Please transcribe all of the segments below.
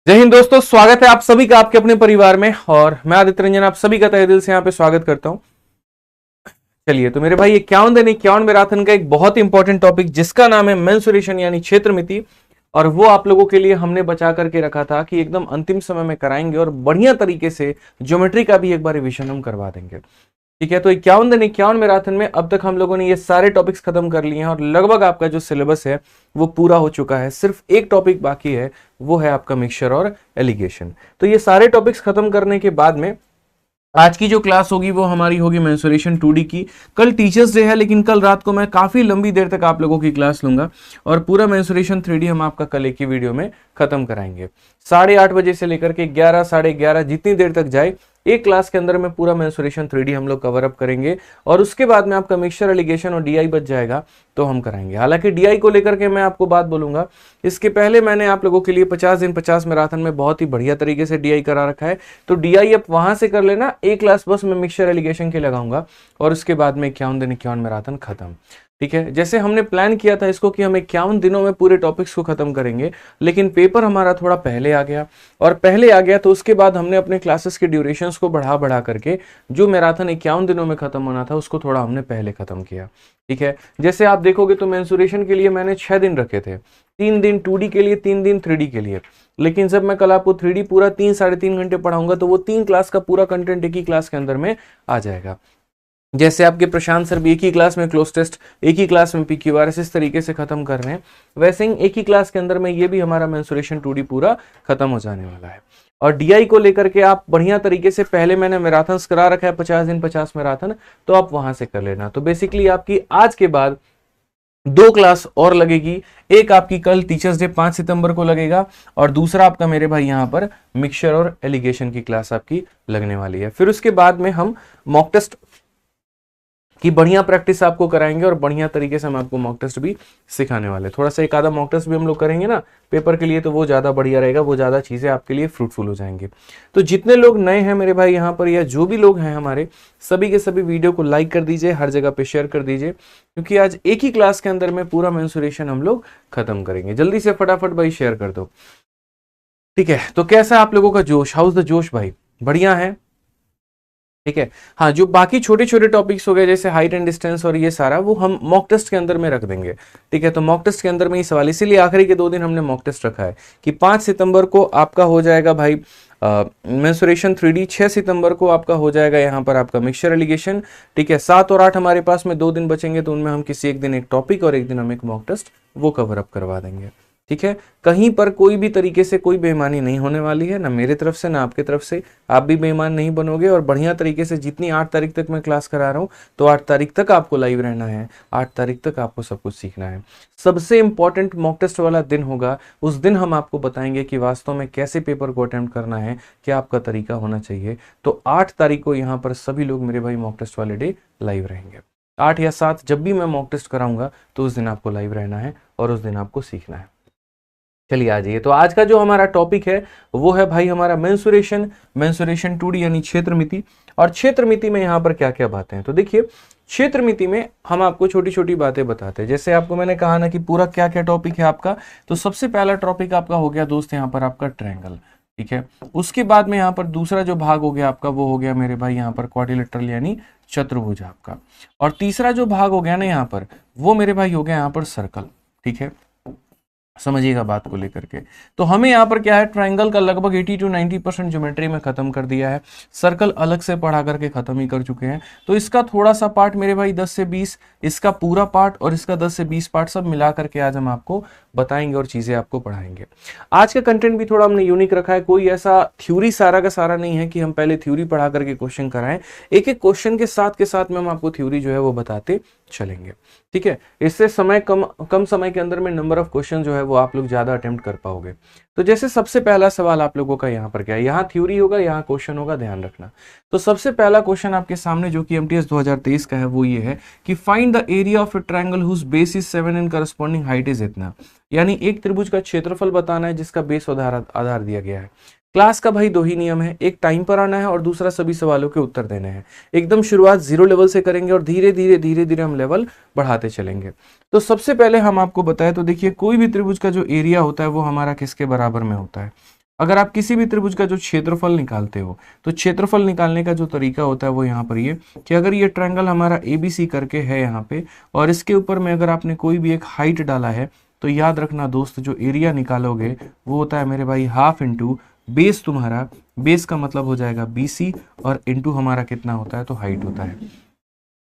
जय हिंद दोस्तों, स्वागत है आप सभी का आपके अपने परिवार में। और मैं आदित्य रंजन आप सभी का तहे दिल से यहाँ पे स्वागत करता हूँ। चलिए तो मेरे भाई 51 दिन 51 मैराथन का एक बहुत ही इंपॉर्टेंट टॉपिक जिसका नाम है मेंसुरेशन यानी क्षेत्र मिति, और वो आप लोगों के लिए हमने बचा करके रखा था कि एकदम अंतिम समय में कराएंगे और बढ़िया तरीके से ज्योमेट्री का भी एक बार रिविजन हम करवा देंगे। ठीक है, तो 51 दिन 51 मैराथन में अब तक हम लोगों ने ये सारे टॉपिक्स खत्म कर लिए हैं और लगभग आपका जो सिलेबस है वो पूरा हो चुका है। सिर्फ एक टॉपिक बाकी है, वो है आपका मिक्सचर और एलिगेशन। तो ये सारे टॉपिक्स खत्म करने के बाद में आज की जो क्लास होगी वो हमारी होगी मेंसुरेशन 2D की। कल टीचर्स डे है, लेकिन कल रात को मैं काफी लंबी देर तक आप लोगों की क्लास लूंगा और पूरा मेंसुरेशन 3D हम आपका कल एक ही वीडियो में खत्म कराएंगे। 8:30 बजे से लेकर के 11 साढ़े 11 जितनी देर तक जाए एक क्लास के अंदर में पूरा मेंसुरेशन 3D हम लोग कवर अप करेंगे और उसके बाद में आपका मिक्सचर, एलिगेशन और DI बच जाएगा तो हम कराएंगे। हालांकि DI को लेकर के मैं आपको बात बोलूंगा, इसके पहले मैंने आप लोगों के लिए 50 दिन 50 मैराथन में बहुत ही बढ़िया तरीके से DI करा रखा है, तो DI आप वहां से कर लेना। एक क्लास बस मैं मिक्सचर एलिगेशन के लगाऊंगा और उसके बाद में 51 दिन 51 मैराथन खत्म। ठीक है, जैसे हमने प्लान किया था इसको कि हम 51 दिनों में पूरे टॉपिक्स को खत्म करेंगे, लेकिन पेपर हमारा थोड़ा पहले आ गया और पहले आ गया तो उसके बाद हमने अपने क्लासेस के ड्यूरेशंस को बढ़ा बढ़ा करके जो मैराथन 51 दिनों में खत्म होना था उसको थोड़ा हमने पहले खत्म किया। ठीक है, जैसे आप देखोगे तो मेंसुरेशन के लिए मैंने 6 दिन रखे थे, 3 दिन 2D के लिए, 3 दिन 3D के लिए। लेकिन जब मैं कल आपको 3D पूरा 3 साढ़े 3 घंटे पढ़ाऊंगा तो वो 3 क्लास का पूरा कंटेंट एक ही क्लास के अंदर में आ जाएगा। जैसे आपके प्रशांत सर भी एक ही क्लास में क्लोज टेस्ट, एक ही क्लास में PQRS इस तरीके से खत्म कर रहे हैं, वैसे ही एक ही क्लास के अंदर में ये भी हमारा मेंसुरेशन 2D पूरा खत्म हो जाने वाला है। और DI को लेकर के आप बढ़िया तरीके से, पहले मैंने मैराथन्स करा रखा है 50 दिन 50 मैराथन, तो आप वहां से कर लेना। तो बेसिकली आपकी आज के बाद 2 क्लास और लगेगी। एक आपकी कल टीचर्स डे 5 सितंबर को लगेगा और दूसरा आपका मेरे भाई यहाँ पर मिक्सचर और एलिगेशन की क्लास आपकी लगने वाली है। फिर उसके बाद में हम मॉक टेस्ट की बढ़िया प्रैक्टिस आपको कराएंगे और बढ़िया तरीके से हम आपको मॉक टेस्ट भी सिखाने वाले। थोड़ा सा एक आधा मॉक टेस्ट भी हम लोग करेंगे ना पेपर के लिए, तो वो ज़्यादा बढ़िया रहेगा, वो ज़्यादा चीज़ें आपके लिए फ्रूटफुल हो जाएंगे। तो जितने लोग नए हैं मेरे भाई यहाँ पर, या जो भी लोग हैं हमारे, सभी के सभी वीडियो को लाइक कर दीजिए, हर जगह पे शेयर कर दीजिए, क्योंकि आज एक ही क्लास के अंदर में पूरा मेंसुरेशन हम लोग खत्म करेंगे। जल्दी से फटाफट भाई शेयर कर दो। ठीक है, तो कैसा आप लोगों का जोश, हाउस द जोश भाई? बढ़िया है। ठीक है, हाँ, जो बाकी छोटे छोटे टॉपिक्स हो गए जैसे हाइट एंड डिस्टेंस और ये सारा, वो हम मॉक टेस्ट के अंदर में रख देंगे। ठीक है, तो मॉक टेस्ट के अंदर में ही सवाल, इसीलिए आखिरी के 2 दिन हमने मॉक टेस्ट रखा है कि 5 सितंबर को आपका हो जाएगा भाई मेंसुरेशन 3D, 6 सितंबर को आपका हो जाएगा यहाँ पर आपका मिक्सचर एलिगेशन। ठीक है, 7 और 8 हमारे पास में 2 दिन बचेंगे, तो उनमें हम किसी एक दिन एक टॉपिक और एक दिन हम एक मॉक टेस्ट वो कवर अप करवा देंगे। ठीक है, कहीं पर कोई भी तरीके से कोई बेईमानी नहीं होने वाली है, ना मेरे तरफ से ना आपके तरफ से। आप भी बेईमान नहीं बनोगे और बढ़िया तरीके से, जितनी 8 तारीख तक मैं क्लास करा रहा हूँ, तो 8 तारीख तक आपको लाइव रहना है, 8 तारीख तक आपको सब कुछ सीखना है। सबसे इंपॉर्टेंट मॉक टेस्ट वाला दिन होगा, उस दिन हम आपको बताएंगे कि वास्तव में कैसे पेपर को अटेम्प्ट करना है, क्या आपका तरीका होना चाहिए। तो 8 तारीख को यहाँ पर सभी लोग मेरे भाई मॉक टेस्ट वाले डे लाइव रहेंगे। 8 या 7 जब भी मैं मॉक टेस्ट कराऊंगा तो उस दिन आपको लाइव रहना है और उस दिन आपको सीखना है। चलिए आ जाइए, तो आज का जो हमारा टॉपिक है वो है भाई हमारा मेंसुरेशन 2D यानी क्षेत्र मिति। और क्षेत्र मिति में यहाँ पर क्या क्या बातें हैं, तो देखिए क्षेत्र मिति में हम आपको छोटी छोटी बातें बताते हैं। जैसे आपको मैंने कहा ना कि पूरा क्या क्या टॉपिक है आपका, तो सबसे पहला टॉपिक आपका हो गया दोस्त यहाँ पर आपका ट्रायंगल। ठीक है, उसके बाद में यहाँ पर दूसरा जो भाग हो गया आपका वो हो गया मेरे भाई यहाँ पर क्वाड्रिलेटरल यानी चतुर्भुज आपका। और तीसरा जो भाग हो गया ना यहाँ पर, वो मेरे भाई हो गया यहाँ पर सर्कल। ठीक है, समझिएगा बात को लेकर के। तो हमें यहाँ पर क्या है, ट्रायंगल का लगभग 80 to 90% ज्योमेट्री में खत्म कर दिया है, सर्कल अलग से पढ़ा करके खत्म ही कर चुके हैं। तो इसका थोड़ा सा पार्ट मेरे भाई 10 से 20, इसका पूरा पार्ट और इसका 10 से 20 पार्ट सब मिला करके आज हम आपको बताएंगे और चीजें आपको पढ़ाएंगे। आज का कंटेंट भी थोड़ा हमने यूनिक रखा है, कोई ऐसा थ्योरी सारा का सारा नहीं है कि हम पहले थ्योरी पढ़ा करके क्वेश्चन कराएं। एक एक क्वेश्चन के साथ में हम आपको थ्योरी जो है वो बताते चलेंगे। ठीक है, इससे समय कम समय के अंदर में नंबर ऑफ क्वेश्चन जो है वो आप लोग ज्यादा अटेम्प्ट कर पाओगे। तो जैसे सबसे पहला सवाल आप लोगों का यहाँ पर क्या है, यहाँ थ्योरी होगा, यहाँ क्वेश्चन होगा, ध्यान रखना। तो सबसे पहला क्वेश्चन आपके सामने जो कि MTS 2023 का है वो ये है कि find the area of a triangle whose base is 7 and corresponding height is इतना। यानी एक त्रिभुज का क्षेत्रफल बताना है जिसका बेस आधार दिया गया है। क्लास का भाई 2 ही नियम है, एक टाइम पर आना है और दूसरा सभी सवालों के उत्तर देने हैं। एकदम शुरुआत 0 लेवल से करेंगे और धीरे धीरे हम लेवल बढ़ाते चलेंगे। तो सबसे पहले हम आपको बताएं तो देखिए, कोई भी त्रिभुज का जो एरिया होता है वो हमारा किसके बराबर में होता है, अगर आप किसी भी त्रिभुज का जो क्षेत्रफल निकालते हो तो क्षेत्रफल निकालने का जो तरीका होता है वो यहाँ पर ये कि अगर ये ट्रायंगल हमारा ABC करके है यहाँ पे और इसके ऊपर में अगर आपने कोई भी एक हाइट डाला है तो याद रखना दोस्त, जो एरिया निकालोगे वो होता है मेरे भाई हाफ इंटू बेस, तुम्हारा बेस का मतलब हो जाएगा BC और इंटू हमारा कितना होता है तो हाइट होता है।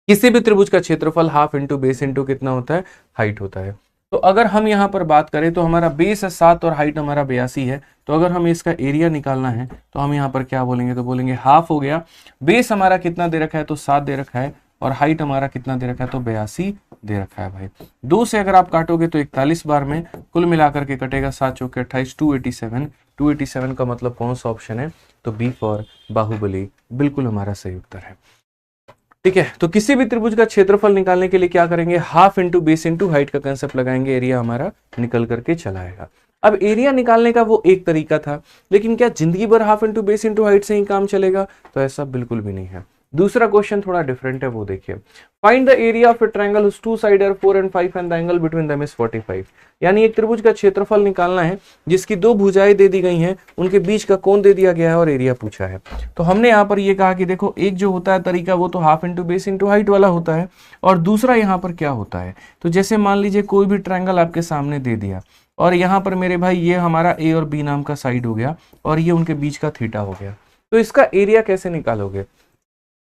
किसी भी त्रिभुज का क्षेत्रफल हाफ इंटू बेस इंटू कितना होता है, हाइट होता है। तो अगर हम यहाँ पर बात करें तो हमारा बेस है 7 और हाइट हमारा 82 है, तो अगर हमें इसका एरिया निकालना है तो हम यहाँ पर क्या बोलेंगे, तो बोलेंगे हाफ हो गया, बेस हमारा कितना दे रखा है तो 7 दे रखा है और हाइट हमारा कितना दे रखा है तो 82 दे रखा है भाई। 2 से अगर आप काटोगे तो 41 बार में कुल मिलाकर के कटेगा 7 चौके 28, 287। 287 का मतलब कौन सा ऑप्शन है, तो बी फॉर बाहुबली बिल्कुल हमारा सही उत्तर है। ठीक है, तो किसी भी त्रिभुज का क्षेत्रफल निकालने के लिए क्या करेंगे, half into base into height का कंसेप्ट लगाएंगे, एरिया हमारा निकल करके चला आएगा। अब एरिया निकालने का वो एक तरीका था, लेकिन क्या जिंदगी भर half into base into height से ही काम चलेगा, तो ऐसा बिल्कुल भी नहीं है। दूसरा क्वेश्चन थोड़ा डिफरेंट है, वो देखिए, find the area of a triangle whose two sides are 4 and 5 and the angle between them is 45। यानी एक त्रिभुज का क्षेत्रफल निकालना है जिसकी दो भुजाएं दे दी गई हैं, उनके बीच का कोण दे दिया गया है और एरिया पूछा है। तो हमने यहाँ पर ये कहा कि देखो, एक जो होता है तरीका वो तो half into base into height वाला होता है, और दूसरा यहाँ पर क्या होता है, तो जैसे मान लीजिए कोई भी ट्रायंगल आपके सामने दे दिया और यहाँ पर मेरे भाई ये हमारा ए और बी नाम का साइड हो गया और ये उनके बीच का थीटा हो गया, तो इसका एरिया कैसे निकालोगे।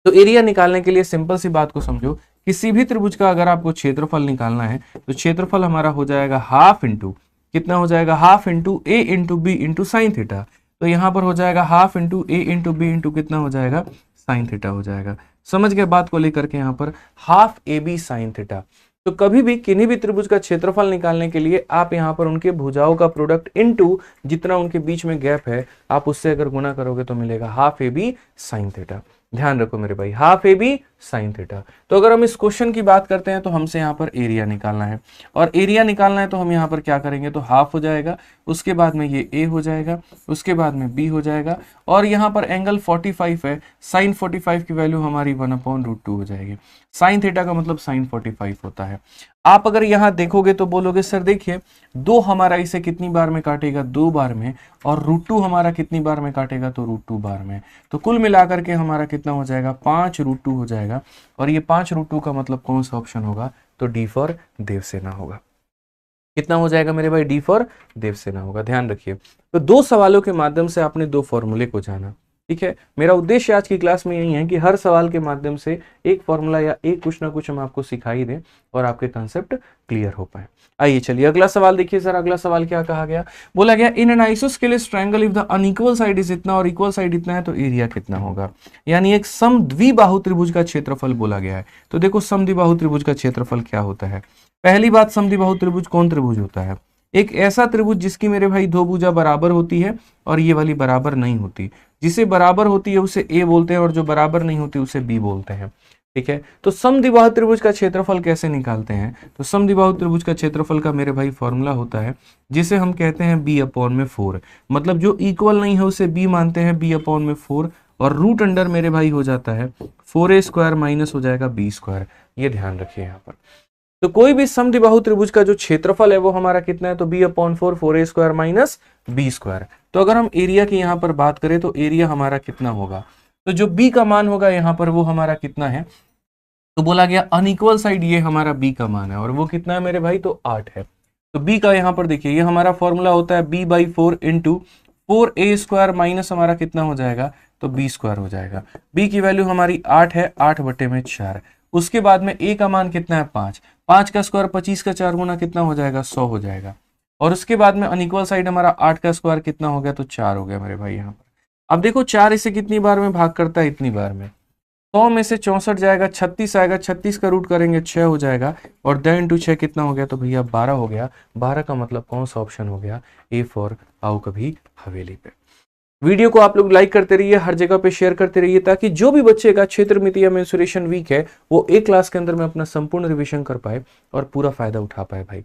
तो एरिया निकालने के लिए सिंपल सी बात को समझो, किसी भी त्रिभुज का अगर आपको क्षेत्रफल निकालना है तो क्षेत्रफल हमारा हो जाएगा हाफ इंटू, कितना हो जाएगा, half into A into B into sine theta. तो यहाँ पर हो जाएगा half into A into B into कितना हो जाएगा, साइन थीटा हो जाएगा। समझ गए बात को लेकर के, यहाँ पर half a b sine theta. तो कभी भी किन्हीं भी त्रिभुज का क्षेत्रफल निकालने के लिए आप यहाँ पर उनके भुजाओं का प्रोडक्ट इनटू जितना उनके बीच में गैप है आप उससे अगर गुना करोगे तो मिलेगा half a b sine theta. ध्यान रखो मेरे भाई, half a b sine theta. तो अगर हम इस क्वेश्चन की बात करते हैं तो हमसे यहाँ पर एरिया निकालना है, और एरिया निकालना है तो हम यहाँ पर क्या करेंगे, तो हाफ हो जाएगा, उसके बाद में ये ए हो जाएगा, उसके बाद में बी हो जाएगा, और यहाँ पर एंगल 45 है, साइन 45 की वैल्यू हमारी 1/√2 हो जाएगी। साइन थीटा का मतलब साइन 45 होता है। आप अगर यहाँ देखोगे तो बोलोगे सर देखिए, 2 हमारा इसे कितनी बार में काटेगा, 2 बार में, और √2 हमारा कितनी बार में काटेगा, तो √2 बार में। तो कुल मिलाकर के हमारा कितना हो जाएगा, 5√2 हो जाएगा, और ये 5√2 का मतलब कौन सा ऑप्शन होगा, तो डी फॉर देवसेना होगा। कितना हो जाएगा मेरे भाई, डी फॉर देवसेना होगा। ध्यान रखिए, तो 2 सवालों के माध्यम से आपने 2 फॉर्मूले को जाना। ठीक है, मेरा उद्देश्य आज की क्लास में यही है कि हर सवाल के माध्यम से एक फॉर्मूला या एक कुछ ना कुछ हम आपको सिखाई दें और आपके कंसेप्ट क्लियर हो पाए। आइए चलिए अगला सवाल देखिए सर। अगला सवाल क्या कहा गया, बोला गया in an isosceles triangle if the unequal side is इतना और इक्वल साइड इतना है तो एरिया कितना होगा। यानी एक समद्विबाहु त्रिभुज का क्षेत्रफल बोला गया है। तो देखो समद्विबाहु त्रिभुज का क्षेत्रफल क्या होता है। पहली बात, समद्विबाहु त्रिभुज कौन त्रिभुज होता है, एक ऐसा त्रिभुज जिसकी मेरे भाई 2 भुजा बराबर होती है और ये वाली बराबर नहीं होती। जिसे बराबर होती है उसे ए बोलते हैं और जो बराबर नहीं होती उसे बी बोलते हैं। ठीक है, तो समद्विबाहु त्रिभुज का क्षेत्रफल कैसे निकालते हैं, तो समद्विबाहु त्रिभुज का क्षेत्रफल का मेरे भाई फॉर्मूला होता है जिसे हम कहते हैं b/4। मतलब जो इक्वल नहीं है उसे b मानते हैं, b/4, और रूट अंडर मेरे भाई हो जाता है 4a² माइनस हो जाएगा b²। ये ध्यान रखिए यहाँ पर। तो कोई भी समद्विबाहु त्रिभुज का जो क्षेत्रफल है वो हमारा कितना है, तो b/4 4a² माइनस b²। तो अगर हम एरिया की यहाँ पर बात करें तो एरिया हमारा कितना होगा, तो जो b का मान होगा यहाँ पर वो हमारा कितना है, तो बोला गया अनइक्वल साइड ये हमारा b का मान है और वो कितना है मेरे भाई, तो 8 है। तो b का यहाँ पर देखिए, ये हमारा फॉर्मूला होता है b/4 इंटू 4a² माइनस हमारा कितना हो जाएगा, तो b² हो जाएगा। b की वैल्यू हमारी 8 है, 8/4। उसके बाद में a का मान कितना है, 5। 5 का स्क्वायर 25 का 4 गुना कितना हो जाएगा, 100 हो जाएगा। और उसके बाद में अनइक्वल साइड हमारा 8 का स्क्वायर कितना हो गया, तो 4 हो गया मेरे भाई यहाँ पर। अब देखो 4 इसे कितनी बार में भाग करता है, इतनी बार में। 100 में से 64 जाएगा, 36 आएगा, 36 का रूट करेंगे 6 हो जाएगा, और 10 इंटू 6 कितना हो गया, तो भैया 12 हो गया। 12 का मतलब कौन सा ऑप्शन हो गया, ए फॉर आओ कभी हवेली पे। वीडियो को आप लोग लाइक करते रहिए, हर जगह पे शेयर करते रहिए, ताकि जो भी बच्चे का क्षेत्रमिति या मेंसुरेशन वीक है वो एक क्लास के अंदर में अपना संपूर्ण रिवीजन कर पाए और पूरा फायदा उठा पाए भाई।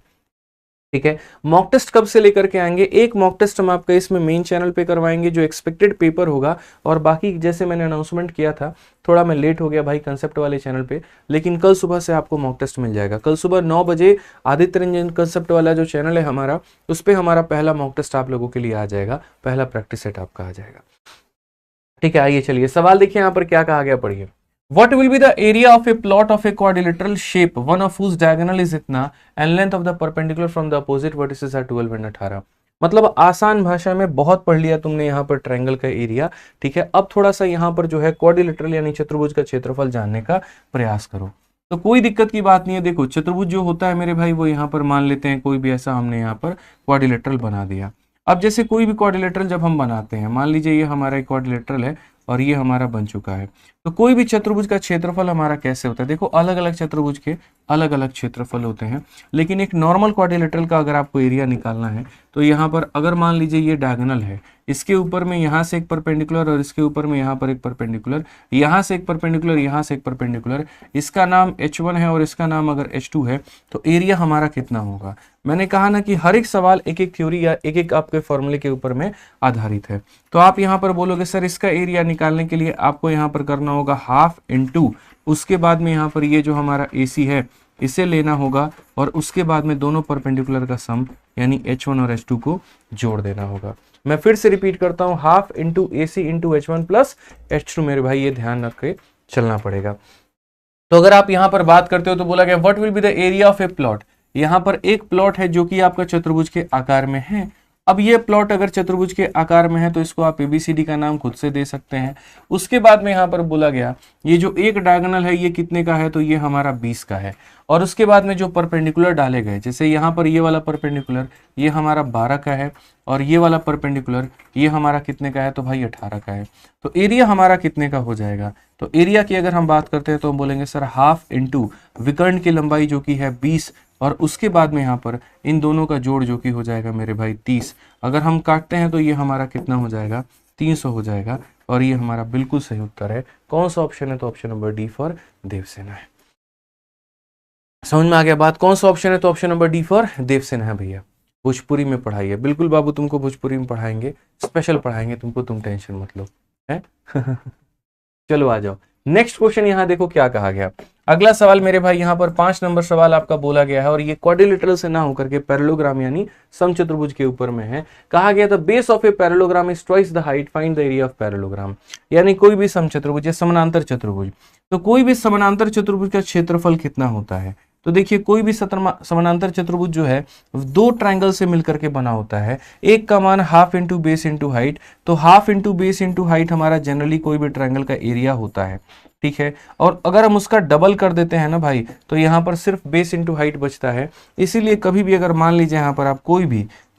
ठीक है। मॉक टेस्ट कब से लेकर के आएंगे? एक मॉक टेस्ट हम आपका इसमें मेन चैनल पे करवाएंगे जो एक्सपेक्टेड पेपर होगा, और बाकी जैसे मैंने अनाउंसमेंट किया था, थोड़ा मैं लेट हो गया भाई कंसेप्ट वाले चैनल पे, लेकिन कल सुबह से आपको मॉक टेस्ट मिल जाएगा। कल सुबह 9 बजे आदित्य रंजन कंसेप्ट वाला जो चैनल है हमारा, उस पर हमारा पहला मॉक टेस्ट आप लोगों के लिए आ जाएगा, पहला प्रैक्टिस सेट आपका आ जाएगा। ठीक है, आइए चलिए सवाल देखिए यहाँ पर क्या कहा गया, पढ़िए। What will be the area of a plot of a quadrilateral shape, one of whose diagonal is इतना and length of the perpendicular from the opposite vertices are 12 and 18। मतलब आसान भाषा में बहुत पढ़ लिया तुमने यहाँ पर ट्रायंगल का एरिया। ठीक है, अब थोड़ा सा यहाँ पर जो है क्वाड्रिलेटरल यानी चतुर्भुज का क्षेत्रफल जानने का प्रयास करो। तो कोई दिक्कत की बात नहीं है। देखो चतुर्भुज जो होता है मेरे भाई, वो यहाँ पर मान लेते हैं कोई भी ऐसा हमने यहाँ पर क्वाड्रिलेटरल बना दिया। अब जैसे कोई भी क्वाड्रिलेटरल जब हम बनाते हैं, मान लीजिए ये हमारा एक क्वाड्रिलेटरल है और ये हमारा बन चुका है, तो कोई भी चतुर्भुज का क्षेत्रफल हमारा कैसे होता है? देखो अलग अलग चतुर्भुज के अलग अलग क्षेत्रफल होते हैं, लेकिन एक नॉर्मल क्वाड्रिलेटरल का अगर आपको एरिया निकालना है तो यहाँ पर अगर मान लीजिए ये डायगोनल है, इसके ऊपर में यहाँ से एक परपेंडिकुलर और इसके ऊपर में यहाँ पर एक परपेंडिकुलर, यहाँ से एक परपेंडिकुलर, यहाँ से एक परपेंडिकुलर, इसका नाम H1 है और इसका नाम अगर H2 है, तो एरिया हमारा कितना होगा? मैंने कहा ना कि हर एक सवाल एक एक थ्योरी या एक एक आपके फॉर्मूले के ऊपर में आधारित है। तो आप यहाँ पर बोलोगे सर इसका एरिया निकालने के लिए आपको यहाँ पर करना होगा हाफ इंटू, उसके बाद में यहाँ पर ये जो हमारा AC है इसे लेना होगा, और उसके बाद में दोनों परपेंडिकुलर का सम यानी H1 और H2 को जोड़ देना होगा। मैं फिर से रिपीट करता हूँ, half into AC into H1 plus H2। मेरे भाई ये ध्यान रख के चलना पड़ेगा। तो अगर आप यहाँ पर बात करते हो तो बोला गया what will be the area of A plot. यहाँ पर एक प्लॉट है जो कि आपका चतुर्भुज के आकार में है। अब ये प्लॉट अगर चतुर्भुज के आकार में है तो इसको आप ABCD का नाम खुद से दे सकते हैं। उसके बाद में यहाँ पर बोला गया ये जो एक डायगोनल है ये कितने का है, तो ये हमारा 20 का है। और उसके बाद में जो परपेंडिकुलर डाले गए, जैसे यहाँ पर ये वाला परपेंडिकुलर ये हमारा 12 का है, और ये वाला परपेंडिकुलर ये हमारा कितने का है, तो भाई 18 का है। तो एरिया हमारा कितने का हो जाएगा? तो एरिया की अगर हम बात करते हैं तो हम बोलेंगे सर हाफ इंटू विकर्ण की लंबाई जो कि है 20, और उसके बाद में यहाँ पर इन दोनों का जोड़ जो कि हो जाएगा मेरे भाई 30। अगर हम काटते हैं तो ये हमारा कितना हो जाएगा? 300 हो जाएगा। और ये हमारा बिल्कुल सही उत्तर है। कौन सा ऑप्शन है? तो option number D for Devsena है। समझ में आ गया बात? कौन सा ऑप्शन है? तो option number D for Devsena है भैया। भोजपुरी में पढ़ाई है, बिल्कुल बाबू तुमको भोजपुरी में पढ़ाएंगे, स्पेशल पढ़ाएंगे तुमको, तुम टेंशन मत लो है। चलो आ जाओ नेक्स्ट क्वेश्चन। यहाँ देखो क्या कहा गया। अगला सवाल मेरे भाई यहाँ पर 5 नंबर सवाल आपका बोला गया है, और ये क्वाड्रिलेटरल से ना होकर के पैरेललोग्राम यानी समचतुर्भुज के ऊपर में है। कहा गया था base of a parallelogram is twice the height, find the area of parallelogram. यानी कोई भी समचतुर्भुज या समानांतर चतुर्भुज, तो कोई भी समानांतर चतुर्भुज का क्षेत्रफल कितना होता है? तो देखिए कोई भी समानांतर चतुर्भुज जो है 2 ट्रायंगल से मिलकर के बना होता है। एक का मान half into base into height, तो half into base into height हमारा जनरली कोई भी ट्रायंगल का एरिया होता है। ठीक है, और अगर हम उसका डबल कर देते हैं ना भाई, तो यहाँ पर सिर्फ बेस इंटू हाइट बचता है। इसीलिए कभी भी अगर मान लीजिए यहाँ पर आप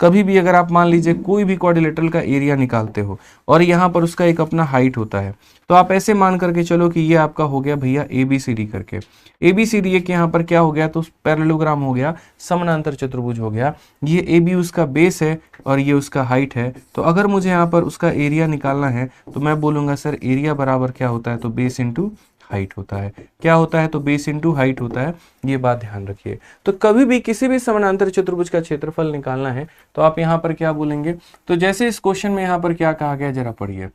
कभी भी अगर आप मान लीजिए कोई भी क्वाड्रिलेटरल का एरिया निकालते हो और यहाँ पर उसका एक अपना हाइट होता है, तो आप ऐसे मान करके चलो कि ये आपका हो गया भैया ABCD करके। ABCD एक यहाँ पर क्या हो गया, तो पैरेललोग्राम हो गया, समानांतर चतुर्भुज हो गया। ये AB उसका बेस है और ये उसका हाइट है। तो अगर मुझे यहाँ पर उसका एरिया निकालना है तो मैं बोलूंगा सर एरिया बराबर क्या होता है, तो बेस इंटू हाइट होता है। क्या होता है? तो बेस इंटू हाइट होता है। ये बात ध्यान रखिए। तो कभी भी किसी भी समानांतर चतुर्भुज का क्षेत्रफल निकालना है तो आप यहाँ पर क्या बोलेंगे? तो जैसे इस क्वेश्चन में यहाँ पर क्या कहा गया जरा पढ़िए।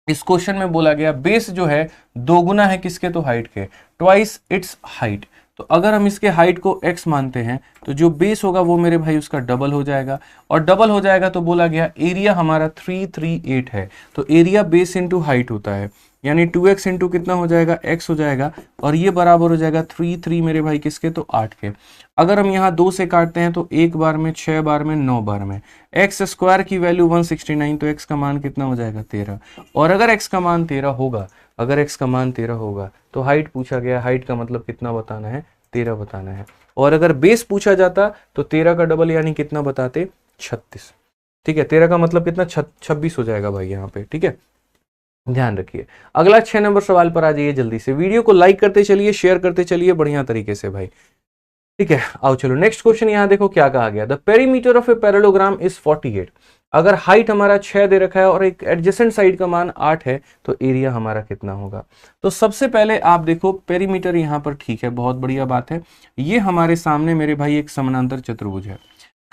इस क्वेश्चन में बोला गया बेस जो है 2 गुना है किसके, तो हाइट के, ट्वाइस इट्स हाइट। तो अगर हम इसके हाइट को x मानते हैं तो जो बेस होगा वो मेरे भाई उसका डबल हो जाएगा, और डबल हो जाएगा तो बोला गया एरिया हमारा 338 है। तो एरिया बेस इंटू हाइट होता है, यानी 2x इंटू कितना हो जाएगा, x हो जाएगा, और ये बराबर हो जाएगा 3 मेरे भाई किसके, तो 8 के। अगर हम यहाँ 2 से काटते हैं तो 1 बार में, 6 बार में, 9 बार में, x स्क्वायर की वैल्यू 169, तो x का मान कितना हो जाएगा 13। और अगर x का मान 13 होगा, अगर x का मान 13 होगा तो हाइट पूछा गया, हाइट का मतलब कितना बताना है, 13 बताना है। और अगर बेस पूछा जाता तो 13 का डबल यानी कितना बताते, 36। ठीक है, 13 का मतलब कितना, 26 हो जाएगा भाई यहाँ पे। ठीक है, ध्यान रखिए। अगला 6 नंबर सवाल पर आ जाइए जल्दी से। वीडियो को लाइक करते चलिए, शेयर करते चलिए बढ़िया तरीके से भाई। ठीक है, आओ चलो नेक्स्ट क्वेश्चन। यहाँ देखो क्या कहा गया। The perimeter of a parallelogram is 48। अगर हाइट हमारा 6 दे रखा है और एक एडजेसेंट साइड का मान 8 है तो एरिया हमारा कितना होगा। तो सबसे पहले आप देखो पेरीमीटर यहाँ पर ठीक है, बहुत बढ़िया बात है। ये हमारे सामने मेरे भाई एक समानांतर चतुर्भुज है।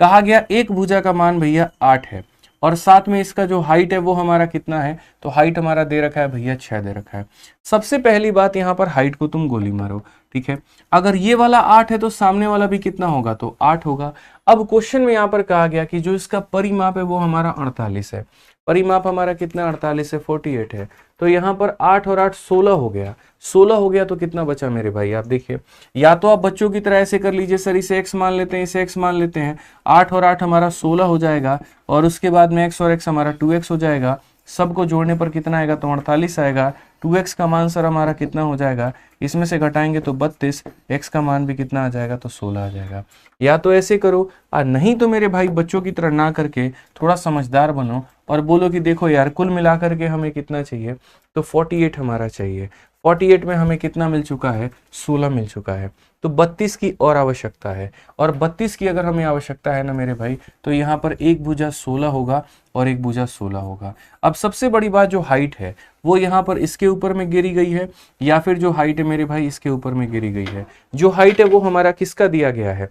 कहा गया एक भुजा का मान भैया 8 है और साथ में इसका जो हाइट है वो हमारा कितना है, तो हाइट हमारा दे रखा है भैया 6 दे रखा है। सबसे पहली बात यहाँ पर हाइट को तुम गोली मारो, ठीक है। अगर ये वाला 8 है तो सामने वाला भी कितना होगा, तो 8 होगा। अब क्वेश्चन में यहाँ पर कहा गया कि जो इसका परिमाप है वो हमारा 48 है। परिमाप हमारा कितना 48 है, 48 है। तो यहाँ पर 8 और 8 16 हो गया। 16 हो गया तो कितना बचा मेरे भाई, आप देखिए। या तो आप बच्चों की तरह ऐसे कर लीजिए, सर इसे x मान लेते हैं, इसे x मान लेते हैं। 8 और 8 हमारा 16 हो जाएगा और उसके बाद में x और x हमारा 2x हो जाएगा। सबको जोड़ने पर कितना आएगा, तो 48 आएगा। 2x का मान सर हमारा कितना हो जाएगा, इसमें से घटाएंगे तो 32, x का मान भी कितना आ जाएगा, तो 16 आ जाएगा। या तो ऐसे करो और नहीं तो मेरे भाई बच्चों की तरह ना करके थोड़ा समझदार बनो और बोलो कि देखो यार कुल मिलाकर के हमें कितना चाहिए, तो 48 हमारा चाहिए। 48 में हमें कितना मिल चुका है, 16 मिल चुका है। तो 32 की और आवश्यकता है और 32 की अगर हमें आवश्यकता है ना मेरे भाई, तो यहाँ पर एक भुजा 16 होगा और एक भुजा 16 होगा। अब सबसे बड़ी बात जो हाइट है वो यहाँ पर इसके ऊपर में गिरी गई है या फिर जो हाइट है मेरे भाई इसके ऊपर में गिरी गई है। जो हाइट है वो हमारा किसका दिया गया है,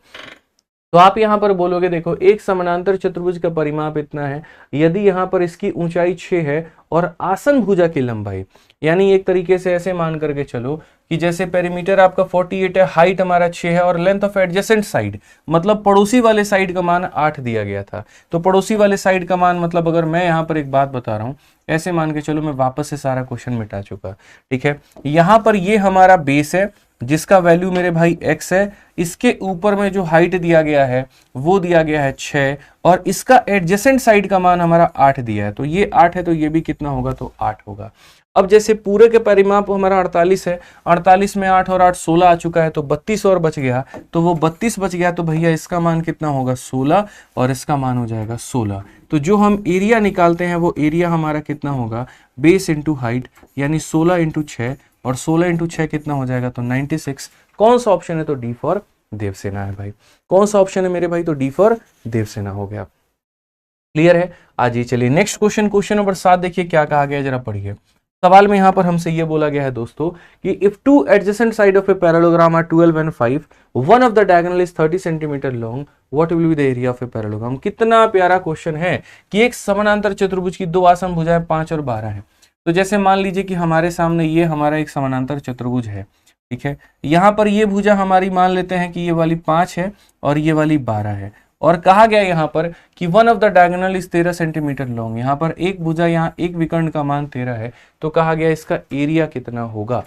तो आप यहां पर बोलोगे देखो एक समानांतर चतुर्भुज का परिमाप इतना है, यदि यहां पर इसकी ऊंचाई 6 है और आसन भुजा की लंबाई, यानी एक तरीके से ऐसे मान करके चलो कि जैसे पेरीमीटर आपका 48 है, हाइट हमारा 6 है और लेंथ ऑफ एडजेसेंट साइड मतलब पड़ोसी वाले साइड का मान 8 दिया गया था। तो पड़ोसी वाले साइड का मान मतलब अगर मैं यहां पर एक बात बता रहा हूं, ऐसे मान के चलो मैं वापस से सारा क्वेश्चन मिटा चुका, ठीक है। यहां पर ये हमारा बेस है जिसका वैल्यू मेरे भाई x है, इसके ऊपर में जो हाइट दिया गया है वो दिया गया है 6 और इसका एडजेसेंट साइड का मान हमारा 8 दिया है। तो ये 8 है तो ये भी कितना होगा, तो 8 होगा। अब जैसे पूरे के परिमाप हमारा 48 है, 48 में 8 और 8 16 आ चुका है, तो 32 और बच गया, तो वो 32 बच गया तो भैया इसका मान कितना होगा, 16 और इसका मान हो जाएगा 16। तो जो हम एरिया निकालते हैं वो एरिया हमारा कितना होगा, बेस इंटू हाइट यानी 16 इंटू 6 और 16 इंटू 6 कितना हो जाएगा, तो 96। कौन सा ऑप्शन है, तो डी फॉर देवसेना है भाई। कौन सा ऑप्शन है मेरे भाई, तो डी फॉर देवसेना हो गया। क्लियर है। आज ये चलिए नेक्स्ट क्वेश्चन, क्वेश्चन नंबर 7 देखिए क्या कहा गया, जरा पढ़िए। सवाल में यहां पर हमसे ये बोला गया है दोस्तों कि if two adjacent side of a parallelogram are 12 and 5, one of the diagonal is 30 centimetre long, what will be the area of a parallelogram. कितना प्यारा क्वेश्चन है कि एक समानांतर चतुर्भुज की दो आसम भुजाएं 5 और 12 है। तो जैसे मान लीजिए कि हमारे सामने ये हमारा एक समानांतर चतुर्भुज है, ठीक है। यहाँ पर ये भुजा हमारी मान लेते हैं कि ये वाली 5 है और ये वाली 12 है और कहा गया यहाँ पर कि one of the diagonal is 13 centimetre long. यहाँ पर एक भुजा, यहाँ एक विकर्ण का मान 13 है, तो कहा गया इसका एरिया कितना होगा।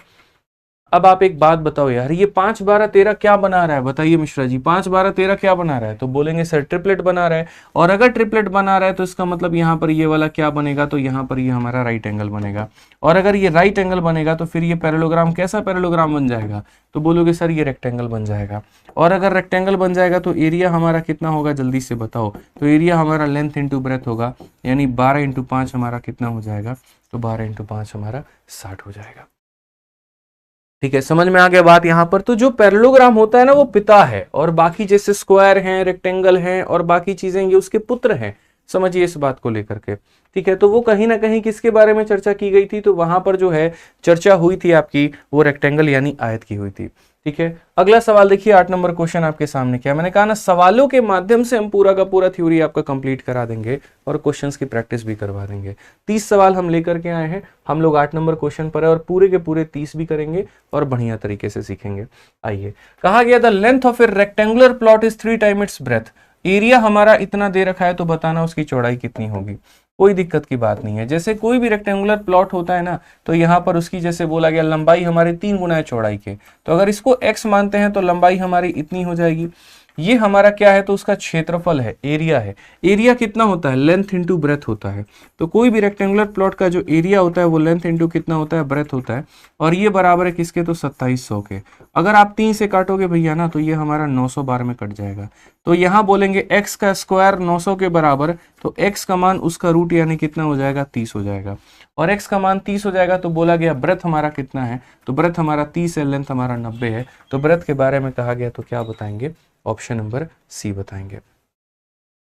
अब आप एक बात बताओ यार, ये 5 12 13 क्या बना रहा है, बताइए मिश्रा जी, 5 12 13 क्या बना रहा है, तो बोलेंगे सर ट्रिपलेट बना रहा है। और अगर ट्रिपलेट बना रहा है तो इसका मतलब यहाँ पर ये वाला क्या बनेगा, तो यहाँ पर ये हमारा राइट एंगल बनेगा। और अगर ये राइट एंगल बनेगा तो फिर ये पैरेललोग्राम कैसा पैरेललोग्राम बन जाएगा, तो बोलोगे सर ये रेक्टेंगल बन जाएगा। और अगर रेक्टेंगल बन जाएगा तो एरिया हमारा कितना होगा, जल्दी से बताओ। तो एरिया हमारा लेंथ इंटू ब्रेथ होगा, यानी 12 इंटू 5 हमारा कितना हो जाएगा, तो 12 इंटू 5 हमारा 60 हो जाएगा। ठीक है, समझ में आ गया बात यहाँ पर। तो जो पैरेललोग्राम होता है ना वो पिता है और बाकी जैसे स्क्वायर हैं, रेक्टेंगल हैं और बाकी चीजें ये उसके पुत्र हैं। समझिए इस बात को लेकर के, ठीक है। तो वो कहीं ना कहीं किसके बारे में चर्चा की गई थी, तो वहां पर जो है चर्चा हुई थी आपकी वो रेक्टेंगल यानी आयत की हुई थी, ठीक है। अगला सवाल देखिए, 8 नंबर क्वेश्चन आपके सामने। क्या मैंने कहा ना, सवालों के माध्यम से हम पूरा का पूरा थ्योरी आपका कंप्लीट करा देंगे और क्वेश्चंस की प्रैक्टिस भी करवा देंगे। 30 सवाल हम लेकर के आए हैं, हम लोग 8 नंबर क्वेश्चन पर है और पूरे के पूरे 30 भी करेंगे और बढ़िया तरीके से सीखेंगे। आइए, कहा गया the length of a rectangular plot is 3 time it's breath. Area हमारा इतना दे रखा है तो बताना उसकी चौड़ाई कितनी होगी। कोई दिक्कत की बात नहीं है। जैसे कोई भी रेक्टेंगुलर प्लॉट होता है ना, तो यहाँ पर उसकी जैसे बोला गया लंबाई हमारी 3 गुना है चौड़ाई के, तो अगर इसको x मानते हैं तो लंबाई हमारी इतनी हो जाएगी। ये हमारा क्या है, तो उसका क्षेत्रफल है, एरिया है। एरिया कितना होता है, लेंथ इंटू ब्रेथ होता है। तो कोई भी रेक्टेंगुलर प्लॉट का जो एरिया होता है वो लेंथ इंटू कितना होता है, ब्रेथ होता है। और ये बराबर है किसके, तो 2700 के। अगर आप 3 से काटोगे भैया ना, तो ये हमारा 912 में कट जाएगा। तो यहाँ बोलेंगे x का स्क्वायर 900 के बराबर, तो x का मान उसका रूट यानी कितना हो जाएगा, 30 हो जाएगा। और x का मान 30 हो जाएगा तो बोला गया ब्रेथ हमारा कितना है, तो ब्रेथ हमारा 30 है, लेंथ हमारा 90 है। तो ब्रेथ के बारे में कहा गया तो क्या बताएंगे, ऑप्शन नंबर सी बताएंगे।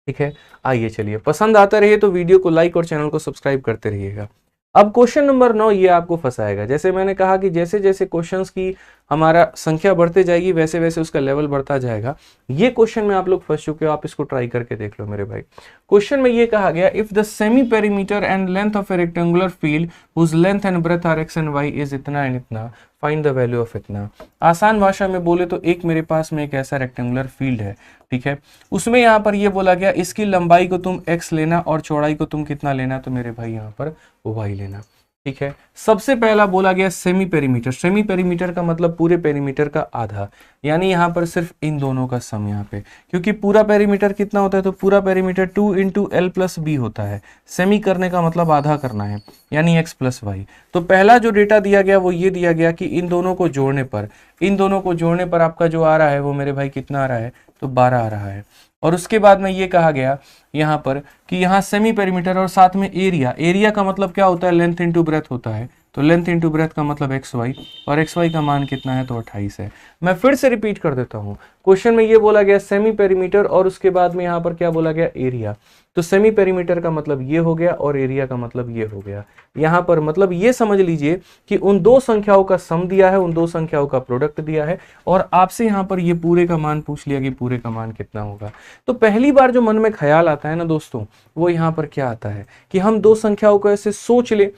ठीक है, आइए चलिए, पसंद आता रहिए तो वीडियो को लाइक और चैनल को सब्सक्राइब करते रहिएगा। अब क्वेश्चन नंबर 9 ये आपको फंसाएगा। जैसे मैंने कहा कि जैसे जैसे क्वेश्चंस की हमारा संख्या बढ़ते जाएगी वैसे वैसे उसका लेवल बढ़ता जाएगा। ये क्वेश्चन में आप लोग फंस चुके हो, आप इसको ट्राई करके देख लो मेरे भाई। क्वेश्चन में ये कहा गया if the semi perimeter and length of a rectangular field whose length and breadth are x and y is इतना एंड इतना, फाइंड द वैल्यू ऑफ इतना। आसान भाषा में बोले तो एक मेरे पास में एक ऐसा रेक्टेंगुलर फील्ड है, ठीक है, उसमें यहाँ पर ये बोला गया इसकी लंबाई को तुम x लेना और चौड़ाई को तुम कितना लेना, तो मेरे भाई यहाँ पर y लेना, ठीक है। सबसे पहला बोला गया सेमी पेरीमीटर। सेमी पेरीमीटर का मतलब पूरे पेरीमीटर का आधा, यानी यहाँ पर सिर्फ इन दोनों का सम यहाँ पे, क्योंकि पूरा पेरीमीटर कितना होता है, तो पूरा perimeter 2 into l plus b होता है। सेमी करने का मतलब आधा करना है, यानी x प्लस वाई। तो पहला जो डेटा दिया गया वो ये दिया गया कि इन दोनों को जोड़ने पर आपका जो आ रहा है वो मेरे भाई कितना आ रहा है, तो 12 आ रहा है। और उसके बाद में ये कहा गया यहाँ पर कि यहाँ सेमी पेरीमीटर और साथ में एरिया का मतलब क्या होता है, लेंथ इंटू ब्रेथ होता है। तो लेंथ इंटू ब्रेथ का मतलब एक्स वाई, और एक्स वाई का मान कितना है, तो 28 है। मैं फिर से रिपीट कर देता हूँ, क्वेश्चन में ये बोला गया सेमी पेरीमीटर और उसके बाद में यहाँ पर क्या बोला गया, एरिया। तो सेमी पेरीमीटर का मतलब ये हो गया और एरिया का मतलब ये हो गया। यहाँ पर मतलब ये समझ लीजिए कि उन दो संख्याओं का सम दिया है, उन दो संख्याओं का प्रोडक्ट दिया है, और आपसे यहाँ पर ये पूरे का मान पूछ लिया कि पूरे का मान कितना होगा। तो पहली बार जो मन में ख्याल आता है ना दोस्तों, वो यहाँ पर क्या आता है कि हम दो संख्याओं को ऐसे सोच ले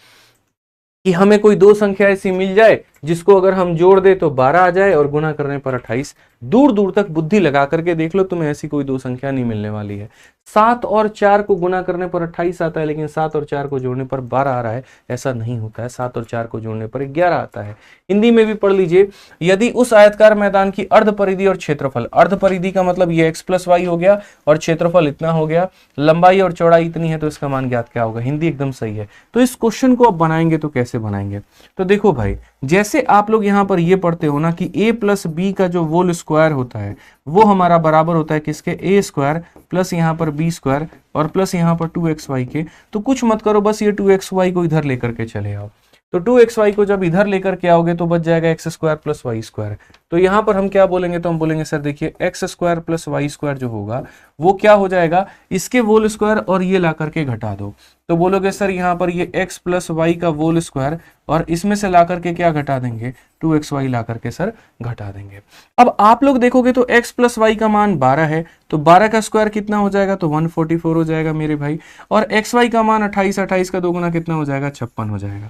कि हमें कोई दो संख्या ऐसी मिल जाए जिसको अगर हम जोड़ दे तो 12 आ जाए और गुना करने पर 28। दूर दूर तक बुद्धि लगा करके देख लो, तुम्हें ऐसी कोई दो संख्या नहीं मिलने वाली है। 7 और 4 को गुना करने पर 28 आता है, लेकिन 7 और 4 को जोड़ने पर 12 आ रहा है, ऐसा नहीं होता है। 7 और 4 को जोड़ने पर 11 आता है। हिंदी में भी पढ़ लीजिए, यदि उस आयतकार मैदान की अर्ध परिधि और क्षेत्रफल, अर्ध परिधि का मतलब ये x प्लस वाई हो गया और क्षेत्रफल इतना हो गया, लंबाई और चौड़ाई इतनी है, तो इसका मान ज्ञात क्या होगा। हिंदी एकदम सही है। तो इस क्वेश्चन को आप बनाएंगे तो कैसे बनाएंगे, तो देखो भाई, जैसे आप लोग यहाँ पर ये पढ़ते हो ना कि a प्लस बी का जो होल स्क्वायर होता है वो हमारा बराबर होता है किसके, a स्क्वायर प्लस यहाँ पर b स्क्वायर और प्लस यहाँ पर 2xy के। तो कुछ मत करो, बस ये 2xy को इधर लेकर के चले आओ। तो 2xy को जब इधर लेकर के आओगे तो बच जाएगा x square plus y square. तो यहाँ पर हम क्या बोलेंगे, तो हम बोलेंगे सर देखिए x square plus y square जो होगा वो क्या हो जाएगा, इसके होल स्क्वायर और ये ला करके घटा दो। तो बोलोगे सर यहाँ पर ये x प्लस वाई का होल स्क्वायर और इसमें से ला करके क्या घटा देंगे, 2xy ला करके सर घटा देंगे। अब आप लोग देखोगे तो x प्लस वाई का मान 12 है, तो 12 का स्क्वायर कितना हो जाएगा, तो 144 हो जाएगा मेरे भाई। और xy का मान 28, 28 का दोगुना कितना हो जाएगा, 56 हो जाएगा।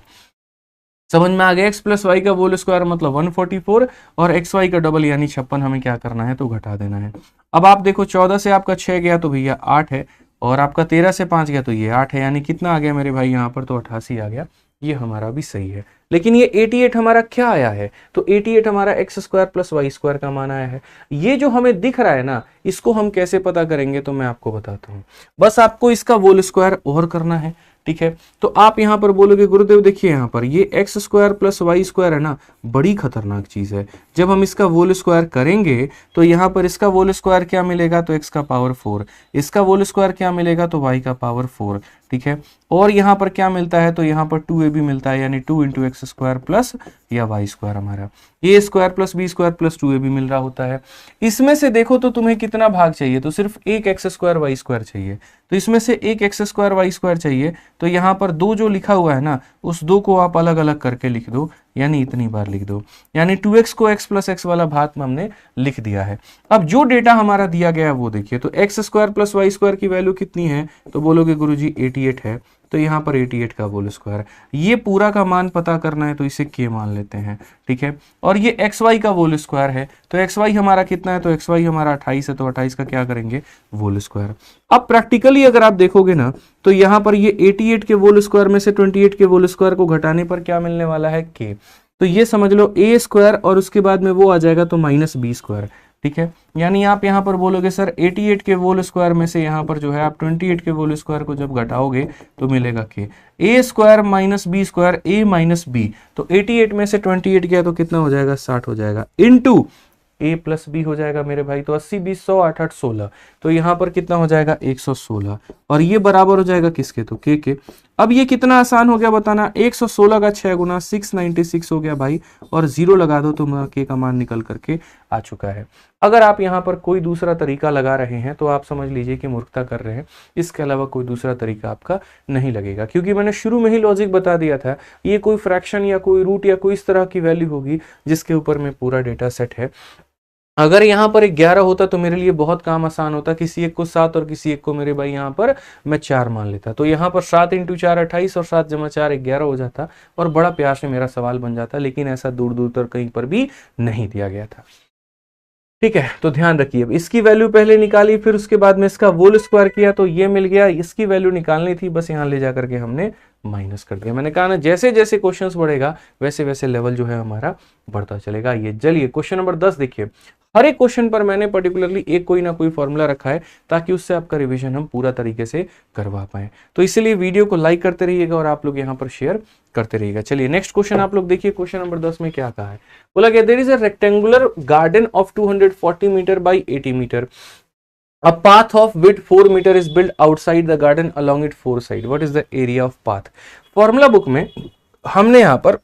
समझ में आ गया, x प्लस वाई का होल स्क्वायर मतलब 144 और एक्स वाई का डबल यानी 56 हमें क्या करना है, तो घटा देना है। अब आप देखो 14 से आपका 6 गया तो भैया 8 है, और आपका 13 से 5 गया तो ये 8 है, यानी कितना आ गया मेरे भाई यहाँ पर, तो 88 आ गया। ये हमारा भी सही है। लेकिन ये 88 हमारा क्या आया है, तो 88 हमारा x square plus y square का मान आया है। ये जो हमें दिख रहा है ना, इसको हम कैसे पता करेंगे, तो मैं आपको बताता हूँ। बस आपको इसका होल स्क्वायर और करना है, ठीक है। तो आप यहाँ पर बोलोगे गुरुदेव देखिए यहाँ पर ये x square plus y square है ना, बड़ी खतरनाक चीज है। जब हम इसका होल स्क्वायर करेंगे तो यहाँ पर इसका होल स्क्वायर क्या मिलेगा, तो एक्स का पावर 4, इसका होल स्क्वायर क्या मिलेगा, तो वाई का पावर 4, ठीक है। और यहाँ पर क्या मिलता है, तो यहाँ पर 2ab मिलता है, यानी 2 इंटू एक्स स्क्वायर प्लस या वाई स्क्वायर, हमारा A square plus B square plus 2ab मिल रहा होता है। इसमें से देखो तो तुम्हें कितना भाग चाहिए, तो सिर्फ एक एक्स स्क्वायर वाई स्क्वायर चाहिए। तो इसमें से एक एक्स स्क्वायर वाई स्क्वायर चाहिए, तो यहाँ पर दो जो लिखा हुआ है ना, उस दो को आप अलग अलग करके लिख दो, यानी इतनी बार लिख दो, यानी 2x को x प्लस एक्स वाला भाग में हमने लिख दिया है। अब जो डेटा हमारा दिया गया है वो देखिए, तो x square plus y square की वैल्यू कितनी है, तो बोलोगे गुरुजी 88 है, तो यहाँ पर 88 का होल स्क्वायर। ये पूरा का मान पता करना है तो इसे k मान लेते हैं, ठीक है। और ये एक्स वाई का होल स्क्वायर है, तो एक्स वाई हमारा कितना है, तो एक्स वाई हमारा 28 है, तो 28 का क्या करेंगे, होल स्क्वायर। अब प्रैक्टिकली अगर आप देखोगे ना, तो यहाँ पर ये 88 के होल स्क्वायर में से 28 के होल स्क्वायर को घटाने पर क्या मिलने वाला है, k। तो ये समझ लो a स्क्वायर और उसके बाद में वो आ जाएगा तो माइनस बी स्क्वायर, ठीक है। यानी आप यहाँ पर बोलोगे सर 88 के होल स्क्वायर में से यहाँ पर जो है आप 28 के होल स्क्वायर को जब घटाओगे तो मिलेगा के a square minus b square a minus b. तो 88 में से 28 गया तो कितना हो जाएगा, 60 हो जाएगा, इनटू a प्लस बी हो जाएगा मेरे भाई। तो 80 20 100 8 8 16, तो यहाँ पर कितना हो जाएगा 116, और ये बराबर हो जाएगा किसके, तो k के। अब ये कितना आसान हो गया बताना, 116 का 6 गुना 696 हो गया भाई, और 0 लगा दो तो के का मान निकल करके आ चुका है। अगर आप यहाँ पर कोई दूसरा तरीका लगा रहे हैं तो आप समझ लीजिए कि मूर्खता कर रहे हैं, इसके अलावा कोई दूसरा तरीका आपका नहीं लगेगा, क्योंकि मैंने शुरू में ही लॉजिक बता दिया था, ये कोई फ्रैक्शन या कोई रूट या कोई इस तरह की वैल्यू होगी जिसके ऊपर में पूरा डेटा सेट है। अगर यहाँ पर 11 होता तो मेरे लिए बहुत काम आसान होता, किसी एक को 7 और किसी एक को मेरे भाई यहाँ पर मैं 4 मान लेता, तो यहाँ पर 7 × 4 28 और 7 × 4 11 हो जाता और बड़ा प्यार से मेरा सवाल बन जाता, लेकिन ऐसा दूर दूर तक कहीं पर भी नहीं दिया गया था। ठीक है, तो ध्यान रखिए, अब इसकी वैल्यू पहले निकाली, फिर उसके बाद में इसका होल स्क्वायर किया तो ये मिल गया, इसकी वैल्यू निकालनी थी, बस यहाँ ले जाकर के हमने माइनस कर दिया। मैंने कहा ना, जैसे जैसे क्वेश्चंस बढ़ेगा वैसे वैसे लेवल जो है हमारा बढ़ता चलेगा। ये चलिए क्वेश्चन नंबर 10 देखिए, हर एक क्वेश्चन पर मैंने पर्टिकुलरली एक कोई ना कोई फॉर्मूला रखा है ताकि उससे आपका रिवीजन हम पूरा तरीके से करवा पाए, तो इसलिए वीडियो को लाइक करते रहिएगा और आप लोग यहाँ पर शेयर करते रहिएगा। चलिए नेक्स्ट क्वेश्चन आप लोग देखिए, क्वेश्चन नंबर 10 में क्या कहा है, बोला गया there is a rectangular garden of 240 metre by 80 metre, a path of width 4 meter is built outside the garden along its 4 side, what is the area of path। Formula book में हमने यहाँ पर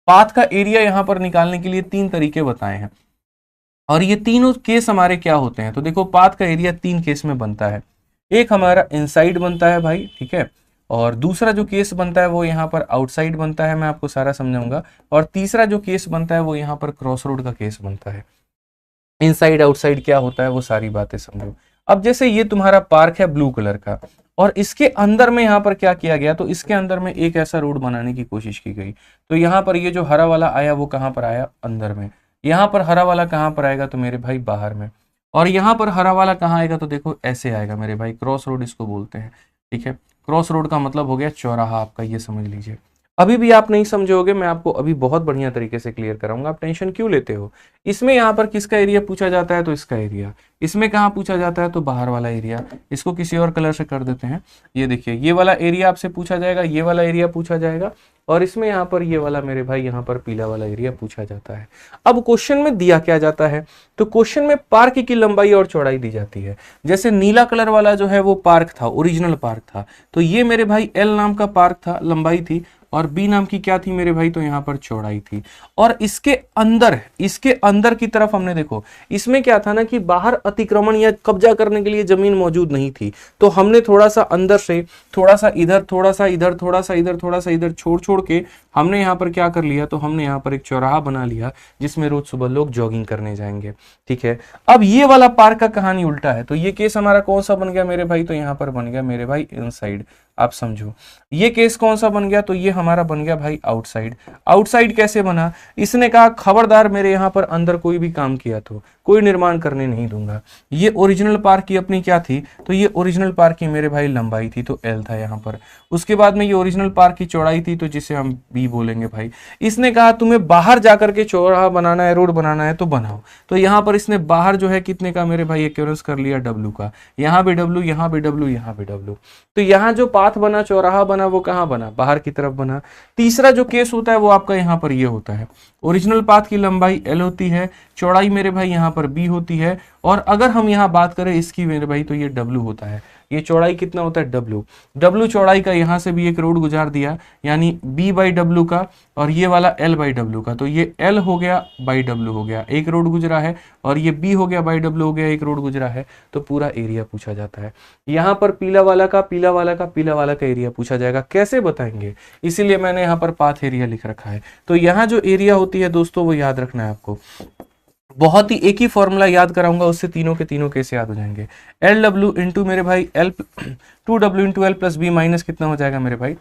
पाथ का area यहाँ पर निकालने के लिए 3 तरीके बताए हैं, और ये तीनों केस हमारे क्या होते हैं, तो देखो पाथ का एरिया 3 केस में बनता है। एक हमारा इनसाइड बनता है भाई, ठीक है, और दूसरा जो केस बनता है वो यहाँ पर आउटसाइड बनता है, मैं आपको सारा समझाऊंगा, और तीसरा जो केस बनता है वो यहाँ पर क्रॉस रोड का केस बनता है। इनसाइड आउटसाइड क्या होता है वो सारी बातें समझो। अब जैसे ये तुम्हारा पार्क है ब्लू कलर का, और इसके अंदर में यहाँ पर क्या किया गया, तो इसके अंदर में एक ऐसा रोड बनाने की कोशिश की गई, तो यहाँ पर ये जो हरा वाला आया वो कहाँ पर आया, अंदर में, यहाँ पर हरा वाला कहाँ पर आएगा, तो मेरे भाई बाहर में, और यहाँ पर हरा वाला कहाँ आएगा, तो देखो ऐसे आएगा मेरे भाई, क्रॉस रोड इसको बोलते हैं। ठीक है, क्रॉस रोड का मतलब हो गया चौराहा आपका, ये समझ लीजिए। अभी भी आप नहीं समझोगे, मैं आपको अभी बहुत बढ़िया तरीके से क्लियर कराऊंगा, आप टेंशन क्यों लेते हो। इसमें यहाँ पर किसका एरिया पूछा जाता है, तो इसका एरिया, इसमें कहाँ पूछा जाता है, तो बाहर वाला एरिया, इसको किसी और कलर से कर देते हैं, ये देखिए ये वाला एरिया आपसे पूछा जाएगा, ये वाला एरिया पूछा जाएगा, और इसमें यहाँ पर ये वाला मेरे भाई यहाँ पर पीला वाला एरिया पूछा जाता है। अब क्वेश्चन में दिया क्या जाता है, तो क्वेश्चन में पार्क की लंबाई और चौड़ाई दी जाती है। जैसे नीला कलर वाला जो है वो पार्क था, ओरिजिनल पार्क था, तो ये मेरे भाई एल नाम का पार्क था, लंबाई थी, और बी नाम की क्या थी मेरे भाई, तो यहाँ पर चौड़ाई थी। और इसके अंदर की तरफ हमने देखो, इसमें क्या था ना कि बाहर अतिक्रमण या कब्जा करने के लिए जमीन मौजूद नहीं थी, तो हमने थोड़ा सा अंदर से थोड़ा सा इधर, थोड़ा सा इधर, थोड़ा सा इधर, थोड़ा सा इधर छोड़ के हमने यहाँ पर क्या कर लिया, तो हमने यहाँ पर एक चौराहा बना लिया जिसमें रोज सुबह लोग जॉगिंग करने जाएंगे। ठीक है, अब ये वाला पार्क का कहानी उल्टा है, तो ये केस हमारा कौन सा बन गया मेरे भाई, तो यहाँ पर बन गया मेरे भाई इनसाइड। आप समझो ये केस कौन सा बन गया, तो ये हमारा बन गया भाई आउटसाइड। आउटसाइड कैसे बना, इसने कहा खबरदार मेरे यहाँ पर अंदर कोई भी काम किया तो कोई निर्माण करने नहीं दूंगा। ये ओरिजिनल पार्क की अपनी क्या थी, तो ये ओरिजिनल पार्क की मेरे भाई लंबाई थी, तो एल था यहाँ पर। उसके बाद में ये ओरिजिनल पार्क की चौड़ाई थी, तो जिसे हम बी बोलेंगे भाई। इसने कहा तुम्हें बाहर जाकर के चौराहा बनाना है, रोड बनाना है, तो बनाओ, तो यहाँ पर इसने बाहर जो है कितने का मेरे भाई एक्यूरेंस कर लिया, डब्ल्यू का, यहाँ भी डब्ल्यू, यहाँ भी डब्ल्यू, यहाँ भी डब्ल्यू। तो यहाँ जो पाथ बना, चौराहा बना, वो कहाँ बना, बाहर की तरफ बना। तीसरा जो केस होता है वो आपका यहाँ पर ये होता है, ओरिजिनल पाथ की लंबाई एल होती है, चौड़ाई मेरे भाई यहाँ पर बी होती है, और अगर हम यहाँ बात करें इसकी मेरे भाई, तो ये डब्ल्यू होता है। ये चौड़ाई कितना होता है, डब्ल्यू चौड़ाई का, यहाँ से भी एक रोड गुजार दिया, यानी बी बाई डब्ल्यू का, और ये वाला एल बाई डब्ल्यू का, तो ये एल हो गया बाई डब्ल्यू हो गया, एक रोड गुजरा है, और ये बी हो गया बाई डब्ल्यू हो गया, एक रोड गुजरा है, तो पूरा एरिया पूछा जाता है। यहाँ पर पीला वाला का, पीला वाला का, पीला वाला का एरिया पूछा जाएगा, कैसे बताएंगे, इसीलिए मैंने यहाँ पर पाथ एरिया लिख रखा है। तो यहाँ जो एरिया होती है दोस्तों वो याद रखना है आपको, बहुत ही एक ही फॉर्मूला याद कराऊंगा, उससे तीनों के तीनों कैसे याद हो जाएंगे। एल डब्ल्यू इंटू मेरे भाई l, 2W into l plus b minus कितना हो जाएगा मेरे भाई,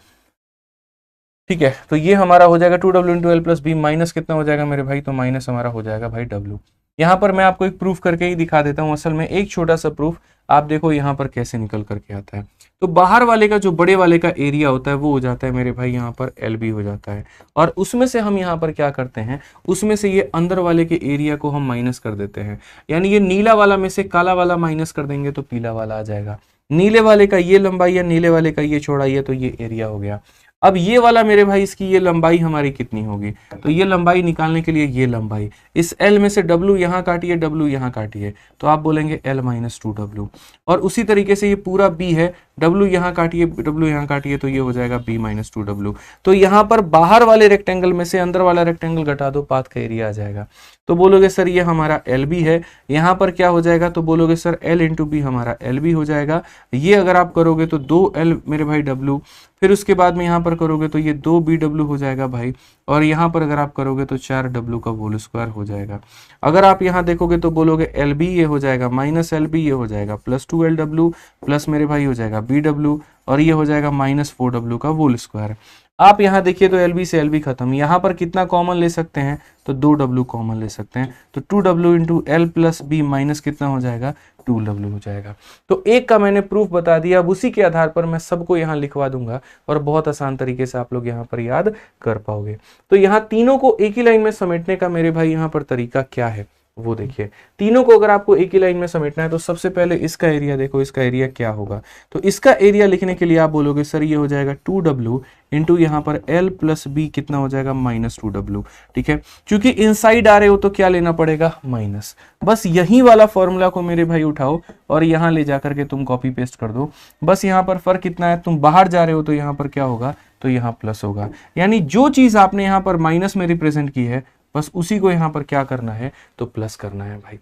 ठीक है, तो ये हमारा हो जाएगा 2W into l plus b minus कितना हो जाएगा मेरे भाई, तो माइनस हमारा हो जाएगा भाई W। यहाँ पर मैं आपको एक प्रूफ करके ही दिखा देता हूँ, असल में एक छोटा सा प्रूफ, आप देखो यहाँ पर कैसे निकल करके आता है। तो बाहर वाले का जो बड़े वाले का एरिया होता है वो हो जाता है मेरे भाई यहाँ पर LB हो जाता है, और उसमें से हम यहाँ पर क्या करते हैं, उसमें से ये अंदर वाले के एरिया को हम माइनस कर देते हैं, यानी ये नीला वाला में से काला वाला माइनस कर देंगे तो पीला वाला आ जाएगा। नीले वाले का ये लंबाई है, नीले वाले का ये चौड़ाई है, तो ये एरिया हो गया। अब ये वाला मेरे भाई इसकी ये लंबाई हमारी कितनी होगी, तो ये लंबाई निकालने के लिए ये लंबाई इस L में से W यहाँ काटिए, W यहाँ काटिए, तो आप बोलेंगे L माइनस 2W। और उसी तरीके से ये पूरा B है, W यहाँ काटिए, W यहाँ काटिए, तो ये हो जाएगा B माइनस 2W। तो यहाँ पर बाहर वाले रेक्टेंगल में से अंदर वाला रेक्टेंगल घटा दो, पाथ का एरिया आ जाएगा। तो बोलोगे सर ये हमारा LB है, यहाँ पर क्या हो जाएगा, तो बोलोगे सर L इंटू B हमारा LB हो जाएगा। ये अगर आप करोगे तो 2L मेरे भाई W, फिर उसके बाद में यहाँ पर करोगे तो ये 2BW हो जाएगा भाई, और यहाँ पर अगर आप करोगे तो 4W का होल स्क्वायर हो जाएगा। अगर आप यहाँ देखोगे तो बोलोगे LB ये हो जाएगा माइनस LB ये हो जाएगा प्लस 2LW प्लस मेरे भाई हो जाएगा BW, और ये हो जाएगा माइनस 4W का होल स्क्वायर। आप यहाँ देखिए तो LB से LB खत्म, यहाँ पर कितना कॉमन ले सकते हैं, तो 2W कॉमन ले सकते हैं, तो 2W into L plus B minus कितना हो जाएगा, 2W हो जाएगा। तो एक का मैंने प्रूफ बता दिया, अब उसी के आधार पर मैं सबको यहाँ लिखवा दूंगा और बहुत आसान तरीके से आप लोग यहाँ पर याद कर पाओगे। तो यहाँ तीनों को एक ही लाइन में समेटने का मेरे भाई यहाँ पर तरीका क्या है वो देखिए। तीनों को अगर आपको एक ही लाइन में समेटना है तो सबसे पहले इसका एरिया देखो, इसका एरिया क्या होगा, तो इसका एरिया लिखने के लिए आप बोलोगे सर ये हो जाएगा 2W इंटू यहाँ पर L प्लस B कितना हो जाएगा माइनस 2W। ठीक है, क्योंकि इनसाइड आ रहे हो तो क्या लेना पड़ेगा, माइनस। बस यही वाला फॉर्मूला को मेरे भाई उठाओ और यहाँ ले जाकर के तुम कॉपी पेस्ट कर दो। बस यहाँ पर फर्क कितना है, तुम बाहर जा रहे हो तो यहाँ पर क्या होगा, तो यहाँ प्लस होगा। यानी जो चीज आपने यहाँ पर माइनस में रिप्रेजेंट की है बस उसी को यहाँ पर क्या करना है, तो प्लस करना है भाई।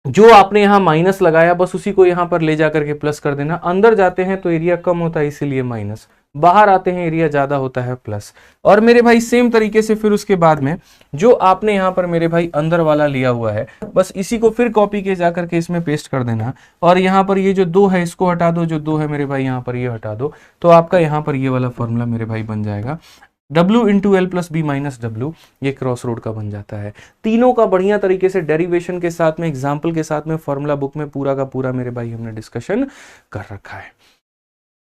जो आपने यहाँ माइनस लगाया बस उसी को यहाँ पर ले जाकर के प्लस कर देना। अंदर जाते हैं तो एरिया कम होता है इसीलिए माइनस, बाहर आते हैं एरिया ज्यादा होता है प्लस। और मेरे भाई सेम तरीके से फिर उसके बाद में जो आपने यहाँ पर मेरे भाई अंदर वाला लिया हुआ है बस इसी को फिर कॉपी के जाकर के इसमें पेस्ट कर देना। और यहाँ पर ये जो 2 है इसको हटा दो, जो 2 है मेरे भाई यहाँ पर ये हटा दो, तो आपका यहाँ पर ये वाला फॉर्मूला मेरे भाई बन जाएगा W into l plus b minus W, ये क्रॉस रोड का बन जाता है। तीनों का बढ़िया तरीके से डेरिवेशन के साथ में, एग्जाम्पल के साथ में, फॉर्मूला बुक में पूरा का पूरा मेरे भाई हमने डिस्कशन कर रखा है।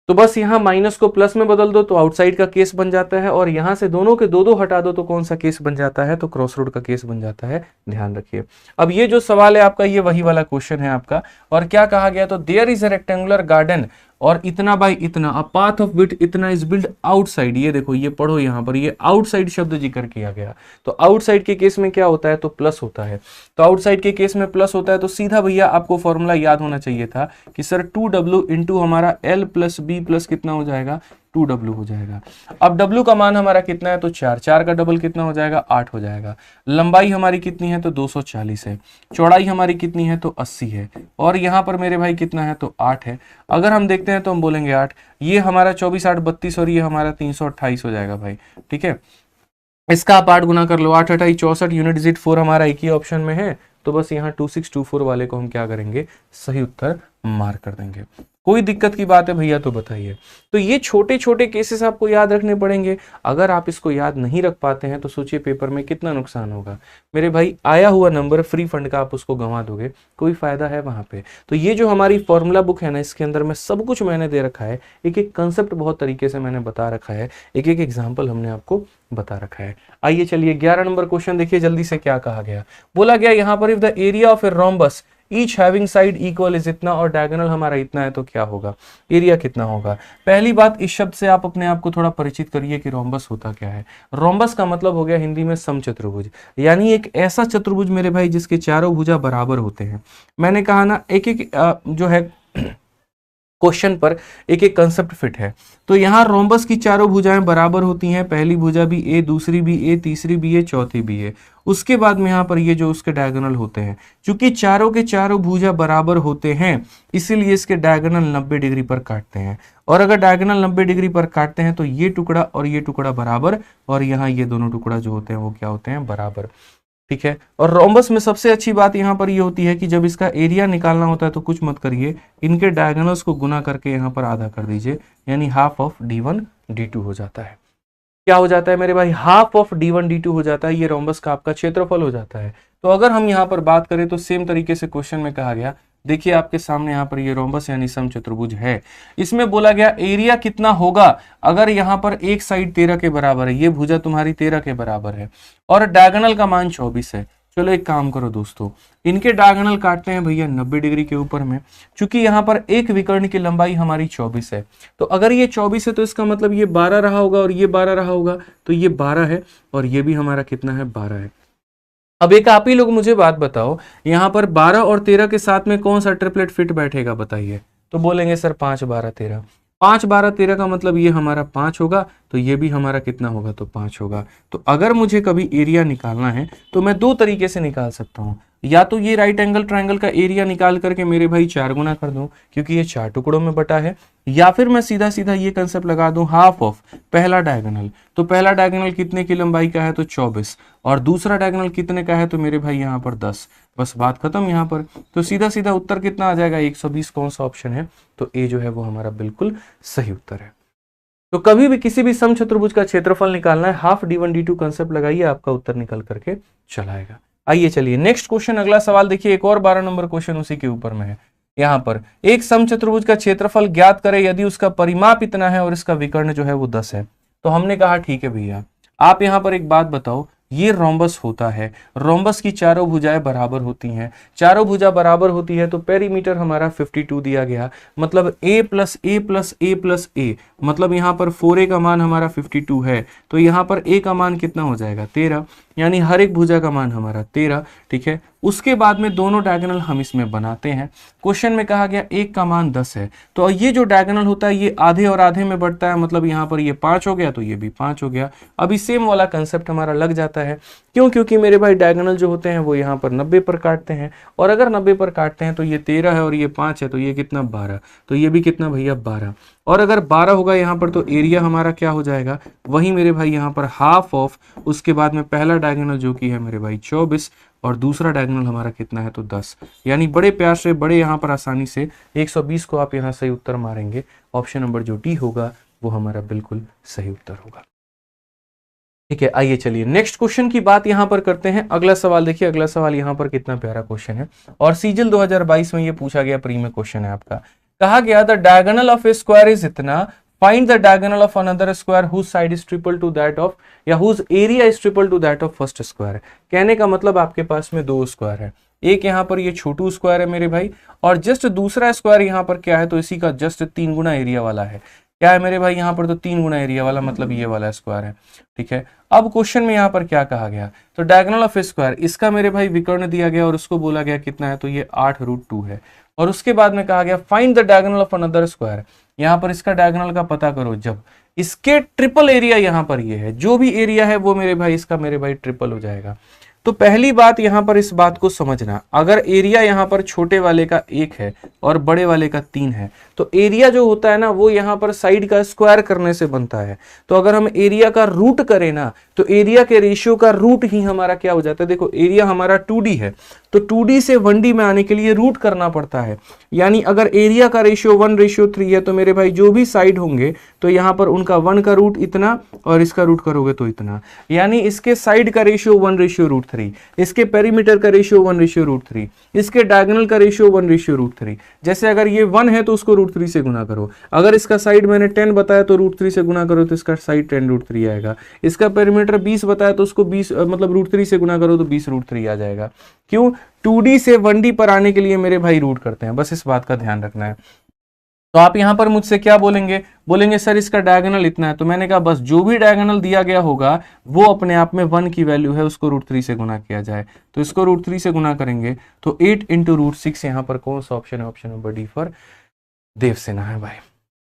तो बस यहाँ माइनस को प्लस में बदल दो तो आउटसाइड का केस बन जाता है, और यहां से दोनों के दो हटा दो तो कौन सा केस बन जाता है, तो क्रॉस रोड का केस बन जाता है। ध्यान रखिए। अब ये जो सवाल है आपका ये वही वाला क्वेश्चन है आपका, और क्या कहा गया, तो there is a rectangular garden और इतना बाय इतना, अ पाथ ऑफ विड्थ इतना इज बिल्ड आउटसाइड। ये देखो ये पढ़ो, यहाँ पर ये आउटसाइड शब्द जिक्र किया गया। तो आउटसाइड के केस में क्या होता है, तो प्लस होता है। तो आउटसाइड के केस में प्लस होता है तो सीधा भैया आपको फॉर्मूला याद होना चाहिए था कि सर 2W इंटू हमारा L प्लस B प्लस कितना हो जाएगा, 2W हो जाएगा। अब W का मान हमारा कितना है, तो 4, 4 का डबल कितना हो जाएगा, 8 हो जाएगा। लंबाई हमारी कितनी है, तो 240 है। चौड़ाई हमारी कितनी है, तो 80 है। और यहाँ पर मेरे भाई कितना है, तो 8 है। अगर हम देखते हैं तो हम बोलेंगे 8, ये हमारा 24 8 32 और ये हमारा 328 हो जाएगा भाई। ठीक है, इसका आप 8 गुना कर लो, 8 8 64 यूनिट डिजिट 4 हमारा एक ही ऑप्शन में है। तो बस यहाँ 2624 वाले को हम क्या करेंगे, सही उत्तर मार्क कर देंगे। कोई दिक्कत की बात है भैया तो बताइए। तो ये छोटे छोटे केसेस आपको याद रखने पड़ेंगे। अगर आप इसको याद नहीं रख पाते हैं तो सोचिए पेपर में कितना नुकसान होगा। मेरे भाई आया हुआ नंबर फ्री फंड का आप उसको गंवा दोगे, कोई फायदा है वहां पे। तो ये जो हमारी फॉर्मूला बुक है ना, इसके अंदर में सब कुछ मैंने दे रखा है, एक एक कंसेप्ट बहुत तरीके से मैंने बता रखा है, एक एक एग्जाम्पल हमने आपको बता रखा है। आइए चलिए 11 नंबर क्वेश्चन देखिए जल्दी से। क्या कहा गया, बोला गया यहाँ पर if the area of a rhombus each having side equal is इतना और डायगोनल हमारा इतना है तो क्या होगा, एरिया कितना होगा। पहली बात, इस शब्द से आप अपने आप को थोड़ा परिचित करिए कि रोम्बस होता क्या है। रोम्बस का मतलब हो गया हिंदी में समचतुर्भुज, यानी एक ऐसा चतुर्भुज मेरे भाई जिसके चारों भुजा बराबर होते हैं। मैंने कहा ना एक एक जो है क्वेश्चन पर एक एक कंसेप्ट फिट है। तो यहाँ रोम्बस की चारों भुजाएं बराबर होती हैं, पहली भुजा भी ए, दूसरी भी ए, तीसरी भी ए, चौथी भी ए। उसके बाद में यहाँ पर ये जो उसके डायगोनल होते हैं, क्योंकि चारों के चारों भुजा बराबर होते हैं इसीलिए इसके डायगोनल 90 डिग्री पर काटते हैं। और अगर डायगोनल 90 डिग्री पर काटते हैं तो ये टुकड़ा और ये टुकड़ा बराबर, और यहाँ ये दोनों टुकड़ा जो होते हैं वो क्या होते हैं, बराबर। ठीक है, और रोम्बस में सबसे अच्छी बात यहाँ पर ये होती है कि जब इसका एरिया निकालना होता है तो कुछ मत करिए, इनके डायगोनल्स को गुना करके यहाँ पर आधा कर दीजिए, यानी हाफ ऑफ D1 D2 हो जाता है। क्या हो जाता है मेरे भाई, हाफ ऑफ D1 D2 हो जाता है। ये रोम्बस का आपका क्षेत्रफल हो जाता है। तो अगर हम यहाँ पर बात करें तो सेम तरीके से क्वेश्चन में कहा गया, देखिए आपके सामने यहाँ पर ये रोम्बस यानी समचतुर्भुज है। इसमें बोला गया एरिया कितना होगा अगर यहाँ पर एक साइड 13 के बराबर है, ये भुजा तुम्हारी 13 के बराबर है, और डायगोनल का मान 24 है। चलो एक काम करो दोस्तों, इनके डायगोनल काटते हैं भैया 90 डिग्री के ऊपर में। चूंकि यहाँ पर एक विकर्ण की लंबाई हमारी 24 है, तो अगर ये 24 है तो इसका मतलब ये 12 रहा होगा और ये 12 रहा होगा, तो ये 12 है और ये भी हमारा कितना है, 12 है। अब एक आप ही लोग मुझे बात बताओ, यहाँ पर 12 और 13 के साथ में कौन सा ट्रिपलेट फिट बैठेगा बताइए? तो बोलेंगे सर 5 12 13। 5 12 13 का मतलब ये हमारा 5 होगा, तो ये भी हमारा कितना होगा, तो 5 होगा। तो अगर मुझे कभी एरिया निकालना है तो मैं दो तरीके से निकाल सकता हूँ, या तो ये राइट एंगल ट्रायंगल का एरिया निकाल करके मेरे भाई 4 गुना कर दूं क्योंकि ये 4 टुकड़ों में बटा है, या फिर मैं सीधा सीधा ये कंसेप्ट लगा दूं हाफ ऑफ पहला डायगोनल। तो पहला डायगोनल कितने की लंबाई का है, तो 24, और दूसरा डायगोनल कितने का है, तो मेरे भाई यहाँ पर 10। बस बात खत्म यहाँ पर। तो सीधा सीधा उत्तर कितना आ जाएगा, 120। कौन सा ऑप्शन है, तो ए जो है वो हमारा बिल्कुल सही उत्तर है। तो कभी भी किसी भी समचतुर्भुज का क्षेत्रफल निकालना है, हाफ d1 d2 कंसेप्ट लगाइए, आपका उत्तर निकल करके चला आएगा। आइए चलिए नेक्स्ट क्वेश्चन, अगला सवाल देखिए, एक और 12 नंबर क्वेश्चन उसी के ऊपर में है। यहाँ पर एक समचतुर्भुज का क्षेत्रफल ज्ञात करें यदि उसका परिमाप इतना है और इसका विकर्ण जो है वो 10 है। तो हमने कहा ठीक है भैया, आप यहाँ पर एक बात बताओ, ये रोम्बस होता है, रोम्बस की चारों भुजाएं बराबर होती हैं, चारों भुजा बराबर होती है तो पेरीमीटर हमारा 52 दिया गया, मतलब a plus A plus A plus A, मतलब यहाँ पर 4a का मान हमारा 52 है, तो यहाँ पर a का मान कितना हो जाएगा, 13, यानी हर एक भुजा का मान हमारा 13। ठीक है, उसके बाद में दोनों डायगोनल हम इसमें बनाते हैं। क्वेश्चन में कहा गया एक का मान 10 है, तो ये जो डायगोनल होता है ये आधे और आधे में बढ़ता है, मतलब यहाँ पर ये 5 हो गया तो ये भी 5 हो गया। अभी सेम वाला कंसेप्ट हमारा लग जाता है, क्यों? क्योंकि मेरे भाई डायगोनल जो होते हैं वो यहाँ पर 90 पर काटते हैं, और अगर 90 पर काटते हैं तो ये 13 है और ये 5 है, तो ये कितना, 12, तो ये भी कितना भैया, 12। और अगर 12 होगा यहाँ पर तो एरिया हमारा क्या हो जाएगा, वही मेरे भाई यहाँ पर हाफ ऑफ, उसके बाद में पहला डायगोनल जो कि है मेरे भाई 24, और दूसरा डायगोनल हमारा कितना है, तो 10। यानी बड़े प्यार से, बड़े यहाँ पर आसानी से 120 को आप यहाँ सही उत्तर मारेंगे। ऑप्शन नंबर जो डी होगा वो हमारा बिल्कुल सही उत्तर होगा। ठीक है, आइए चलिए नेक्स्ट क्वेश्चन की बात यहां पर करते हैं। अगला सवाल देखिए, अगला सवाल यहां पर कितना प्यारा क्वेश्चन है, और सीजल 2022 में ये पूछा गया, प्री में क्वेश्चन है आपका। कहा गया the diagonal of a square is इतना, find the diagonal of another square whose side is triple to that of, या whose area is triple to that of first square. कहने का मतलब आपके पास में दो स्क्वायर है, एक यहाँ पर ये छोटू स्क्वायर है मेरे भाई, और जस्ट दूसरा स्क्वायर यहाँ पर क्या है, तो इसी का जस्ट 3 गुना एरिया वाला है। क्या है मेरे भाई यहाँ पर, तो 3 गुना एरिया वाला, मतलब ये वाला स्क्वायर है। ठीक है, अब क्वेश्चन में यहाँ पर क्या कहा गया, तो डायगोनल ऑफ ए स्क्वायर, इसका मेरे भाई विकर्ण दिया गया और उसको बोला गया कितना है, तो ये 8√2 है। और उसके बाद में कहा गया find the diagonal of another square, यहाँ पर इसका डायगोनल का पता करो जब इसके ट्रिपल एरिया यहाँ पर ये है, जो भी एरिया है वो मेरे भाई इसका मेरे भाई ट्रिपल हो जाएगा। तो पहली बात यहाँ पर इस बात को समझना, अगर एरिया यहाँ पर छोटे वाले का 1 है और बड़े वाले का 3 है, तो एरिया जो होता है ना वो यहाँ पर साइड का स्क्वायर करने से बनता है। तो अगर हम एरिया का रूट करें ना, तो एरिया के रेशियो का रूट ही हमारा क्या हो जाता है, देखो एरिया हमारा 2D है, तो 2D से 1D में आने के लिए रूट करना पड़ता है। यानी अगर एरिया का रेशियो 1:3 है, तो मेरे भाई जो भी साइड होंगे तो यहाँ पर उनका 1 का रूट इतना और इसका रूट करोगे तो इतना, यानी इसके साइड का रेशियो 1:3, इसके पेरीमीटर का रेशियो 1:3, इसके डायगोनल का रेशियो 1:3। जैसे अगर ये 1 है तो उसको √3 से गुना करो, अगर इसका साइड मैंने 10 बताया तो √3 से गुना करो तो इसका साइड 10√3 आएगा, इसका पेरीमीटर 20 बताया तो उसको 20 मतलब √3 से गुना करो तो 20√3 आ जाएगा। क्यों? 2D से 1D पर आने के लिए मेरे भाई रूट करते हैं, बस इस बात का ध्यान रखना है। तो आप यहां पर मुझसे क्या बोलेंगे, बोलेंगे सर इसका डायगोनल इतना है, तो मैंने कहा बस जो भी डायगोनल दिया गया होगा वो अपने आप में 1 की वैल्यू है, उसको √3 से गुना किया जाए। तो इसको √3 से गुना करेंगे तो 8 × √6, यहाँ पर कौन सा ऑप्शन है, option number D for Devsena है भाई।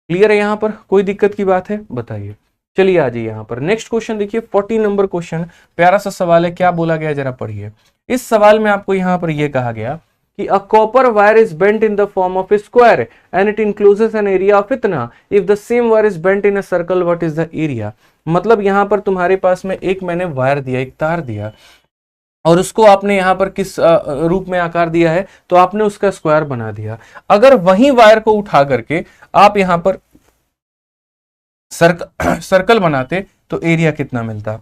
क्लियर है, यहाँ पर कोई दिक्कत की बात है बताइए। चलिए आ जाइए यहाँ पर नेक्स्ट क्वेश्चन देखिए, 40 नंबर क्वेश्चन, प्यारा सा सवाल है, क्या बोला गया जरा पढ़िए। इस सवाल में आपको यहाँ पर यह कहा गया कि a copper wire is bent in the form of a square and it encloses an area of इतना, if the same wire is bent in a circle what is the area। मतलब यहाँ पर तुम्हारे पास में एक मैंने वायर दिया, एक तार दिया, और उसको आपने यहाँ पर किस रूप में आकार दिया है, तो आपने उसका स्क्वायर बना दिया। अगर वही वायर को उठा करके आप यहाँ पर सर्कल बनाते तो एरिया कितना मिलता।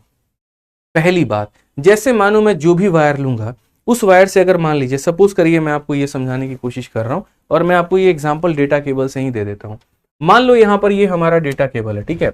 पहली बात, जैसे मानो मैं जो भी वायर लूंगा उस वायर से, अगर मान लीजिए सपोज करिए, मैं आपको ये समझाने की कोशिश कर रहा हूं और मैं आपको ये एग्जांपल डेटा केबल से ही दे देता हूं। मान लो यहां पर ये हमारा डेटा केबल है, ठीक है,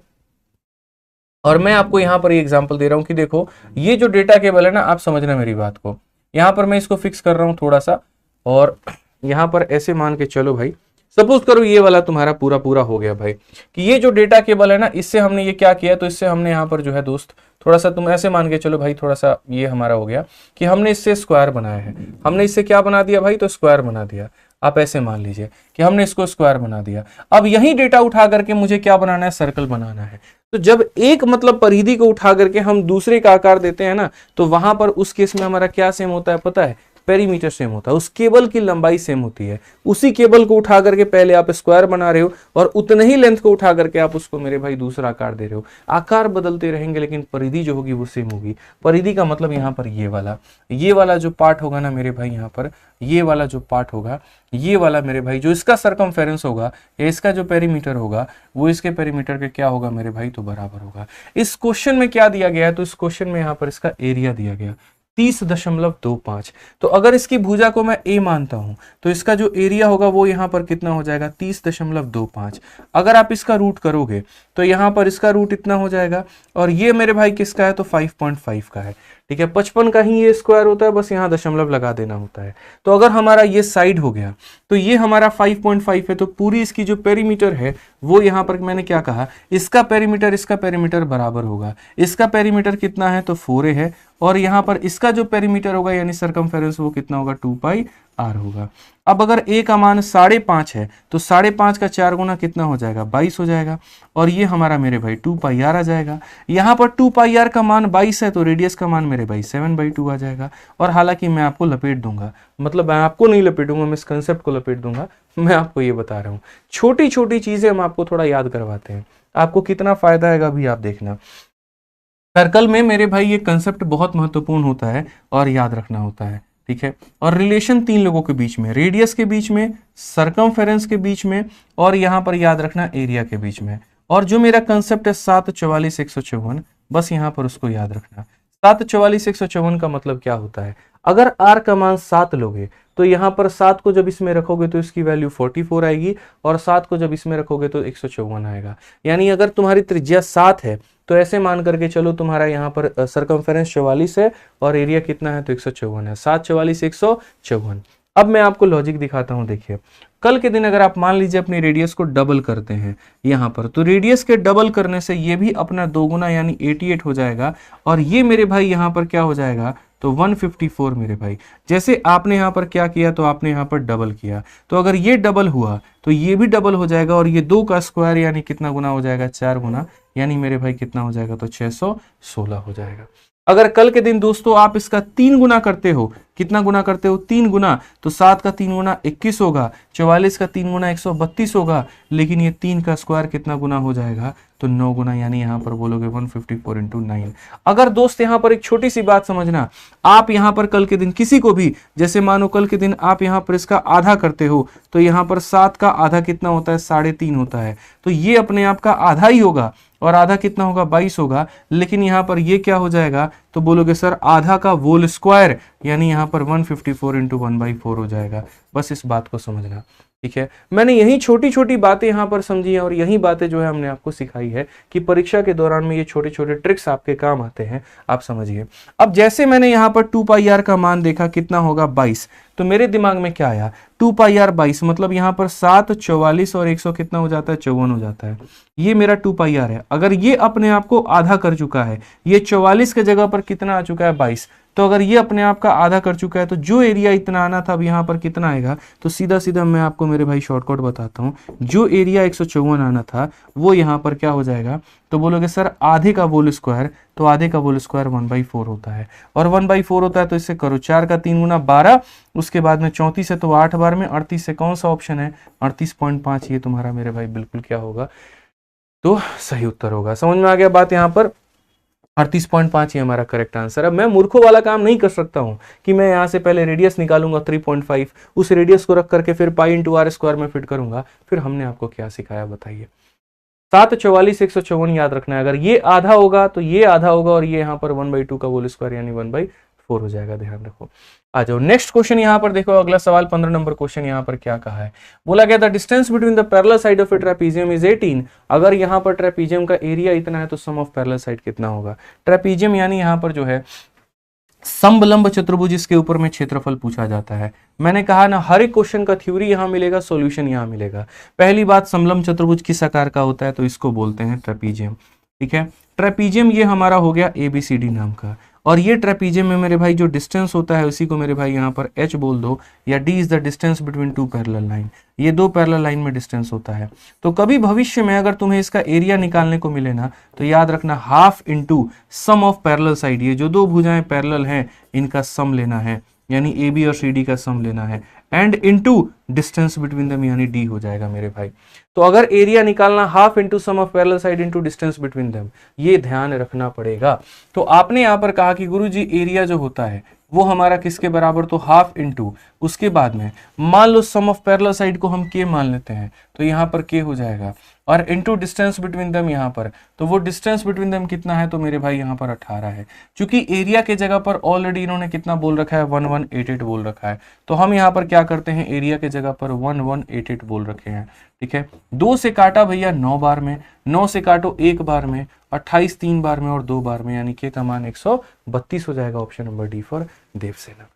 और मैं आपको यहां पर ये एग्जांपल दे रहा हूं कि देखो ये जो डेटा केबल है ना, आप समझना मेरी बात को, यहाँ पर मैं इसको फिक्स कर रहा हूँ थोड़ा सा, और यहाँ पर ऐसे मान के चलो भाई, सपोज करो ये वाला तुम्हारा पूरा पूरा हो गया भाई, कि ये जो डेटा केबल है ना, इससे हमने ये क्या किया, तो इससे हमने यहाँ पर जो है दोस्त थोड़ा सा तुम ऐसे मान के चलो भाई, थोड़ा सा ये हमारा हो गया कि हमने इससे स्क्वायर बनाया है। हमने इससे क्या बना दिया भाई, तो स्क्वायर बना दिया। आप ऐसे मान लीजिए कि हमने इसको स्क्वायर बना दिया। अब यही डेटा उठा करके मुझे क्या बनाना है, सर्कल बनाना है। तो जब एक मतलब परिधि को उठा करके हम दूसरे का आकार देते हैं ना, तो वहां पर उस केस में हमारा क्या सेम होता है पता है, पेरीमीटर सेम होता है, उस केबल की लंबाई सेम होती है। उसी केबल को उठा करके पहले आप स्क्वायर बना रहे हो और उतने ही लेंथ को उठा करके आप उसको मेरे भाई दूसरा आकार दे रहे हो। आकार बदलते रहेंगे लेकिन परिधि जो होगी वो सेम होगी। परिधि का मतलब यहाँ पर ये वाला जो पार्ट होगा ना मेरे भाई, यहाँ पर ये वाला जो पार्ट होगा, ये वाला मेरे भाई जो इसका सरकमफेरेंस होगा या इसका जो पेरीमीटर होगा वो इसके पेरीमीटर के क्या होगा मेरे भाई, तो बराबर होगा। इस क्वेश्चन में क्या दिया गया है, तो इस क्वेश्चन में यहाँ पर इसका एरिया दिया गया 30.25। तो अगर इसकी भुजा को मैं a मानता हूं तो इसका जो एरिया होगा वो यहां पर कितना हो जाएगा, 30.25। अगर आप इसका रूट करोगे तो यहां पर इसका रूट इतना हो जाएगा, और ये मेरे भाई किसका है, तो 5.5 का है। ठीक है, 55 का ही ये स्क्वायर होता है, बस यहाँ दशमलव लगा देना होता है। तो अगर हमारा ये साइड हो गया तो ये हमारा 5.5 है, तो पूरी इसकी जो पेरीमीटर है वो यहाँ पर मैंने क्या कहा, इसका पेरीमीटर बराबर होगा। इसका पेरीमीटर कितना है, तो 4a है, और यहाँ पर इसका जो पेरीमीटर होगा यानी सरकमफेरेंस वो कितना होगा, 2πr होगा। अब अगर a का मान 5.5 है तो 5.5 का 4 गुना कितना हो जाएगा, 22 हो जाएगा, और ये हमारा मेरे भाई 2πr आ जाएगा। यहाँ पर 2πr का मान 22 है तो रेडियस का मान मेरे भाई 7/2 आ जाएगा। और हालांकि मैं आपको लपेट दूंगा, मतलब मैं आपको नहीं लपेटूंगा, मैं इस कंसेप्ट को लपेट दूंगा। मैं आपको ये बता रहा हूँ, छोटी छोटी चीजें हम आपको थोड़ा याद करवाते हैं, आपको कितना फायदा आएगा अभी आप देखना। सर्कल में मेरे भाई ये कंसेप्ट बहुत महत्वपूर्ण होता है और याद रखना होता है। ठीक है, और रिलेशन 3 लोगों के बीच में, रेडियस के बीच में, सरकमफेरेंस के बीच में, और यहाँ पर याद रखना एरिया के बीच में। और जो मेरा कंसेप्ट है 7, 44, 154, बस यहाँ पर उसको याद रखना। 7, 44, 154 का मतलब क्या होता है, अगर r का मान 7 लोगे तो यहाँ पर 7 को जब इसमें रखोगे तो इसकी वैल्यू 44 आएगी, और 7 को जब इसमें रखोगे तो 154 आएगा। यानी अगर तुम्हारी त्रिज्या 7 है तो ऐसे मान करके चलो तुम्हारा यहाँ पर सरकमफेरेंस 44 है और एरिया कितना है, तो 154 है। 7, 44, 154। अब मैं आपको लॉजिक दिखाता हूँ। देखिए, कल के दिन अगर आप मान लीजिए अपनी रेडियस को डबल करते हैं यहाँ पर, तो रेडियस के डबल करने से ये भी अपना 2 गुना यानी 88 हो जाएगा, और ये मेरे भाई यहाँ पर क्या हो जाएगा, तो 154 मेरे भाई। जैसे आपने यहाँ पर क्या किया, तो आपने यहाँ पर डबल किया, तो अगर ये डबल हुआ तो ये भी डबल हो जाएगा, और ये 2 का स्क्वायर यानी कितना गुना हो जाएगा, 4 गुना, यानी मेरे भाई कितना हो जाएगा, तो 616 हो जाएगा। अगर कल के दिन दोस्तों आप इसका 3 गुना करते हो, कितना गुना करते हो, 3 गुना, तो 7 का 3 गुना 21 होगा, 44 का 3 गुना 132 होगा, लेकिन ये 3 का स्क्वायर कितना गुना हो जाएगा, तो 9 गुना, यानी यहाँ पर बोलोगे 154 × 9। अगर दोस्त यहाँ पर एक छोटी सी बात समझना, आप यहाँ पर कल के दिन किसी को भी, जैसे मानो कल के दिन आप यहाँ पर इसका आधा करते हो, तो यहाँ पर 7 का आधा कितना होता है, 3.5 होता है, तो ये अपने आप का आधा ही होगा, और आधा कितना होगा, 22 होगा। लेकिन यहाँ पर ये क्या हो जाएगा, तो बोलोगे सर आधा का होल स्क्वायर, यानी यहाँ पर 154 × 1/4 हो जाएगा। बस इस बात को समझना। ठीक है, मैंने यही छोटी छोटी बातें यहाँ पर समझी हैं, और यही बातें जो है हमने आपको सिखाई है कि परीक्षा के दौरान में ये छोटे छोटे ट्रिक्स आपके काम आते हैं, आप समझिए। अब जैसे मैंने यहाँ पर 2πr का मान देखा कितना होगा, 22, तो मेरे दिमाग में क्या आया, 2πr 22, मतलब यहाँ पर 7, 44 और 100 कितना हो जाता है, 54 हो जाता है। ये मेरा 2πr है। अगर ये अपने आप को आधा कर चुका है, ये 44 के जगह पर कितना आ चुका है, 22, तो अगर ये अपने आप का आधा कर चुका है तो जो एरिया इतना आना था अब यहाँ पर कितना आएगा, तो सीधा सीधा मैं आपको मेरे भाई शॉर्टकट बताता हूँ, जो एरिया 154 आना था वो यहाँ पर क्या हो जाएगा, तो बोलोगे सर आधे का होल स्क्वायर, तो आधे का होल स्क्वायर 1/4 होता है, और 1/4 होता है तो इससे करो 4 का 3 गुना 12, उसके बाद में 34 है तो 8 बार में 38 से कौन सा ऑप्शन है, 38.5, ये तुम्हारा मेरे भाई बिल्कुल क्या होगा, तो सही उत्तर होगा। समझ में आ गया बात, यहाँ पर 38.5 ही हमारा करेक्ट आंसर। अब मैं मूर्खों वाला काम नहीं कर सकता हूं कि मैं यहां से पहले रेडियस निकालूंगा 3.5, उस रेडियस को रख करके फिर पाई इंटू आर स्क्वायर में फिट करूंगा। फिर हमने आपको क्या सिखाया बताइए। 7, 44, 154 याद रखना है। अगर ये आधा होगा तो ये आधा होगा, और ये यहाँ पर 1/2 का होल स्क्वायर यानी 1/4 हो जाएगा, ध्यान रखो। आ जाओ नेक्स्ट क्वेश्चन यहाँ पर देखो, अगला सवाल 15 नंबर क्वेश्चन यहाँ पर क्या कहा है, बोला गया the distance between the parallel side of A trapezium is 18। अगर यहाँ पर ट्रेपीजियम का एरिया इतना है तो सम ऑफ पैरेलल साइड कितना होगा। ट्रेपीजियम यानी यहाँ पर जो है समलंब चतुर्भुज इसके ऊपर में क्षेत्रफल पूछा जाता है। मैंने कहा ना, हर एक क्वेश्चन का थ्योरी यहां मिलेगा, सॉल्यूशन यहां मिलेगा। पहली बात, समलंब चतुर्भुज किस आकार का होता है, तो इसको बोलते हैं ट्रेपीजियम। ठीक है, ट्रेपीजियम ये हमारा हो गया ABCD नाम का, और ये ट्रेपीजियम में मेरे भाई जो डिस्टेंस होता है उसी को मेरे भाई यहाँ पर h बोल दो, या d is the distance between two parallel line. ये दो पैरेलल लाइन में डिस्टेंस होता है। तो कभी भविष्य में अगर तुम्हें इसका एरिया निकालने को मिले ना, तो याद रखना half into sum of parallel side, ये जो दो भुजाएं पैरेलल हैं इनका सम लेना है, यानी AB और CD का सम लेना है, and into distance between them, यानी D हो जाएगा मेरे भाई। तो अगर एरिया निकालना, half into sum of parallel side into distance between them, ये ध्यान रखना पड़ेगा। तो आपने यहां पर कहा कि गुरुजी एरिया जो होता है वो हमारा किसके बराबर, तो हाफ इंटू, उसके बाद में मान लो सम ऑफ पैरेलल साइड को हम K मान लेते हैं, तो यहाँ पर K हो जाएगा, और इनटू डिस्टेंस बिटवीन देम यहाँ पर, तो वो डिस्टेंस बिटवीन देम कितना है, तो मेरे भाई यहाँ पर 18 है। क्योंकि एरिया के जगह पर ऑलरेडी इन्होंने कितना बोल रखा है, 1188 बोल रखा है, तो हम यहाँ पर क्या करते हैं, एरिया के जगह पर 1188 बोल रखे हैं। ठीक है, 2 से काटा भैया 9 बार में, 9 से काटो 1 बार में, 28 3 बार में और 2 बार में, यानी K का मान 132 हो जाएगा। Option number D for Devsena.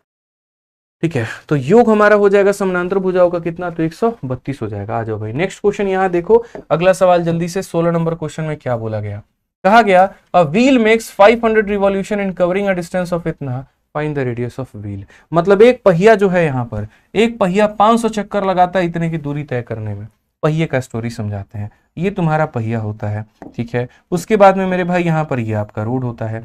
ठीक है, तो योग हमारा हो जाएगा समानांतर भुजाओं का कितना, तो 132 हो जाएगा। आ जाओ भाई नेक्स्ट क्वेश्चन यहाँ देखो, अगला सवाल जल्दी से। 16 नंबर क्वेश्चन में क्या बोला गया, कहा गया a wheel makes 500 revolution in covering a distance of इतना, find the radius of wheel. मतलब एक पहिया जो है यहाँ पर, एक पहिया 500 चक्कर लगाता है इतने की दूरी तय करने में। पहिए का स्टोरी समझाते हैं। ये तुम्हारा पहिया होता है, ठीक है। उसके बाद में मेरे भाई यहाँ पर ये आपका रोड होता है,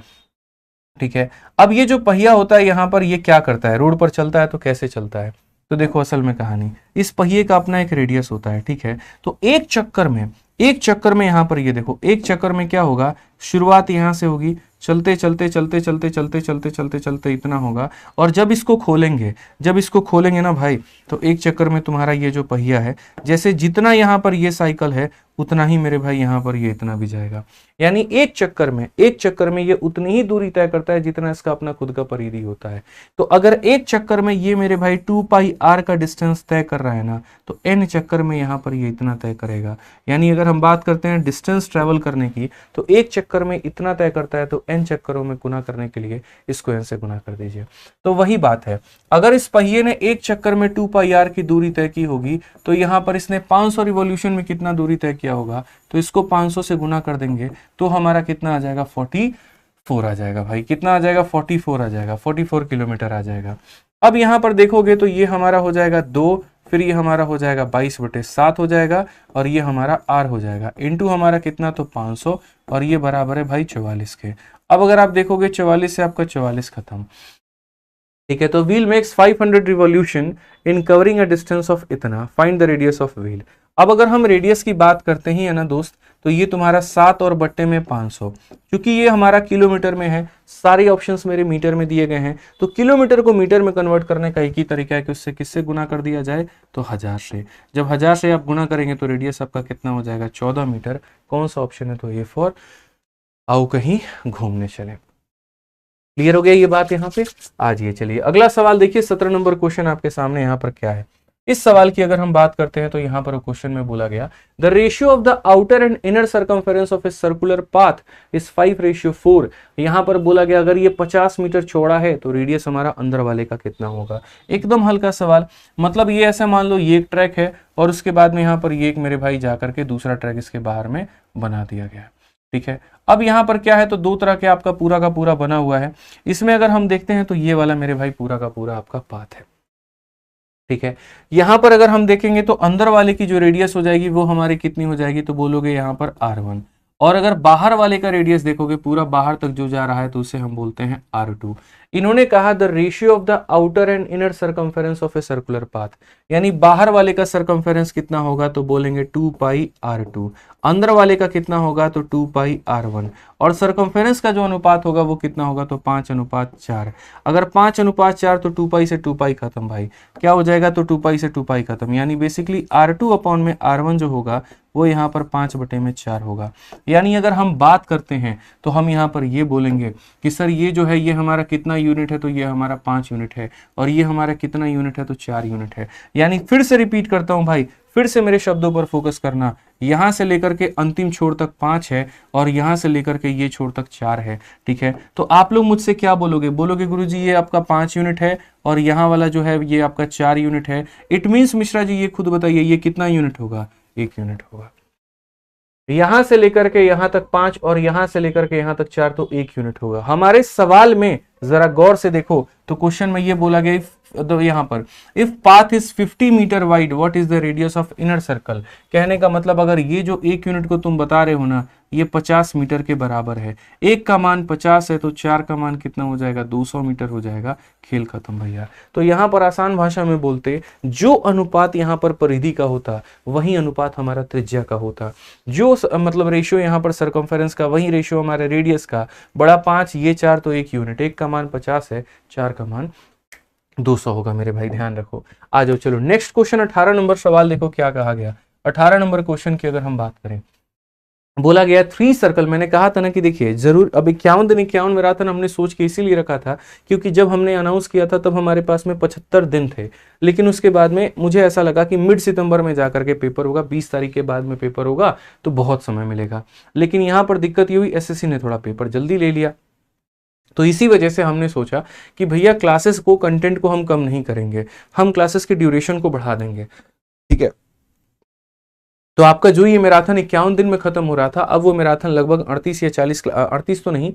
ठीक है। अब ये जो पहिया होता है यहाँ पर, ये क्या करता है, रोड पर चलता है तो कैसे चलता है, तो देखो असल में कहानी, इस पहिए का अपना एक रेडियस होता है, ठीक है। तो एक चक्कर में यहाँ पर ये देखो, एक चक्कर में क्या होगा, शुरुआत यहाँ से होगी, चलते चलते चलते चलते चलते चलते चलते चलते इतना होगा, और जब इसको खोलेंगे ना भाई, तो एक चक्कर में तुम्हारा ये जो पहिया है, जैसे जितना यहाँ पर ये साइकिल है उतना ही मेरे भाई यहाँ पर ये इतना भी जाएगा। यानी एक चक्कर में ये उतनी ही दूरी तय करता है जितना इसका अपना खुद का परिधि होता है। तो अगर एक चक्कर में ये मेरे भाई 2πr का डिस्टेंस तय कर रहा है ना, तो n चक्कर में यहाँ पर ये इतना तय करेगा। यानी अगर हम बात करते हैं डिस्टेंस ट्रेवल करने की, तो एक चक्कर में इतना तय करता है, तो n चक्करों में गुना करने के लिए इसको n से गुना कर दीजिए। तो वही बात है, अगर इस पहिए ने एक चक्कर में 2πr की दूरी तय की होगी, तो यहाँ पर इसने 500 रिवॉल्यूशन में कितना दूरी तय किया होगा, तो इसको 500 से गुना कर देंगे तो हमारा कितना आ जाएगा, 44 आ जाएगा भाई। कितना आ जाएगा, 44 आ जाएगा, 44 किलोमीटर आ जाएगा। अब यहाँ पर देखोगे तो ये हमारा हो जाएगा 2, फिर ये हमारा हो जाएगा 22/7 हो जाएगा, और ये हमारा r हो जाएगा, इंटू हमारा कितना, तो 500, और ये बराबर है भाई 44 के। अब अगर आप देखोगे 44 से आपका 44 खत्म, ठीक है। तो wheel makes 500 revolution in covering a distance of इतना, find the radius of wheel. अब अगर हम रेडियस की बात करते ही है ना दोस्त, तो ये तुम्हारा 7 और बट्टे में 500, क्योंकि ये हमारा किलोमीटर में है, सारे ऑप्शंस मेरे मीटर में दिए गए हैं, तो किलोमीटर को मीटर में कन्वर्ट करने का एक ही तरीका है कि उससे किससे गुना कर दिया जाए, तो 1000 से। जब 1000 से आप गुना करेंगे तो रेडियस आपका कितना हो जाएगा, 14 मीटर। कौन सा ऑप्शन है, तो ये फॉर आओ कहीं घूमने चले। क्लियर हो गया ये बात यहाँ पे। आज ये चलिए अगला सवाल देखिए, 17 नंबर क्वेश्चन आपके सामने यहाँ पर क्या है। इस सवाल की अगर हम बात करते हैं तो यहाँ पर क्वेश्चन में बोला गया the ratio of the outer and inner circumference of a circular path is 5:4। यहाँ पर बोला गया अगर ये 50 मीटर चौड़ा है तो रेडियस हमारा अंदर वाले का कितना होगा। एकदम हल्का सवाल, मतलब ये ऐसा मान लो ये एक ट्रैक है और उसके बाद में यहाँ पर ये एक मेरे भाई जाकर के दूसरा ट्रैक इसके बाहर में बना दिया गया, ठीक है। अब यहाँ पर क्या है, तो दो तरह के आपका पूरा का पूरा बना हुआ है। इसमें अगर हम देखते हैं तो ये वाला मेरे भाई पूरा का पूरा आपका पाथ है, ठीक है। यहां पर अगर हम देखेंगे तो अंदर वाले की जो रेडियस हो जाएगी वो हमारी कितनी हो जाएगी, तो बोलोगे यहाँ पर R1। और अगर बाहर वाले का रेडियस देखोगे पूरा बाहर तक जो जा रहा है तो उसे हम बोलते हैं R2। इन्होंने कहा the ratio of the outer and inner circumference of a circular path, यानी बाहर वाले का सर्कमफेरेंस कितना होगा, तो बोलेंगे 2πr2। अंदर वाले का कितना होगा, तो 2πr1। और सर्कमफेरेंस का जो अनुपात होगा वो कितना होगा, तो 5:4। अगर 5:4 तो 2π से 2π खत्म भाई, क्या हो जाएगा, तो 2π से 2π खत्म। यानी बेसिकली R2 अपॉन में R1 जो होगा वो यहाँ पर 5/4 होगा। यानी अगर हम बात करते हैं तो हम यहाँ पर ये बोलेंगे कि सर ये जो है ये हमारा कितना यूनिट है, तो ये हमारा 5 यूनिट है, और ये हमारा कितना यूनिट है, तो 4 यूनिट है। यानी फिर से रिपीट करता हूं भाई, फिर से मेरे शब्दों पर फोकस करना, यहां से लेकर के अंतिम छोर तक 5 है और यहां से लेकर के ये छोर तक 4 है। ठीक है, तो आप लोग मुझसे क्या बोलोगे, बोलोगे गुरुजी ये आपका 5 यूनिट है और यहाँ वाला जो है ये आपका 4 यूनिट है। इट मीन्स मिश्रा जी ये खुद बताइए ये कितना यूनिट होगा, 1 यूनिट होगा। यहां से लेकर के यहां तक 5 और यहां से लेकर के यहां तक 4, तो 1 यूनिट होगा। हमारे सवाल में जरा गौर से देखो तो क्वेश्चन में ये बोला गया यहां पर if path is 50 metre wide what is the radius of inner circle. कहने का मतलब अगर ये जो 1 यूनिट को तुम बता रहे हो ना ये 50 मीटर के बराबर है, 1 का मान 50 है तो 4 का मान कितना हो जाएगा, 200 मीटर हो जाएगा। खेल खत्म भैया। तो यहां पर आसान भाषा में बोलते जो अनुपात यहां पर परिधि का होता वही अनुपात हमारा त्रिज्या का होता, जो मतलब रेशियो यहां पर सरकमफेरेंस का वही रेशियो हमारे रेडियस का। बड़ा 5 ये 4 तो 1 यूनिट, 1 का मान 50 है, 4 का मान 200 होगा मेरे भाई, ध्यान रखो। आ जाओ चलो नेक्स्ट क्वेश्चन 18 नंबर सवाल देखो क्या कहा गया। 18 नंबर क्वेश्चन की अगर हम बात करें, बोला गया 3 सर्कल। मैंने कहा था ना कि देखिए जरूर अब 51 दिन 51 मैराथन हमने सोच के इसीलिए रखा था क्योंकि जब हमने अनाउंस किया था तब हमारे पास में 75 दिन थे, लेकिन उसके बाद में मुझे ऐसा लगा कि मिड सितंबर में जाकर के पेपर होगा, 20 तारीख के बाद में पेपर होगा तो बहुत समय मिलेगा। लेकिन यहां पर दिक्कत ये हुई एसएससी ने थोड़ा पेपर जल्दी ले लिया, तो इसी वजह से हमने सोचा कि भैया क्लासेस को कंटेंट को हम कम नहीं करेंगे, हम क्लासेस के ड्यूरेशन को बढ़ा देंगे। ठीक है, तो आपका जो ये मैराथन 51 दिन में खत्म हो रहा था अब वो मैराथन लगभग 38 या 40 38 तो नहीं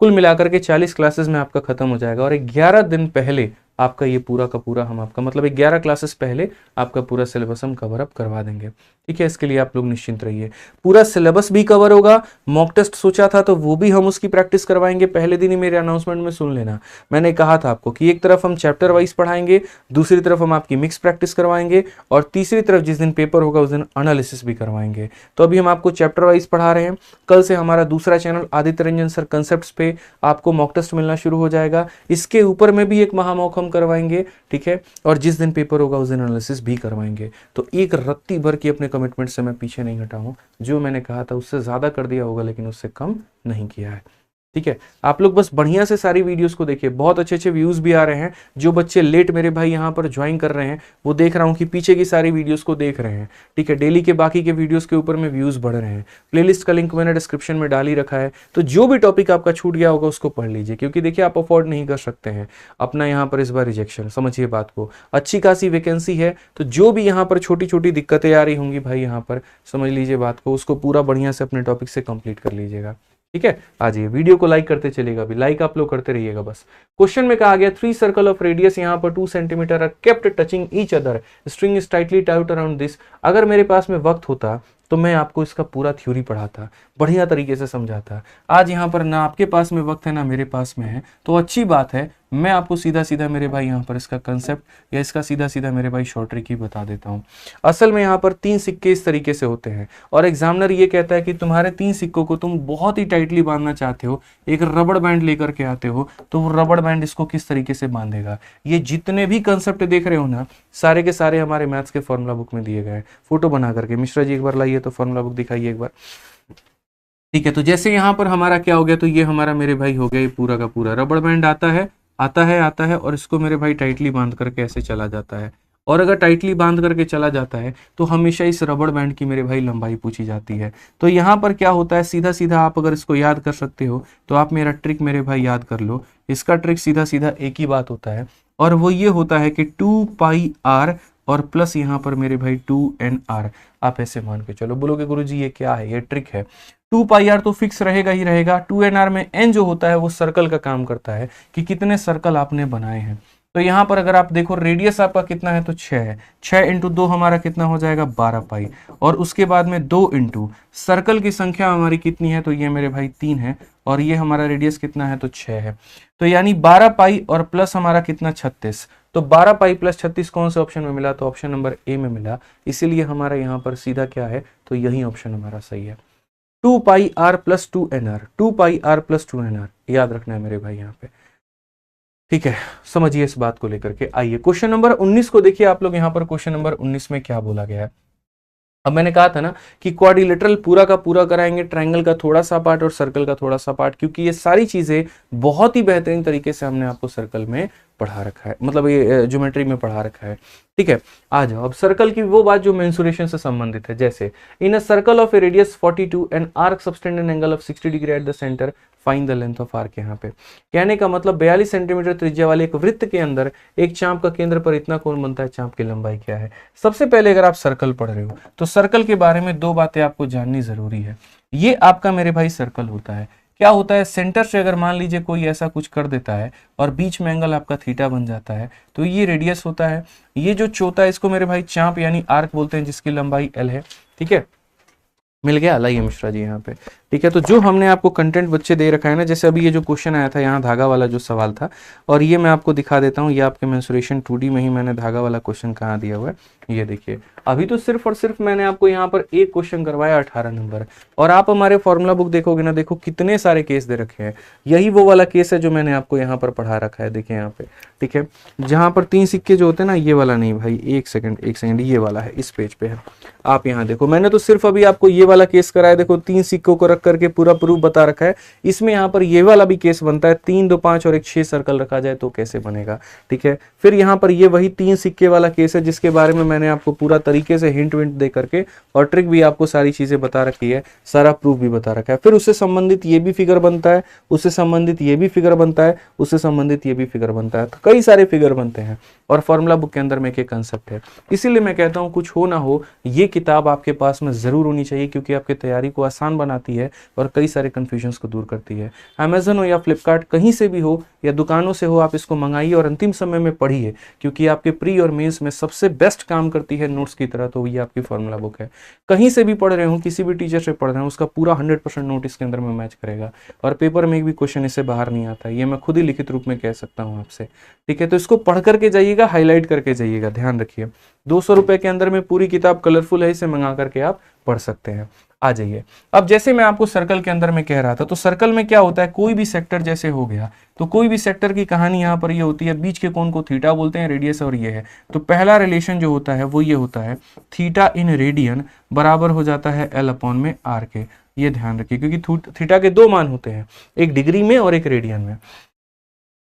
कुल मिलाकर के 40 क्लासेस में आपका खत्म हो जाएगा और 11 दिन पहले आपका ये पूरा का पूरा हम आपका मतलब 11 क्लासेस पहले आपका पूरा सिलेबस हम कवर अप करवा देंगे। ठीक है, इसके लिए आप लोग निश्चिंत रहिए, पूरा सिलेबस भी कवर होगा। मॉक टेस्ट सोचा था तो वो भी हम उसकी प्रैक्टिस करवाएंगे, पहले दिन ही मेरे अनाउंसमेंट में सुन लेना। मैंने कहा था आपको कि एक तरफ हम चैप्टर वाइज पढ़ाएंगे, दूसरी तरफ हम आपकी मिक्स प्रैक्टिस करवाएंगे और तीसरी तरफ जिस दिन पेपर होगा उस दिन एनालिसिस भी करवाएंगे। तो अभी हम आपको चैप्टर वाइज पढ़ा रहे हैं, कल से हमारा दूसरा channel Aditya Ranjan sir concepts पे आपको मॉक टेस्ट मिलना शुरू हो जाएगा, इसके ऊपर में भी एक महामॉक करवाएंगे। ठीक है, और जिस दिन पेपर होगा उस दिन एनालिसिस भी करवाएंगे। तो एक रत्ती भर की अपने कमिटमेंट से मैं पीछे नहीं हटा हूं, जो मैंने कहा था उससे ज्यादा कर दिया होगा लेकिन उससे कम नहीं किया है। ठीक है, आप लोग बस बढ़िया से सारी वीडियोस को देखिए, बहुत अच्छे अच्छे व्यूज भी आ रहे हैं। जो बच्चे लेट मेरे भाई यहाँ पर ज्वाइन कर रहे हैं वो देख रहा हूँ कि पीछे की सारी वीडियोस को देख रहे हैं। ठीक है, डेली के बाकी के वीडियोस के ऊपर में व्यूज बढ़ रहे हैं। प्लेलिस्ट का लिंक मैंने डिस्क्रिप्शन में डाल ही रखा है, तो जो भी टॉपिक आपका छूट गया होगा उसको पढ़ लीजिए, क्योंकि देखिए आप अफोर्ड नहीं कर सकते हैं अपना यहाँ पर इस बार रिजेक्शन, समझिए बात को। अच्छी खासी वैकेंसी है, तो जो भी यहाँ पर छोटी छोटी दिक्कतें आ रही होंगी भाई यहाँ पर समझ लीजिए बात को, उसको पूरा बढ़िया से अपने टॉपिक से कंप्लीट कर लीजिएगा। ठीक है, आ जाइए, वीडियो को लाइक करते चलेगा, भी लाइक आप लोग करते रहिएगा बस। क्वेश्चन में कहा गया 3 सर्कल ऑफ रेडियस यहाँ पर 2 centimetre are kept touching each other, string is tightly tight around this. अगर मेरे पास में वक्त होता तो मैं आपको इसका पूरा थ्योरी पढ़ाता, बढ़िया तरीके से समझाता। आज यहाँ पर ना आपके पास में वक्त है ना मेरे पास में है, तो अच्छी बात है मैं आपको सीधा सीधा मेरे भाई यहाँ पर इसका कंसेप्ट या इसका सीधा सीधा मेरे भाई शॉर्ट ट्रिक ही बता देता हूँ। असल में यहाँ पर 3 सिक्के इस तरीके से होते हैं और एग्जामिनर ये कहता है कि तुम्हारे 3 सिक्कों को तुम बहुत ही टाइटली बांधना चाहते हो, एक रबड़ बैंड लेकर के आते हो, तो वो रबड़ बैंड इसको किस तरीके से बांधेगा। ये जितने भी कंसेप्ट देख रहे हो ना सारे के सारे हमारे मैथ्स के फॉर्मूला बुक में दिए गए, फोटो बना करके। मिश्रा जी एक बार लाइए तो फॉर्मूला बुक दिखाइए एक बार। ठीक है, तो जैसे यहाँ पर हमारा क्या हो गया, तो ये हमारा मेरे भाई हो गया ये पूरा का पूरा रबड़ बैंड आता है और इसको मेरे भाई टाइटली बांध करके ऐसे चला जाता है। और अगर टाइटली बांध करके चला जाता है तो हमेशा इस रबड़ बैंड की मेरे भाई लंबाई पूछी जाती है। तो यहाँ पर क्या होता है, सीधा सीधा आप अगर इसको याद कर सकते हो तो आप मेरा ट्रिक मेरे भाई याद कर लो। इसका ट्रिक सीधा सीधा एक ही बात होता है और वो ये होता है कि 2πr और प्लस यहाँ पर मेरे भाई 2nr। आप ऐसे मान के चलो, बोलोगे गुरुजी ये क्या है, ये ट्रिक है। 2πr तो फिक्स रहेगा ही रहेगा, 2nr में n जो होता है वो सर्कल का काम करता है कि कितने सर्कल आपने बनाए हैं। तो यहाँ पर अगर आप देखो रेडियस आपका कितना है तो 6 है, 6 इंटू 2 हमारा कितना हो जाएगा 12 पाई, और उसके बाद में 2 इंटू सर्कल की संख्या हमारी कितनी है तो ये मेरे भाई 3 है और ये हमारा रेडियस कितना है तो 6 है। तो यानी 12 पाई और प्लस हमारा कितना 36। तो 12 पाई प्लस 36 कौन से ऑप्शन में मिला, तो ऑप्शन नंबर ए में मिला। इसीलिए हमारा यहाँ पर सीधा क्या है तो यही ऑप्शन हमारा सही है, 2πr plus 2nr, 2πr plus 2nr याद रखना है मेरे भाई यहाँ पे। ठीक है, समझिए इस बात को लेकर के। आइए क्वेश्चन नंबर 19 को देखिए आप लोग। यहाँ पर क्वेश्चन नंबर 19 में क्या बोला गया है, अब मैंने कहा था ना कि क्वाड्रिलेटरल पूरा का पूरा कराएंगे, ट्रायंगल का थोड़ा सा पार्ट और सर्कल का थोड़ा सा पार्ट, क्योंकि ये सारी चीजें बहुत ही बेहतरीन तरीके से हमने आपको सर्कल में पढ़ा रखा है, मतलब ये ज्योमेट्री में पढ़ा रखा है। ठीक है, आ जाओ अब सर्कल की वो बात जो मेंसुरेशन से संबंधित है। जैसे in a circle of a radius 42 and arc subtend an angle of 60 degree at the centre, find the length of arc. यहाँ पे कहने का मतलब 42 सेंटीमीटर त्रिज्या वाले एक वृत्त के अंदर एक चाप का केंद्र पर इतना कोण बनता है, चाप की लंबाई क्या है। सबसे पहले अगर आप सर्कल पढ़ रहे हो तो सर्कल के बारे में दो बातें आपको जाननी जरूरी है। ये आपका मेरे भाई सर्कल होता है, क्या होता है, सेंटर से अगर मान लीजिए कोई ऐसा कुछ कर देता है और बीच में एंगल आपका थीटा बन जाता है तो ये रेडियस होता है। ये जो चौथा है इसको मेरे भाई चाप यानी आर्क बोलते हैं, जिसकी लंबाई एल है। ठीक है, मिल गया, लाइए मिश्रा जी यहाँ पे। ठीक है, तो जो हमने आपको कंटेंट बच्चे दे रखा है ना, जैसे अभी ये जो क्वेश्चन आया था यहाँ धागा वाला जो सवाल था, और ये मैं आपको दिखा देता हूँ, ये आपके मेंसुरेशन 2D में ही मैंने धागा वाला क्वेश्चन कहाँ दिया हुआ है, ये देखिए। अभी तो सिर्फ और सिर्फ मैंने आपको यहाँ पर एक क्वेश्चन करवाया 18 नंबर, और आप हमारे फॉर्मूला बुक देखोगे ना, देखो कितने सारे केस दे रखे हैं। यही वो वाला केस है जो मैंने आपको यहाँ पर पढ़ा रखा है, देखिए यहाँ पे। ठीक है, जहाँ पर 3 सिक्के जो होते हैं ना, ये वाला नहीं भाई, एक सेकंड, ये वाला है, इस पेज पे है। आप यहाँ देखो, मैंने तो सिर्फ अभी आपको ये वाला केस कराया, देखो 3 सिक्कों को रख करके पूरा प्रूफ बता रखा है। इसमें यहाँ पर ये वाला भी केस बनता है, 3 2 5 और एक 6 सर्कल रखा जाए तो कैसे बनेगा। ठीक है, फिर यहाँ पर ये वही 3 सिक्के वाला केस है जिसके बारे में मैंने आपको पूरा तरीके से हिंट विंट दे करके और ट्रिक भी आपको सारी चीजें बता रखी है, सारा प्रूफ भी बता रखा है। फिर उससे संबंधित ये भी फिगर बनता है, उससे संबंधित ये भी फिगर बनता है, उससे संबंधित ये भी फिगर बनता है, तो कई सारे फिगर बनते हैं और फॉर्मूला बुक के अंदर में एक कंसेप्ट है। इसीलिए मैं कहता हूँ कुछ हो ना हो ये किताब आपके पास में जरूर होनी चाहिए, क्योंकि आपकी तैयारी को आसान बनाती है और कई सारे कंफ्यूजन्स को दूर करती है। अमेजन हो या फ्लिपकार्ट, कहीं से भी हो या दुकानों से हो, आप इसको मंगाइए और अंतिम समय में पढ़िए, क्योंकि आपके प्री और मेंस में सबसे बेस्ट काम करती है नोट्स की तरह, तो ये आपकी फॉर्मूला बुक है। कहीं से भी पढ़ रहे हो, किसी भी टीचर से पढ़ रहे हो, उसका पूरा 100% नोट इसके अंदर में मैच करेगा और पेपर में एक भी क्वेश्चन इससे बाहर नहीं आता, ये मैं खुद ही लिखित रूप में कह सकता हूँ आपसे। ठीक है, तो इसको पढ़ करके जाइएगा, हाईलाइट करके जाइएगा, ध्यान रखिए। 200 रुपए के अंदर में पूरी किताब कलरफुल है, इसे मंगा करके आप पढ़ सकते हैं। आ जाइए, अब जैसे मैं आपको सर्कल के अंदर में कह रहा था, तो सर्कल में क्या होता है, कोई भी सेक्टर जैसे हो गया, तो कोई भी सेक्टर की कहानी यहाँ पर ये होती है, बीच के कोण को थीटा बोलते हैं, रेडियस और ये है। तो पहला रिलेशन जो होता है वो ये होता है, थीटा इन रेडियन बराबर हो जाता है एल अपॉन में आर के। ये ध्यान रखिए, क्योंकि थीटा के 2 मान होते हैं, एक डिग्री में और एक रेडियन में।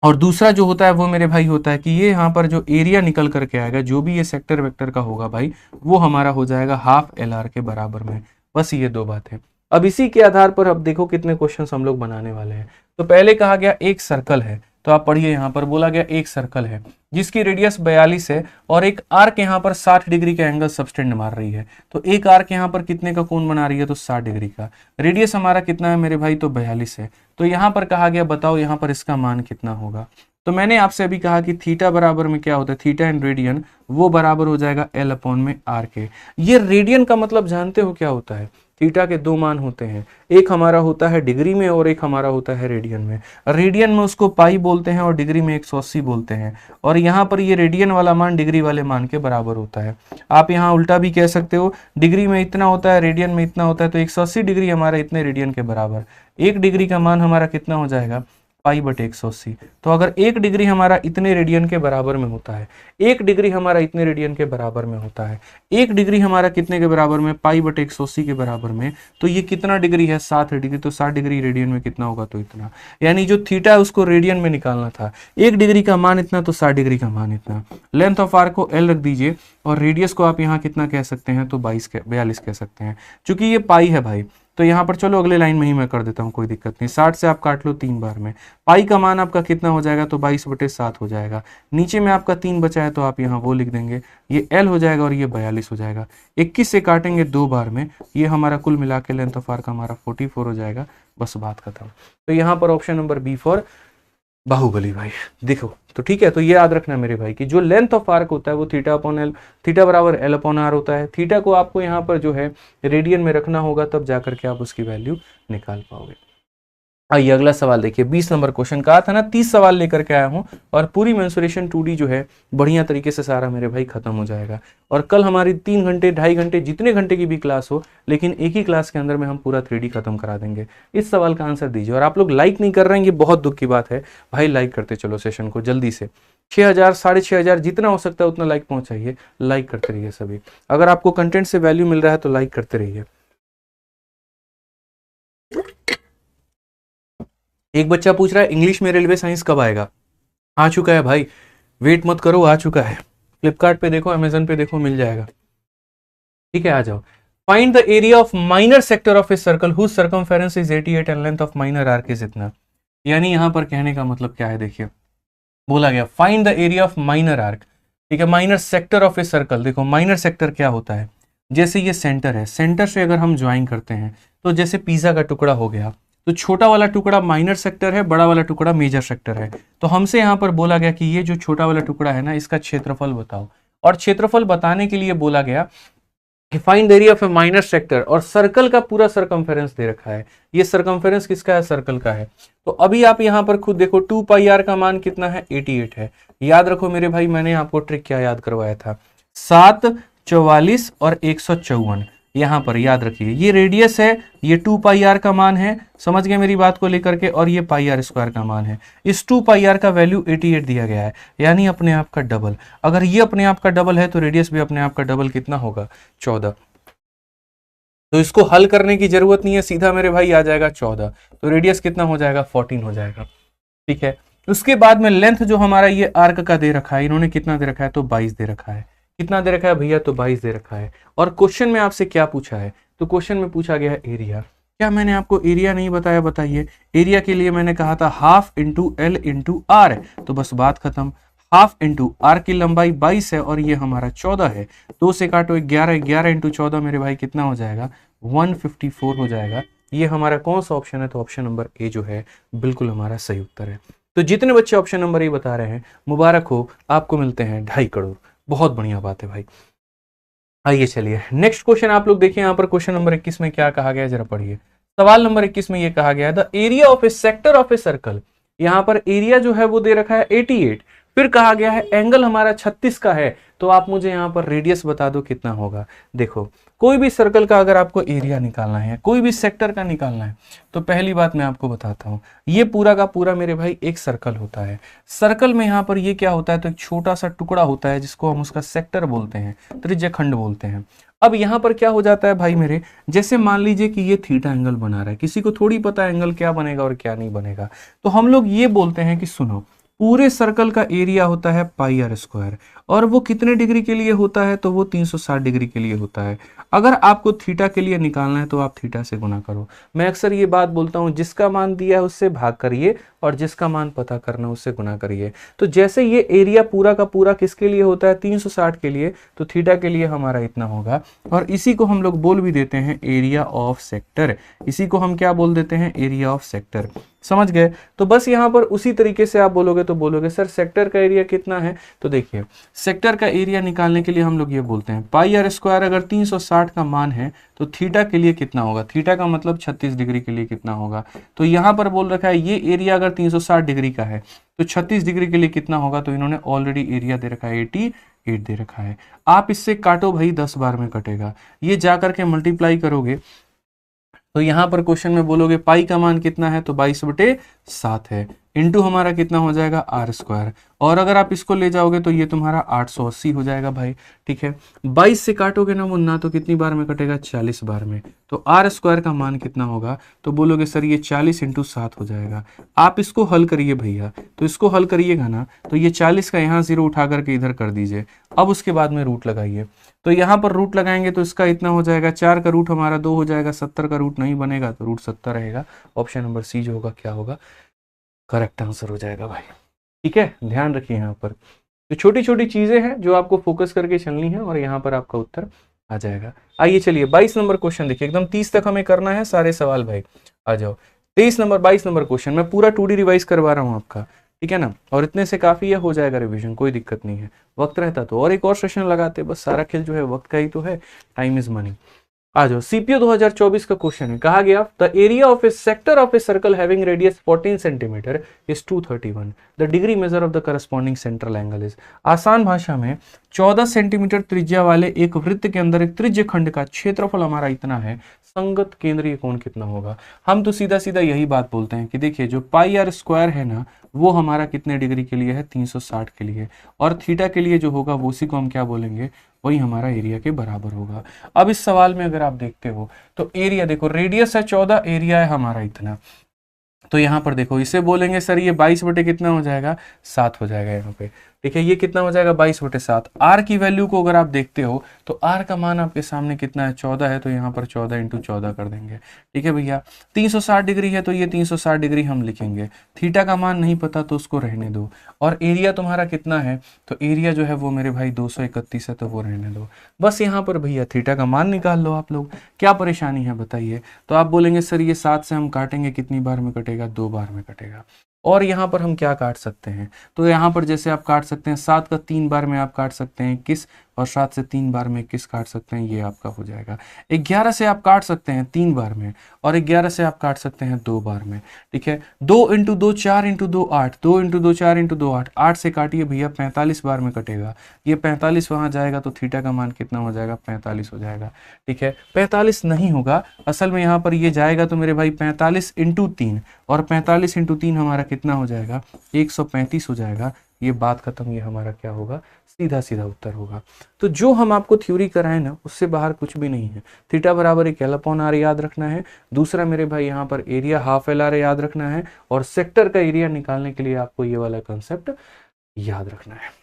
और दूसरा जो होता है वो मेरे भाई होता है कि ये यहाँ पर जो एरिया निकल करके आएगा, जो भी ये सेक्टर वेक्टर का होगा भाई, वो हमारा हो जाएगा हाफ एल आर के बराबर में। बस ये 2 बातें। अब इसी के आधार पर अब देखो कितने क्वेश्चंस हम लोग बनाने वाले हैं। तो पहले कहा गया एक सर्कल है, तो आप पढ़िए, यहाँ पर बोला गया एक सर्कल है जिसकी रेडियस 42 है और एक आर्क यहाँ पर 60 डिग्री का एंगल सबटेंड मार रही है। तो एक आर्क यहाँ पर कितने का कोण बना रही है, तो 60 डिग्री का। रेडियस हमारा कितना है मेरे भाई, तो 42 है। तो यहाँ पर कहा गया बताओ यहाँ पर इसका मान कितना होगा। तो मैंने आपसे अभी कहा कि थीटा बराबर में क्या होता है, थीटा इन रेडियन, वो बराबर हो जाएगा एल अपॉन में आर के। ये रेडियन का मतलब जानते हो क्या होता है, थीटा के 2 मान होते हैं, एक हमारा होता है डिग्री में और एक हमारा होता है रेडियन में। रेडियन में उसको पाई बोलते हैं और डिग्री में 180 बोलते हैं। और यहाँ पर ये रेडियन वाला मान डिग्री वाले मान के बराबर होता है। आप यहाँ उल्टा भी कह सकते हो, डिग्री में इतना होता है, रेडियन में इतना होता है, तो 180 डिग्री हमारा इतने रेडियन के बराबर। 1 डिग्री का मान हमारा कितना हो जाएगा, पाई बटे 180। तो अगर 1 डिग्री हमारा इतने रेडियन के बराबर में होता है, 1 डिग्री हमारा इतने रेडियन के बराबर में होता है, 1 डिग्री हमारा कितने के बराबर में, पाई बटे 180 के बराबर में, तो ये कितना डिग्री है, 60 डिग्री। तो 60 डिग्री रेडियन में कितना होगा, तो इतना। यानी जो थीटा है उसको रेडियन में निकालना था, 1 डिग्री का मान इतना, तो 60 डिग्री का मान इतना। लेंथ ऑफ आर्क को एल रख दीजिए और रेडियस को आप यहाँ कितना कह सकते हैं, तो 42 कह सकते हैं। चूंकि ये पाई है भाई, तो यहाँ पर चलो अगले लाइन में ही मैं कर देता हूँ, कोई दिक्कत नहीं। 60 से आप काट लो 3 बार में, पाई का मान आपका कितना हो जाएगा, तो 22 बटे 7 हो जाएगा। नीचे में आपका 3 बचा है तो आप यहाँ वो लिख देंगे, ये एल हो जाएगा और ये 42 हो जाएगा। 21 से काटेंगे 2 बार में, ये हमारा कुल मिला के लेंथ ऑफ आर्क हमारा 44 हो जाएगा। बस बात खत्म। तो यहाँ पर option number B for Baahubali भाई। देखो तो ठीक है, तो ये याद रखना मेरे भाई कि जो लेंथ ऑफ आर्क होता है वो थीटा अपॉन एल, थीटा बराबर एल अपॉन आर होता है। थीटा को आपको यहाँ पर जो है रेडियन में रखना होगा, तब जाकर के आप उसकी वैल्यू निकाल पाओगे। आइए अगला सवाल देखिए, 20 नंबर क्वेश्चन। कहा था ना 30 सवाल लेकर के आया हूं और पूरी मेंसुरेशन 2D जो है बढ़िया तरीके से सारा मेरे भाई खत्म हो जाएगा। और कल हमारी 3 घंटे 2.5 घंटे जितने घंटे की भी क्लास हो, लेकिन एक ही क्लास के अंदर में हम पूरा 3D खत्म करा देंगे। इस सवाल का आंसर दीजिए। और आप लोग लाइक नहीं कर रहे हैं, ये बहुत दुख की बात है भाई। लाइक करते चलो सेशन को जल्दी से। 6000 6500 जितना हो सकता है उतना लाइक पहुंचाइए। लाइक करते रहिए सभी। अगर आपको कंटेंट से वैल्यू मिल रहा है तो लाइक करते रहिए। एक बच्चा पूछ रहा है इंग्लिश में रेलवे साइंस कब आएगा? आ चुका है भाई, वेट मत करो, आ चुका है। फ्लिपकार्ट पे देखो, अमेजन पे देखो, मिल जाएगा। ठीक है, आ जाओ। Find the area of minor sector of a circle whose circumference is 88 and length of minor arc is इतना। यानी यहां पर कहने का मतलब क्या है, देखिए बोला गया find the area of minor arc. ठीक है, minor sector of a circle. देखो माइनर सेक्टर क्या होता है, जैसे ये सेंटर है, सेंटर से अगर हम ज्वाइन करते हैं तो जैसे पिज्जा का टुकड़ा हो गया, तो छोटा वाला टुकड़ा माइनर सेक्टर है, बड़ा वाला टुकड़ा मेजर सेक्टर है। तो हमसे यहाँ पर बोला गया कि ये जो छोटा वाला टुकड़ा है ना, इसका क्षेत्रफल बताओ। और क्षेत्रफल बताने के लिए बोला गया कि find the area of A minor sector, और सर्कल का पूरा सरकमफेरेंस दे रखा है। ये सरकमफेरेंस किसका है? सर्कल का है। तो अभी आप यहाँ पर खुद देखो 2 पाई आर का मान कितना है? 88 है। याद रखो मेरे भाई, मैंने आपको ट्रिक क्या याद करवाया था? 7, 44 और 154। यहां पर याद रखिए, ये रेडियस है, ये 2 पाई आर का मान है, समझ गए मेरी बात को लेकर के, और ये पाई आर स्क्वायर का मान है। इस 2 पाई आर का वैल्यू 88 दिया गया है, यानी अपने आप का डबल। अगर ये अपने आप का डबल है तो रेडियस भी अपने आप का डबल कितना होगा? 14। तो इसको हल करने की जरूरत नहीं है, सीधा मेरे भाई आ जाएगा 14। तो रेडियस कितना हो जाएगा? 14 हो जाएगा। ठीक है, उसके बाद में लेंथ जो हमारा ये आर्क का दे रखा है, इन्होंने कितना दे रखा है? तो 22 दे रखा है। कितना दे रखा है भैया? तो 22 दे रखा है। और क्वेश्चन में आपसे क्या पूछा है? तो क्वेश्चन में पूछा गया है एरिया। क्या मैंने आपको एरिया नहीं बताया? बताइए। एरिया के लिए मैंने कहा था half into L into R, तो बस बात खत्म। हाफ इंटू आर की लंबाई 22 है और ये हमारा 14 है। 2 से काटो 11, 11 इंटू 14 मेरे भाई कितना हो जाएगा? 154 हो जाएगा। ये हमारा कौन सा ऑप्शन है? तो ऑप्शन नंबर ए जो है बिल्कुल हमारा सही उत्तर है। तो जितने बच्चे ऑप्शन नंबर ए बता रहे हैं, मुबारक हो, आपको मिलते हैं 2.5 करोड़। बहुत बढ़िया बात है भाई। आइए चलिए नेक्स्ट क्वेश्चन आप लोग देखिए, यहां पर क्वेश्चन नंबर 21 में क्या कहा गया है, जरा पढ़िए। सवाल नंबर 21 में ये कहा गया है the area of A sector of a circle. यहां पर एरिया जो है वो दे रखा है 88, फिर कहा गया है एंगल हमारा 36 का है, तो आप मुझे यहां पर रेडियस बता दो कितना होगा। देखो कोई भी सर्कल का अगर आपको एरिया निकालना है, कोई भी सेक्टर का निकालना है, तो पहली बात मैं आपको बताता हूं, ये पूरा का पूरा मेरे भाई एक सर्कल होता है। सर्कल में यहां पर ये क्या होता है? तो एक छोटा सा टुकड़ा होता है जिसको हम उसका सेक्टर बोलते हैं, त्रिज्यखंड बोलते हैं। अब यहां पर क्या हो जाता है भाई मेरे, जैसे मान लीजिए कि ये थीटा एंगल बना रहा है, किसी को थोड़ी पता है एंगल क्या बनेगा और क्या नहीं बनेगा, तो हम लोग ये बोलते हैं कि सुनो, पूरे सर्कल का एरिया होता है पाई आर स्क्वायर, और वो कितने डिग्री के लिए होता है? तो वो 360 डिग्री के लिए होता है। अगर आपको थीटा के लिए निकालना है तो आप थीटा से गुना करो। मैं अक्सर ये बात बोलता हूं, जिसका मान दिया है उससे भाग करिए और जिसका मान पता करना है उससे गुना करिए। तो जैसे ये एरिया पूरा का पूरा किसके लिए होता है? 360 के लिए, तो थीटा के लिए हमारा इतना होगा। और इसी को हम लोग बोल भी देते हैं एरिया ऑफ सेक्टर। इसी को हम क्या बोल देते हैं? Area of sector. समझ गए? तो बस यहां पर उसी तरीके से आप बोलोगे, तो बोलोगे सर सेक्टर का एरिया कितना है? तो देखिए सेक्टर का एरिया निकालने के लिए हम लोग ये बोलते हैं पाई आर स्क्वायर, अगर 360 का मान है तो थीटा के लिए कितना होगा? थीटा का मतलब 36 डिग्री के लिए कितना होगा? तो यहां पर बोल रखा है ये एरिया अगर 360 डिग्री का है तो 36 डिग्री के लिए कितना होगा? तो इन्होंने ऑलरेडी एरिया दे रखा है 88 दे रखा है। आप इससे काटो भाई, 10 बार में कटेगा। ये जाकर के मल्टीप्लाई करोगे तो यहां पर क्वेश्चन में बोलोगे पाई का मान कितना है? तो 22/7 है, इंटू हमारा कितना हो जाएगा? R square. और अगर आप इसको ले जाओगे तो ये तुम्हारा 880 हो जाएगा भाई। ठीक है, 22 से काटोगे ना मुन्ना तो कितनी बार में कटेगा? 40 बार में। तो आर स्क्वायर का मान कितना होगा? तो बोलोगे सर ये 40 × 7 हो जाएगा। आप इसको हल करिए भैया, तो इसको हल करिएगा ना, तो ये 40 का यहाँ 0 उठा करके इधर कर दीजिए। अब उसके बाद में रूट लगाइए, तो यहाँ पर रूट लगाएंगे तो इसका इतना हो जाएगा, 4 का रूट हमारा 2 हो जाएगा, 70 का रूट नहीं बनेगा तो रूट 70 रहेगा। ऑप्शन नंबर सी जो होगा क्या होगा? करेक्ट आंसर हो जाएगा भाई। ठीक है, ध्यान रखिए यहाँ पर तो छोटी छोटी चीजें हैं जो आपको फोकस करके चलनी है और यहाँ पर आपका उत्तर आ जाएगा। आइए चलिए 22 नंबर क्वेश्चन देखिए, एकदम 30 तक हमें करना है सारे सवाल भाई। आ जाओ 22 नंबर क्वेश्चन, मैं पूरा 2D रिवाइज करवा रहा हूँ आपका, ठीक है ना, और इतने से काफी है, हो जाएगा रिवीजन, कोई दिक्कत नहीं है। वक्त रहता तो और एक और सेशन लगाते, बस सारा खेल जो है वक्त का ही तो है, टाइम इज मनी। आ जाओ, सीपीओ 2024 का क्वेश्चन है, कहा गया the area of A sector of a circle having radius 14 centimetre is 231, the degree measure of the corresponding central angle is. आसान भाषा में 14 सेंटीमीटर त्रिज्या वाले एक वृत्त के अंदर एक त्रिज्य खंड का क्षेत्रफल हमारा इतना है, संगत केंद्रीय कोण कितना होगा। हम तो सीधा सीधा यही बात बोलते हैं कि देखिए जो पाई आर स्क्वायर है ना, वो हमारा कितने डिग्री के लिए है, 360 के लिए, और थीटा के लिए जो होगा वो उसी को हम क्या बोलेंगे, वही हमारा एरिया के बराबर होगा। अब इस सवाल में अगर आप देखते हो तो एरिया देखो, रेडियस है 14, एरिया है हमारा इतना, तो यहाँ पर देखो इसे बोलेंगे सर ये 22 बटे कितना हो जाएगा, 7 हो जाएगा यहाँ पे। ठीक है, ये कितना हो जाएगा, 22 बटे 7। आर की वैल्यू को अगर आप देखते हो तो आर का मान आपके सामने कितना है, 14 है, तो यहाँ पर 14 इंटू 14 कर देंगे। ठीक है भैया, 360 डिग्री है तो ये 360 डिग्री हम लिखेंगे। थीटा का मान नहीं पता तो उसको रहने दो, और एरिया तुम्हारा कितना है, तो एरिया जो है वो मेरे भाई 231 है, तो वो रहने दो। बस यहाँ पर भैया थीटा का मान निकाल लो आप लोग, क्या परेशानी है बताइए। तो आप बोलेंगे सर ये 7 से हम काटेंगे, कितनी बार में कटेगा, 2 बार में कटेगा। और यहाँ पर हम क्या काट सकते हैं, तो यहाँ पर जैसे आप काट सकते हैं 7 का 3 बार में आप काट सकते हैं 21, और 7 से 3 बार में 21 काट सकते हैं, ये आपका हो जाएगा। 11 से आप काट सकते हैं 3 बार में, और 11 से आप काट सकते हैं 2 बार में। ठीक है, 2 इंटू 2 4 इंटू 2 8, 2 इंटू 2 4 इंटू 2 8, 8 से काटिए भैया 45 बार में कटेगा। ये 45 वहाँ जाएगा तो थीटा का मान कितना हो जाएगा, 45 हो जाएगा। ठीक है, 45 नहीं होगा, असल में यहाँ पर ये जाएगा तो मेरे भाई 45 इंटू 3, और 45 इंटू 3 हमारा कितना हो जाएगा, 135 हो जाएगा। ये बात खत्म, ये हमारा क्या होगा, सीधा सीधा उत्तर होगा। तो जो हम आपको थ्योरी कराएं ना, उससे बाहर कुछ भी नहीं है। थीटा बराबर एक एल अपॉन आर याद रखना है, दूसरा मेरे भाई यहाँ पर एरिया हाफ एल आर याद रखना है, और सेक्टर का एरिया निकालने के लिए आपको ये वाला कंसेप्ट याद रखना है।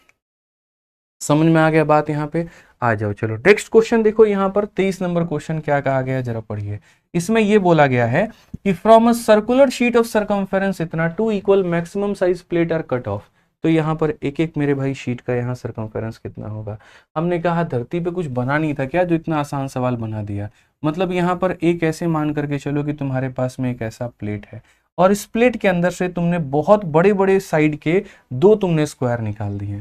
समझ में आ गया बात, यहाँ पे आ जाओ। चलो नेक्स्ट क्वेश्चन देखो, यहाँ पर 23 नंबर क्वेश्चन क्या कहा गया है, जरा पढ़िए। इसमें ये बोला गया है कि from a circular sheet of circumference इतना 2 equal maximum size plate are cut off. तो यहाँ पर एक एक मेरे भाई शीट का यहाँ सरकमफेरेंस कितना होगा। हमने कहा धरती पे कुछ बना नहीं था क्या जो इतना आसान सवाल बना दिया। मतलब यहाँ पर एक ऐसे मान करके चलो कि तुम्हारे पास में एक ऐसा प्लेट है, और इस प्लेट के अंदर से तुमने बहुत बड़े बड़े साइड के 2 तुमने स्क्वायर निकाल दिए।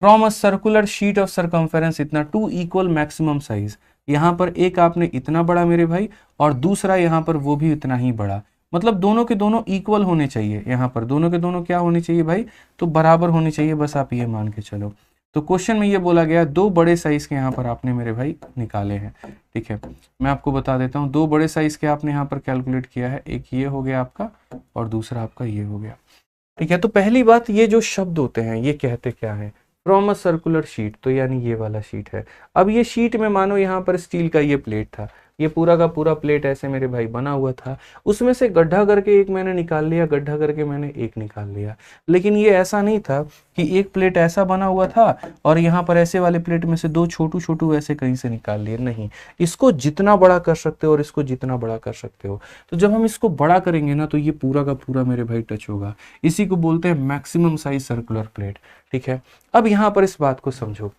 From a circular sheet of circumference इतना 2 इक्वल मैक्सिमम साइज, यहाँ पर एक आपने इतना बड़ा मेरे भाई, और दूसरा यहाँ पर वो भी इतना ही बड़ा। मतलब दोनों के दोनों इक्वल होने चाहिए, यहाँ पर दोनों के दोनों क्या होने चाहिए भाई, तो बराबर होने चाहिए, बस आप ये मान के चलो। तो क्वेश्चन में ये बोला गया 2 बड़े साइज के यहाँ पर आपने मेरे भाई निकाले हैं। ठीक है, मैं आपको बता देता हूँ 2 बड़े साइज के आपने यहाँ पर कैलकुलेट किया है, एक ये हो गया आपका और दूसरा आपका ये हो गया। ठीक है, तो पहली बात ये जो शब्द होते हैं ये कहते क्या है, फ्रॉम अ सर्कुलर शीट, तो यानी ये वाला शीट है। अब ये शीट में मानो यहाँ पर स्टील का ये प्लेट था, ये पूरा का पूरा प्लेट ऐसे मेरे भाई बना हुआ था, उसमें से गड्ढा करके एक मैंने निकाल लिया, गड्ढा करके मैंने एक निकाल लिया। लेकिन ये ऐसा नहीं था कि एक प्लेट ऐसा बना हुआ था और यहाँ पर ऐसे वाले प्लेट में से 2 छोटू छोटू ऐसे कहीं से निकाल लिए, नहीं। इसको जितना बड़ा कर सकते हो और इसको जितना बड़ा कर सकते हो। तो जब हम इसको बड़ा करेंगे ना तो ये पूरा का पूरा मेरे भाई टच होगा, इसी को बोलते हैं मैक्सिमम साइज सर्कुलर प्लेट। ठीक है, अब यहाँ पर इस बात को समझो।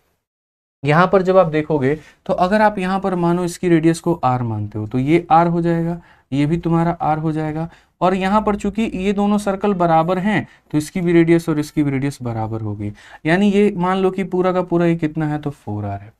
यहाँ पर जब आप देखोगे तो अगर आप यहाँ पर मानो इसकी रेडियस को r मानते हो तो ये r हो जाएगा, ये भी तुम्हारा r हो जाएगा, और यहाँ पर चूंकि ये दोनों सर्कल बराबर हैं तो इसकी भी रेडियस और इसकी भी रेडियस बराबर होगी। यानी ये मान लो कि पूरा का पूरा ये कितना है, तो 4r है।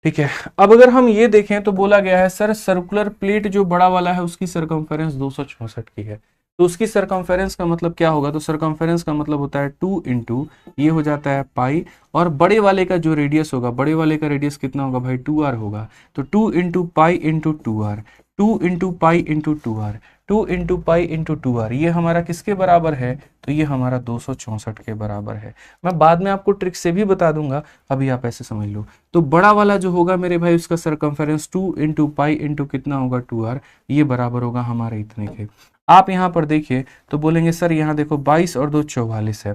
ठीक है, अब अगर हम ये देखें तो बोला गया है सर सर्कुलर प्लेट जो बड़ा वाला है उसकी सरकमफेरेंस 264 की है, तो उसकी सरकमफेरेंस का मतलब क्या होगा, तो सरकमफेरेंस का मतलब होता है 2 इंटू ये हो जाता है पाई, और बड़े वाले का जो रेडियस होगा, बड़े वाले का रेडियस कितना होगा भाई, 2r होगा, तो 2 into pi into 2r, 2 into pi into 2r, 2 into pi into 2r, ये हमारा किसके बराबर है, तो ये हमारा 264 के बराबर है। मैं बाद में आपको ट्रिक से भी बता दूंगा, अभी आप ऐसे समझ लो। तो बड़ा वाला जो होगा मेरे भाई उसका सरकमफेरेंस 2 इंटू पाई इंटू कितना होगा 2r, ये बराबर होगा हमारे इतने के। आप यहाँ पर देखिए तो बोलेंगे सर यहाँ देखो 22 और 2 44 है,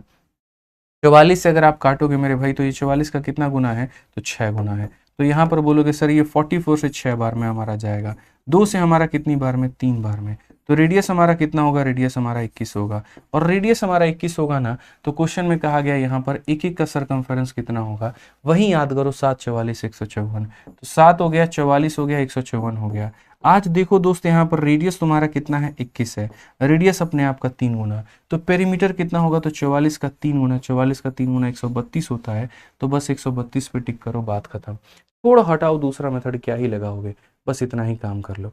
44 से अगर आप काटोगे मेरे भाई तो ये 44 का कितना गुना है, तो 6 गुना है। तो यहाँ पर बोलोगे सर ये 44 से 6 बार में हमारा जाएगा, 2 से हमारा कितनी बार में, 3 बार में। तो रेडियस हमारा कितना होगा, रेडियस हमारा 21 होगा, और रेडियस हमारा 21 होगा ना, तो क्वेश्चन में कहा गया यहाँ पर एक एक का सरकमफेरेंस कितना होगा, वही याद करो 7 44 154, तो 7 हो गया, 44 हो गया, 154 हो गया। आज देखो दोस्त यहाँ पर रेडियस तुम्हारा कितना है, 21 है, रेडियस अपने आप का 3 गुना, तो पेरीमीटर कितना होगा, तो 44 का 3 गुना, 44 का 3 गुना 132 होता है, तो बस 132 पे टिक करो, बात खत्म। थोड़ा हटाओ, दूसरा मेथड क्या ही लगाओगे, बस इतना ही काम कर लो,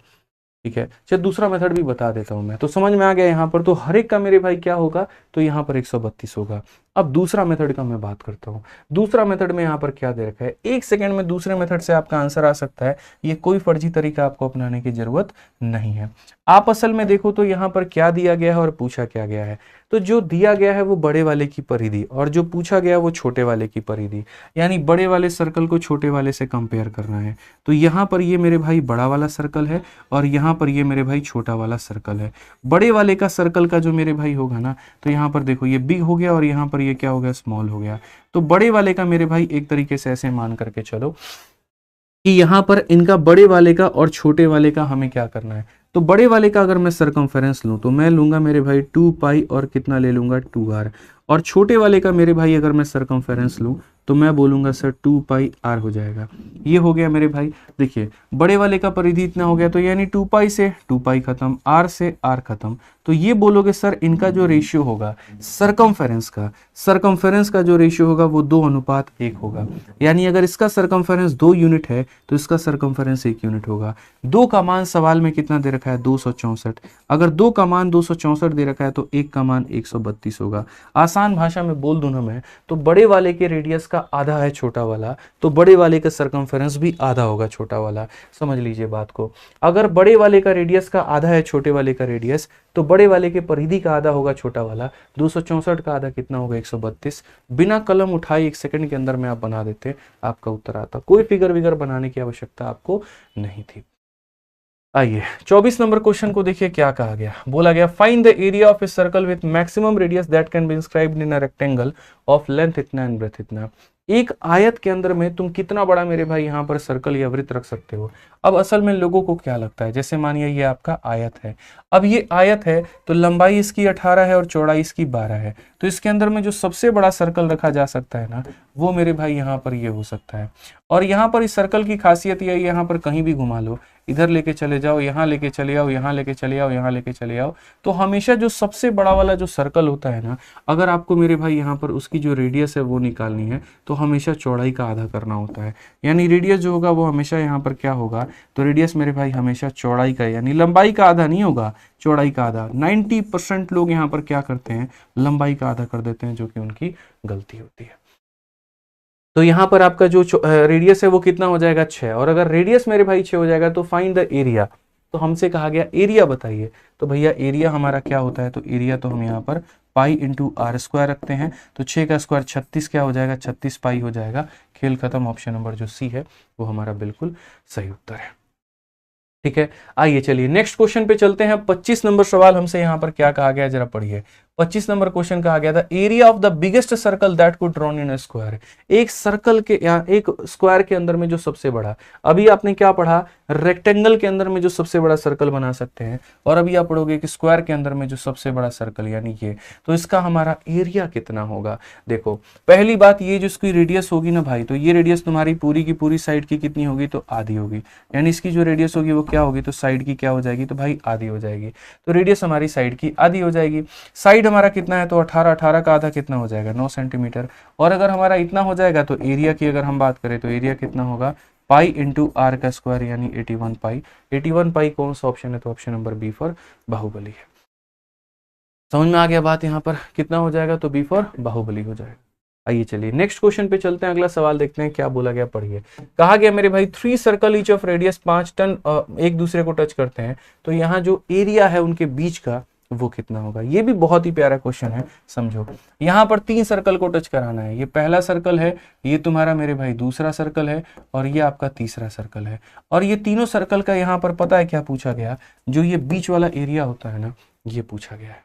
ठीक है। चल दूसरा मेथड भी बता देता हूं मैं, तो समझ में आ गया यहाँ पर। तो हर एक का मेरे भाई क्या होगा, तो यहाँ पर 132 होगा। अब दूसरा मेथड का मैं बात करता हूँ। दूसरा मेथड में यहाँ पर क्या दे रखा है, एक सेकंड में दूसरे मेथड से आपका आंसर आ सकता है। ये कोई फर्जी तरीका आपको अपनाने की जरूरत नहीं है। आप असल में देखो तो यहाँ पर क्या दिया गया है और पूछा क्या गया है। तो जो दिया गया है वो बड़े वाले की परिधि, और जो पूछा गया वो छोटे वाले की परिधि, यानी बड़े वाले सर्कल को छोटे वाले से कंपेयर करना है। तो यहाँ पर ये मेरे भाई बड़ा वाला सर्कल है, और यहाँ पर ये मेरे भाई छोटा वाला सर्कल है। बड़े वाले का सर्कल का जो मेरे भाई होगा ना, तो यहाँ पर देखो ये बिग हो गया, और यहाँ पर ये क्या हो गया, स्मॉल हो गया। तो बड़े वाले का मेरे भाई एक तरीके से ऐसे मान करके चलो कि यहाँ पर इनका बड़े वाले का और छोटे वाले का हमें क्या करना है। तो बड़े वाले का अगर मैं सरकमफेरेंस लूं तो मैं लूंगा मेरे भाई 2 पाई और कितना ले लूंगा 2r, और छोटे वाले का मेरे भाई अगर मैं सरकमफेरेंस लूं तो मैं बोलूंगा सर 2 पाई r हो जाएगा। ये हो गया मेरे भाई। देखिए बड़े वाले का परिधि इतना हो गया, तो यानी 2 पाई से 2 पाई खत्म, r से r खत्म। तो ये बोलोगे सर इनका जो रेशियो होगा सरकमफेरेंस का जो रेशियो होगा वो 2:1 होगा। यानी अगर इसका सरकमफेरेंस 2 यूनिट है तो इसका सरकमफेरेंस 1 यूनिट होगा। 2 का मान सवाल में कितना दे रखा है, 264। अगर 2 का मान 264 दे रखा है तो 1 का मान 132 होगा। आसान भाषा में बोल दूं ना मैं, तो बड़े वाले के रेडियस का आधा है छोटा वाला, तो बड़े वाले का सरकमफेरेंस भी आधा होगा छोटा वाला। समझ लीजिए बात को। अगर बड़े वाले का रेडियस का आधा है छोटे वाले का रेडियस, तो बड़े वाले के परिधि का आधा होगा छोटा वाला। 264 का आधा कितना होगा, 132। बिना कलम उठाए 1 सेकंड के अंदर में आप बना देते, आपका उत्तर आता। कोई फिगर विगर बनाने की आवश्यकता आपको नहीं थी। आइए 24 नंबर क्वेश्चन को देखिए क्या कहा गया। बोला गया find the area of a circle with maximum radius that can B inscribed in a rectangle of length इतना एंड ब्रेथ इतना। एक आयत के अंदर में तुम कितना बड़ा मेरे भाई यहाँ पर सर्कल या वृत्त रख सकते हो। अब असल में लोगों को क्या लगता है, जैसे मानिए ये आपका आयत है। अब ये आयत है तो लंबाई इसकी 18 है और चौड़ाई इसकी 12 है। तो इसके अंदर में जो सबसे बड़ा सर्कल रखा जा सकता है ना, वो मेरे भाई यहाँ पर ये हो सकता है। और यहाँ पर इस सर्कल की खासियत ये है, यहाँ पर कहीं भी घुमा लो, इधर लेके चले जाओ, यहाँ लेके चले आओ, यहाँ लेके चले आओ, यहाँ लेके चले आओ, तो हमेशा जो सबसे बड़ा वाला जो सर्कल होता है ना, अगर आपको मेरे भाई यहाँ पर उसकी जो रेडियस है वो निकालनी है तो हमेशा चौड़ाई का आधा करना होता है। यानी रेडियस जो होगा वो हमेशा यहाँ पर क्या होगा, तो रेडियस मेरे भाई हमेशा चौड़ाई का, यानी लंबाई का आधा नहीं होगा, चौड़ाई का आधा। 90% लोग यहाँ पर क्या करते हैं, लंबाई का आधा कर देते हैं, जो कि उनकी गलती होती है। तो यहाँ पर आपका जो रेडियस है वो कितना हो जाएगा, 6। और अगर रेडियस मेरे भाई 6 हो जाएगा तो फाइंड द एरिया। तो हमसे कहा गया एरिया बताइए। तो भैया एरिया हमारा क्या होता है, तो एरिया तो हम यहाँ पर पाई इंटू आर स्क्वायर रखते हैं। तो 6 का स्क्वायर 36 क्या हो जाएगा, 36 पाई हो जाएगा। खेल खत्म। ऑप्शन नंबर जो सी है वो हमारा बिल्कुल सही उत्तर है। ठीक है, आइए चलिए नेक्स्ट क्वेश्चन पे चलते हैं। 25 नंबर सवाल हमसे यहाँ पर क्या कहा गया, जरा पढ़िए। 25 नंबर क्वेश्चन कहा गया था area of the biggest circle that could drawn in a square. एक सर्कल के या एक स्क्वायर के अंदर में जो सबसे बड़ा, अभी आपने क्या पढ़ा, रेक्टेंगल के अंदर में जो सबसे बड़ा सर्कल बना सकते हैं, और अभी आप पढ़ोगे कि स्क्वायर के अंदर में जो सबसे बड़ा सर्कल यानी ये, तो इसका हमारा एरिया कितना होगा। देखो पहली बात, ये जो इसकी रेडियस होगी ना भाई, तो ये रेडियस तुम्हारी पूरी की पूरी साइड की कितनी होगी, तो आधी होगी। यानी इसकी जो रेडियस होगी वो क्या होगी, तो साइड की क्या हो जाएगी, तो भाई आधी हो जाएगी। तो रेडियस हमारी साइड की आधी हो जाएगी। साइड हमारा कितना है, तो 18, 18 का आधा कितना हो जाएगा, 9 सेंटीमीटर। और अगर हमारा इतना हो जाएगा तो एरिया की अगर हम बात करें तो एरिया कितना होगा, पाई इंटू आर का स्क्वायर यानी 81 पाई। 81 पाई कौन सा ऑप्शन है, तो option number B for Baahubali है। समझ में आ गया बात, यहाँ पर कितना हो जाएगा, तो बी फॉर बाहुबली हो जाएगा। आइए चलिए नेक्स्ट क्वेश्चन पे चलते हैं। अगला सवाल देखते हैं क्या बोला गया, पढ़िए। कहा गया मेरे भाई 3 सर्कल ईच ऑफ रेडियस 5 टन एक दूसरे को टच करते हैं, तो यहाँ जो एरिया है उनके बीच का वो कितना होगा। ये भी बहुत ही प्यारा क्वेश्चन है, समझो। यहाँ पर 3 सर्कल को टच कराना है। ये पहला सर्कल है, ये तुम्हारा मेरे भाई दूसरा सर्कल है, और ये आपका तीसरा सर्कल है। और ये तीनों सर्कल का यहाँ पर पता है क्या पूछा गया, जो ये बीच वाला एरिया होता है ना, ये पूछा गया है।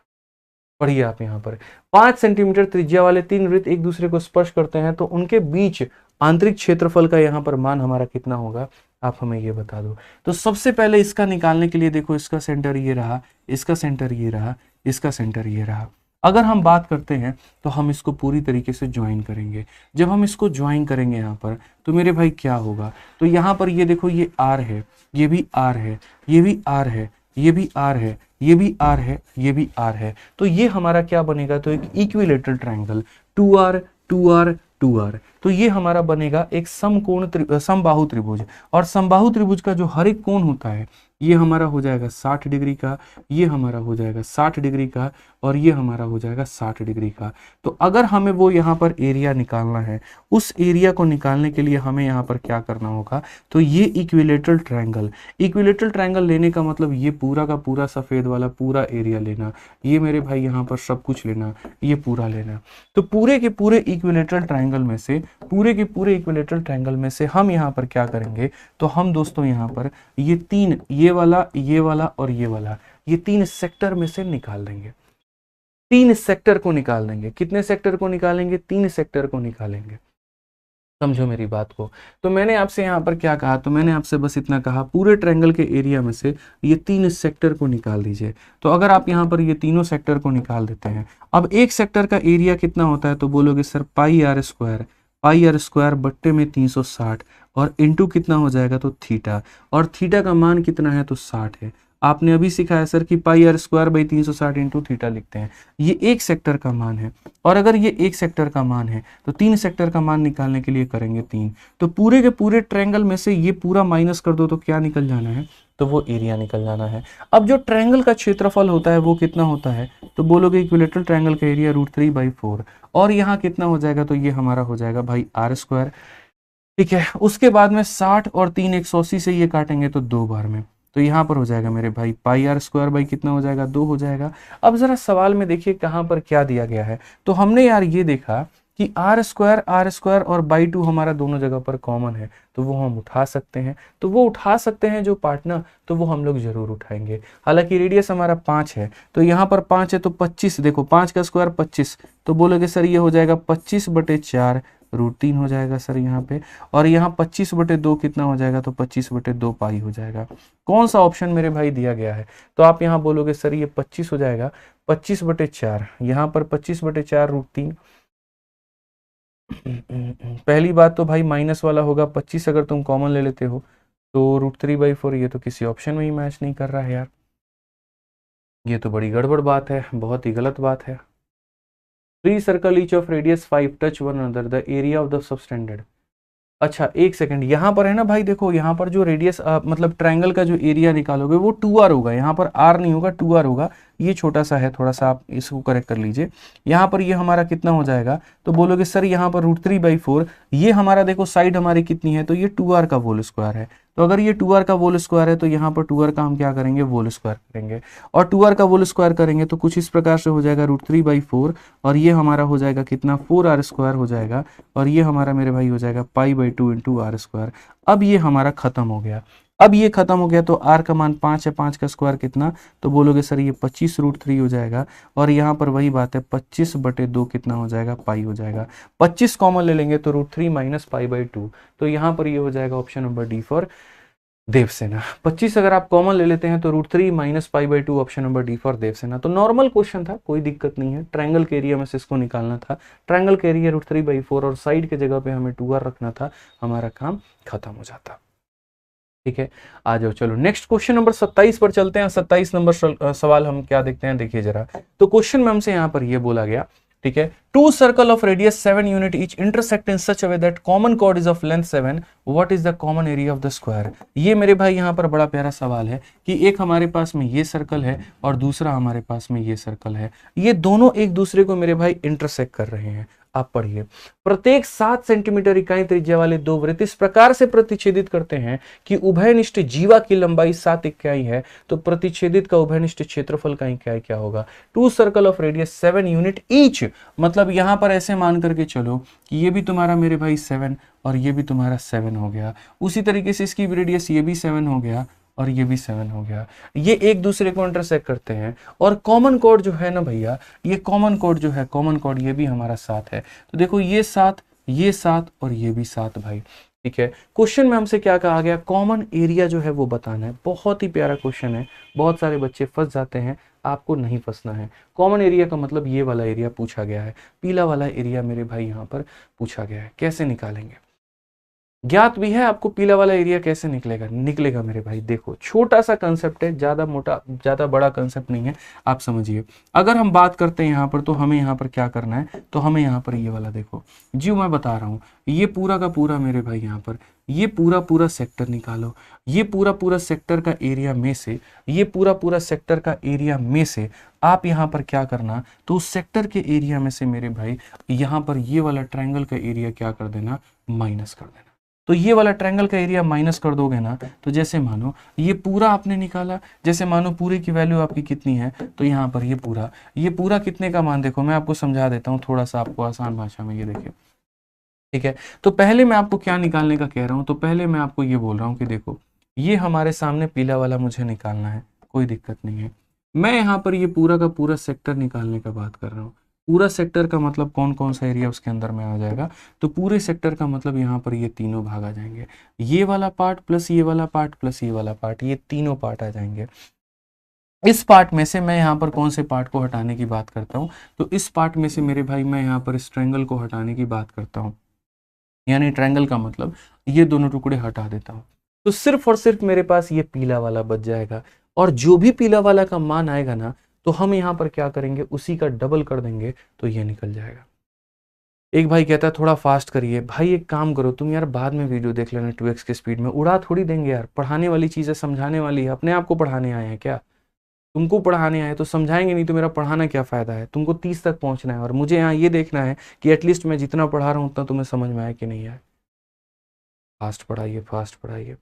पढ़िए आप यहाँ पर 5 सेंटीमीटर त्रिज्या वाले 3 वृत्त एक दूसरे को स्पर्श करते हैं, तो उनके बीच आंतरिक क्षेत्रफल का यहाँ पर मान हमारा कितना होगा, आप हमें ये बता दो। तो सबसे पहले इसका निकालने के लिए देखो, इसका सेंटर ये रहा, इसका सेंटर ये रहा, इसका सेंटर ये रहा। अगर हम बात करते हैं तो हम इसको पूरी तरीके से ज्वाइन करेंगे। जब हम इसको ज्वाइन करेंगे यहाँ पर, तो मेरे भाई क्या होगा, तो यहाँ पर ये देखो, ये आर है, ये भी आर है, ये भी आर है, ये भी आर है, ये भी आर है, ये भी आर है। तो ये हमारा क्या बनेगा, तो एक equilateral triangle 2r 2r 2r। तो ये हमारा बनेगा एक समबाहु त्रिभुज। और समबाहु त्रिभुज का जो हर एक कोण होता है ये हमारा हो जाएगा 60 डिग्री का, ये हमारा हो जाएगा 60 डिग्री का, और ये हमारा हो जाएगा 60 डिग्री का। तो अगर हमें वो यहाँ पर एरिया निकालना है, उस एरिया को निकालने के लिए हमें यहाँ पर क्या करना होगा, तो ये इक्विलेटरल ट्रायंगल, इक्विलेटरल ट्रायंगल लेने का मतलब ये पूरा का पूरा सफ़ेद वाला पूरा एरिया लेना, ये मेरे भाई यहाँ पर सब कुछ लेना, ये पूरा लेना। तो पूरे के पूरे इक्विलेटरल ट्रायंगल में से, पूरे के पूरे इक्विलेटरल ट्रायंगल में से हम यहाँ पर क्या करेंगे, तो हम दोस्तों यहाँ पर ये तीन, ये वाला, ये वाला और ये वाला, ये तीन सेक्टर में से निकाल देंगे, तीन सेक्टर को निकाल देंगे। कितने सेक्टर को निकालेंगे, तीन सेक्टर को निकालेंगे। समझो मेरी बात को। तो मैंने आपसे यहाँ पर क्या कहा, तो मैंने आपसे बस इतना कहा पूरे ट्रायंगल के एरिया में से ये तीन सेक्टर को निकाल दीजिए। तो अगर आप यहाँ पर ये तीनों सेक्टर को निकाल देते हैं, अब एक सेक्टर का एरिया कितना होता है, तो बोलोगे सर पाई आर स्क्वायर बट्टे में 360 और इंटू कितना हो जाएगा, तो थीटा, और थीटा का मान कितना है, तो 60 है। आपने अभी सिखाया सर कि pi R square by 360 into theta लिखते हैं, ये एक सेक्टर का मान है। और अगर ये एक सेक्टर का मान है तो तीन सेक्टर का मान निकालने के लिए करेंगे 3। तो पूरे के पूरे ट्रायंगल में से ये पूरा माइनस कर दो तो क्या निकल जाना है, तो वो एरिया निकल जाना है। अब जो ट्रायंगल का क्षेत्रफल होता है वो कितना होता है, तो बोलोगे इक्विलेटरल ट्रायंगल का एरिया √3/4, और यहाँ कितना हो जाएगा, तो ये हमारा हो जाएगा भाई आर स्क्वायर। ठीक है, उसके बाद में 60 और 3 180 से ये काटेंगे तो 2 बार में, तो यहाँ पर हो जाएगा मेरे भाई पाई आर स्क्वायर बाई कितना हो जाएगा, 2 हो जाएगा। अब जरा सवाल में देखिए कहाँ पर क्या दिया गया है। तो हमने यार ये देखा कि आर स्क्वायर और बाई 2 हमारा दोनों जगह पर कॉमन है, तो वो हम उठा सकते हैं। तो वो उठा सकते हैं जो पार्टनर, तो वो हम लोग जरूर उठाएंगे। हालांकि रेडियस हमारा 5 है, तो यहाँ पर 5 है तो 25, देखो 5 का स्क्वायर 25, तो बोलोगे सर ये हो जाएगा 25/4 √3 हो जाएगा सर यहाँ पे। और यहाँ 25/2 कितना हो जाएगा, तो 25/2 पाई हो जाएगा। कौन सा ऑप्शन मेरे भाई दिया गया है, तो आप यहाँ बोलोगे सर ये 25 हो जाएगा, 25/4, यहाँ पर 25/4 √3। पहली बात तो भाई माइनस वाला होगा 25, अगर तुम कॉमन ले लेते हो तो √3/4, ये तो किसी ऑप्शन में ही मैच नहीं कर रहा है यार, ये तो बड़ी गड़बड़ बात है, बहुत ही गलत बात है। 3 circle each of radius 5 touch one another, the area of the subtended. अच्छा एक सेकंड, यहाँ पर है ना भाई, देखो यहाँ पर जो रेडियस मतलब ट्रायंगल का जो एरिया निकालोगे वो 2r होगा, यहाँ पर r नहीं होगा 2r होगा, ये छोटा सा है, थोड़ा सा आप इसको करेक्ट कर लीजिए। यहाँ पर ये हमारा कितना हो जाएगा, तो बोलोगे सर यहाँ पर √3/4, ये हमारा देखो साइड हमारी कितनी है, तो ये 2r का होल स्क्वायर है। तो अगर ये 2r का होल स्क्वायर है तो यहाँ पर 2r का हम क्या करेंगे, होल स्क्वायर करेंगे, और 2r का होल स्क्वायर करेंगे तो कुछ इस प्रकार से हो जाएगा √3/4, और ये हमारा हो जाएगा कितना, 4r² हो जाएगा, और ये हमारा मेरे भाई हो जाएगा पाई/2 इंटू आर स्क्वायर। अब ये हमारा खत्म हो गया, अब ये खत्म हो गया, तो r का मान 5 है, 5 का स्क्वायर कितना, तो बोलोगे सर ये 25√3 हो जाएगा, और यहाँ पर वही बात है 25/2 कितना हो जाएगा, पाई हो जाएगा। 25 कॉमन ले लेंगे तो √3 माइनस पाई/2, तो यहाँ पर ये हो जाएगा option number D for Devsena. 25 अगर आप कॉमन ले लेते हैं तो √3 माइनस पाई/2 option number D for Devsena. तो नॉर्मल क्वेश्चन था, कोई दिक्कत नहीं है, ट्रायंगल के एरिया में से इसको निकालना था, ट्रायंगल के एरिया √3/4 और साइड के जगह पे हमें 2r रखना था, हमारा काम खत्म हो जाता। ठीक है, आ जाओ, चलो नेक्स्ट क्वेश्चन नंबर 27 पर चलते हैं। 27 नंबर सवाल हम क्या देखते हैं, देखिए जरा। तो क्वेश्चन में हमसे यहाँ पर ये बोला गया, ठीक है, 2 circle of radius 7 unit each intersect in such a way that common chord is of length 7, what is the common area of the square. ये मेरे भाई यहाँ पर बड़ा प्यारा सवाल है कि एक हमारे पास में ये सर्कल है और दूसरा हमारे पास में ये सर्कल है, ये दोनों एक दूसरे को मेरे भाई इंटरसेक्ट कर रहे हैं। आप पढ़िए, प्रत्येक 7 सेंटीमीटर इकाई त्रिज्या वाले दो वृत्त इस प्रकार से प्रतिच्छेदित करते हैं कि उभयनिष्ठ जीवा की लंबाई 7 इकाई है, तो प्रतिच्छेदित का उभयनिष्ठ क्षेत्रफल का इकाई क्या होगा। 2 circle of radius 7 unit each, मतलब यहां पर ऐसे मान करके चलो कि ये भी तुम्हारा मेरे भाई 7 और ये भी तुम्हारा 7 हो गया, उसी तरीके से इसकी रेडियस ये भी 7 हो गया और ये भी 7 हो गया, ये एक दूसरे को इंटरसेक्ट करते हैं। और कॉमन कॉर्ड जो है ना भैया, ये कॉमन कॉर्ड जो है, कॉमन कॉर्ड ये भी हमारा 7 है। तो देखो ये 7 और ये भी 7 भाई। ठीक है, क्वेश्चन में हमसे क्या कहा गया, कॉमन एरिया जो है वो बताना है। बहुत ही प्यारा क्वेश्चन है, बहुत सारे बच्चे फंस जाते हैं, आपको नहीं फंसना है। कॉमन एरिया का मतलब ये वाला एरिया पूछा गया है, पीला वाला एरिया मेरे भाई यहाँ पर पूछा गया है, कैसे निकालेंगे। ज्ञात भी है आपको पीला वाला एरिया कैसे निकलेगा? निकलेगा मेरे भाई, देखो छोटा सा कंसेप्ट है, ज्यादा मोटा ज्यादा बड़ा कंसेप्ट नहीं है, आप समझिए। अगर हम बात करते हैं यहाँ पर, तो हमें यहाँ पर क्या करना है, तो हमें यहाँ पर ये वाला देखो जी, मैं बता रहा हूँ, ये पूरा का पूरा मेरे भाई यहाँ पर ये पूरा पूरा सेक्टर निकालो, ये पूरा पूरा सेक्टर का एरिया में से, ये पूरा पूरा सेक्टर का एरिया में से आप यहाँ पर क्या करना, तो उस सेक्टर के एरिया में से मेरे भाई यहाँ पर ये वाला ट्रायंगल का एरिया क्या कर देना, माइनस कर देना। तो ये वाला ट्रायंगल का एरिया माइनस कर दोगे ना, तो जैसे मानो ये पूरा आपने निकाला, जैसे मानो पूरे की वैल्यू आपकी कितनी है, तो यहाँ पर ये पूरा कितने का मान, देखो मैं आपको समझा देता हूँ थोड़ा सा आपको आसान भाषा में, ये देखिए ठीक है। तो पहले मैं आपको क्या निकालने का कह रहा हूँ, तो पहले मैं आपको ये बोल रहा हूँ कि देखो ये हमारे सामने पीला वाला मुझे निकालना है, कोई दिक्कत नहीं है। मैं यहाँ पर ये पूरा का पूरा सेक्टर निकालने का बात कर रहा हूँ। पूरा सेक्टर का मतलब कौन कौन सा एरिया उसके अंदर में आ जाएगा, तो पूरे सेक्टर का मतलब यहाँ पर ये तीनों भाग आ जाएंगे, ये वाला पार्ट प्लस ये वाला पार्ट प्लस ये वाला पार्ट, ये तीनों पार्ट आ जाएंगे। इस पार्ट में से मैं यहाँ पर कौन से पार्ट को हटाने की बात करता हूँ, तो इस पार्ट में से मेरे भाई मैं यहाँ पर इस ट्रायंगल को हटाने की बात करता हूँ, यानी ट्रायंगल का मतलब ये दोनों टुकड़े हटा देता हूँ, तो सिर्फ और सिर्फ मेरे पास ये पीला वाला बच जाएगा। और जो भी पीला वाला का मान आएगा ना, तो हम यहाँ पर क्या करेंगे, उसी का डबल कर देंगे, तो ये निकल जाएगा। एक भाई कहता है थोड़ा फास्ट करिए, भाई एक काम करो तुम यार, बाद में वीडियो देख लेना 2x की स्पीड में, उड़ा थोड़ी देंगे यार, पढ़ाने वाली चीज़ है, समझाने वाली है, अपने आप को पढ़ाने आए हैं क्या? तुमको पढ़ाने आए तो समझाएंगे, नहीं तो मेरा पढ़ाना क्या फ़ायदा है? तुमको 30 तक पहुंचना है और मुझे यहाँ ये देखना है कि एटलीस्ट मैं जितना पढ़ा रहा हूँ उतना तुम्हें समझ में आए कि नहीं आए। फास्ट पढ़ाइए, फास्ट पढ़ाइए,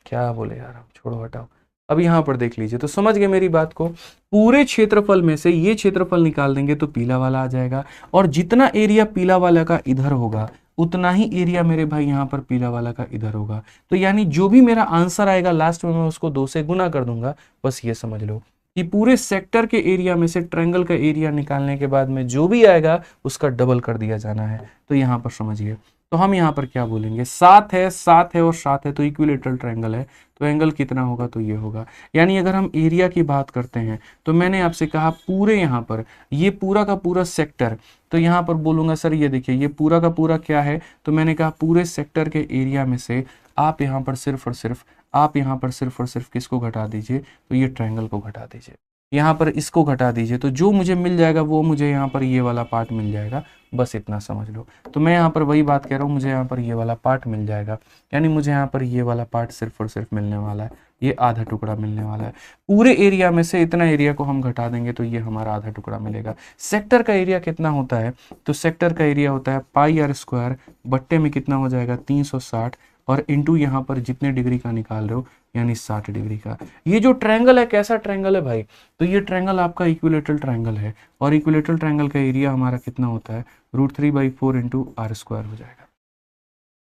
क्या बोले यार, हम छोड़ो हटाओ। अब यहाँ पर देख लीजिए, तो समझ गए मेरी बात को। पूरे क्षेत्रफल में से ये क्षेत्रफल निकाल देंगे तो पीला वाला आ जाएगा, और जितना एरिया पीला वाला का इधर होगा उतना ही एरिया मेरे भाई यहाँ पर पीला वाला का इधर होगा। तो यानी जो भी मेरा आंसर आएगा लास्ट में मैं उसको 2 से गुना कर दूंगा। बस ये समझ लो कि पूरे सेक्टर के एरिया में से ट्रायंगल का एरिया निकालने के बाद में जो भी आएगा उसका डबल कर दिया जाना है। तो यहाँ पर समझिए, तो हम यहाँ पर क्या बोलेंगे, 7 है, 7 है और 7 है, तो इक्विलेटरल ट्रायंगल है, तो एंगल कितना होगा, तो ये होगा। यानी अगर हम एरिया की बात करते हैं, तो मैंने आपसे कहा पूरे यहाँ पर ये पूरा का पूरा सेक्टर, तो यहाँ पर बोलूंगा सर ये देखिए ये पूरा का पूरा क्या है, तो मैंने कहा पूरे सेक्टर के एरिया में से आप यहाँ पर सिर्फ और सिर्फ किसको घटा दीजिए, तो ये ट्रायंगल को घटा दीजिए, यहाँ पर इसको घटा दीजिए, तो जो मुझे मिल जाएगा वो मुझे यहाँ पर ये वाला पार्ट मिल जाएगा। बस इतना समझ लो। तो मैं यहाँ पर वही बात कह रहा हूँ, मुझे यहाँ पर ये वाला पार्ट मिल जाएगा, यानी मुझे यहाँ पर ये वाला पार्ट सिर्फ और सिर्फ मिलने वाला है, ये आधा टुकड़ा मिलने वाला है। पूरे एरिया में से इतना एरिया को हम घटा देंगे तो ये हमारा आधा टुकड़ा मिलेगा। सेक्टर का एरिया कितना होता है, तो सेक्टर का एरिया होता है πr² बट्टे में कितना हो जाएगा 360, और इंटू यहाँ पर जितने डिग्री का निकाल रहे हो यानी 60 डिग्री का। ये जो ट्रायंगल है कैसा ट्रायंगल है भाई, तो ये ट्रायंगल आपका इक्विलेटरल ट्रायंगल है, और इक्विलेटरल ट्रायंगल का एरिया हमारा कितना होता है, √3/4 इंटू r² हो जाएगा,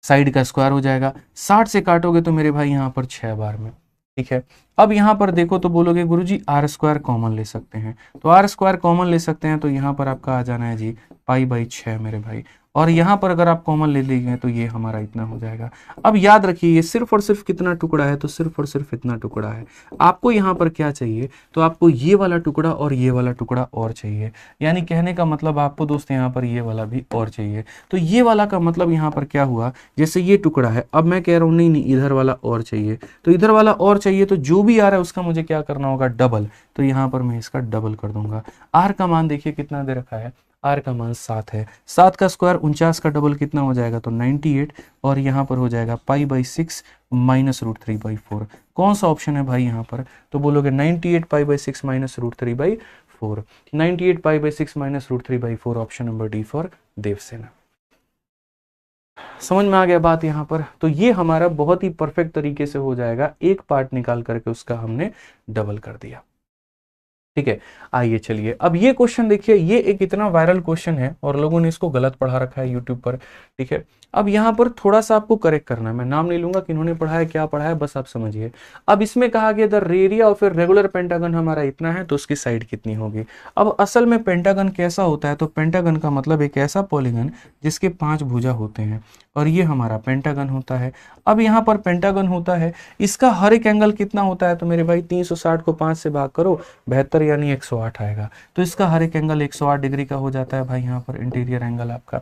साइड का स्क्वायर हो जाएगा। 60 से काटोगे तो मेरे भाई यहाँ पर 6 बार में, ठीक है। अब यहाँ पर देखो तो बोलोगे गुरुजी r² कॉमन ले सकते हैं, तो r² कॉमन ले सकते हैं, तो यहाँ पर आपका आ जाना है जी π/6 मेरे भाई, और यहाँ पर अगर आप कॉमन ले लेंगे तो ये हमारा इतना हो जाएगा। अब याद रखिए ये सिर्फ और सिर्फ कितना टुकड़ा है, तो सिर्फ और सिर्फ इतना टुकड़ा है। आपको यहाँ पर क्या चाहिए, तो आपको ये वाला टुकड़ा और ये वाला टुकड़ा और चाहिए, यानी कहने का मतलब आपको दोस्त यहाँ पर ये वाला भी और चाहिए। तो ये वाला का मतलब यहाँ पर क्या हुआ, जैसे ये टुकड़ा है, अब मैं कह रहा हूँ नहीं इधर वाला और चाहिए, तो इधर वाला और चाहिए, तो जो भी आ रहा है उसका मुझे क्या करना होगा, डबल। तो यहाँ पर मैं इसका डबल कर दूंगा। आर का मान देखिए कितना दे रखा है, आर का मान 7 है, 7 का स्क्वायर 49 का डबल कितना हो जाएगा, तो 98, और यहाँ पर हो जाएगा π/6 माइनस √3/4। कौन सा ऑप्शन है भाई यहाँ पर, तो बोलोगे 98 π/6 minus √3/4, 98 π/6 minus √3/4, option number D for Devsena. समझ में आ गया बात यहाँ पर। तो ये हमारा बहुत ही परफेक्ट तरीके से हो जाएगा, एक पार्ट निकाल करके उसका हमने डबल कर दिया, ठीक है। आइए चलिए अब ये क्वेश्चन देखिए, ये एक इतना वायरल क्वेश्चन है और लोगों ने इसको गलत पढ़ा रखा है यूट्यूब पर, ठीक है। अब यहाँ पर थोड़ा सा आपको करेक्ट करना है, मैं नाम नहीं लूंगा कि इन्होंने पढ़ाया क्या पढ़ाया, बस आप समझिए। अब इसमें कहा गया the area of a regular pentagon हमारा इतना है, तो उसकी साइड कितनी होगी। अब असल में पेंटागन कैसा होता है, तो पेंटागन का मतलब एक ऐसा पॉलीगन जिसके 5 भुजा होते हैं, और ये हमारा पेंटागन होता है। अब यहाँ पर पेंटागन होता है, इसका हर एक एंगल कितना होता है, तो मेरे भाई 360 को 5 से भाग करो, 72 75 यानी 108 आएगा। तो इसका हर एक एंगल 108 डिग्री का हो जाता है भाई यहाँ पर इंटीरियर एंगल आपका,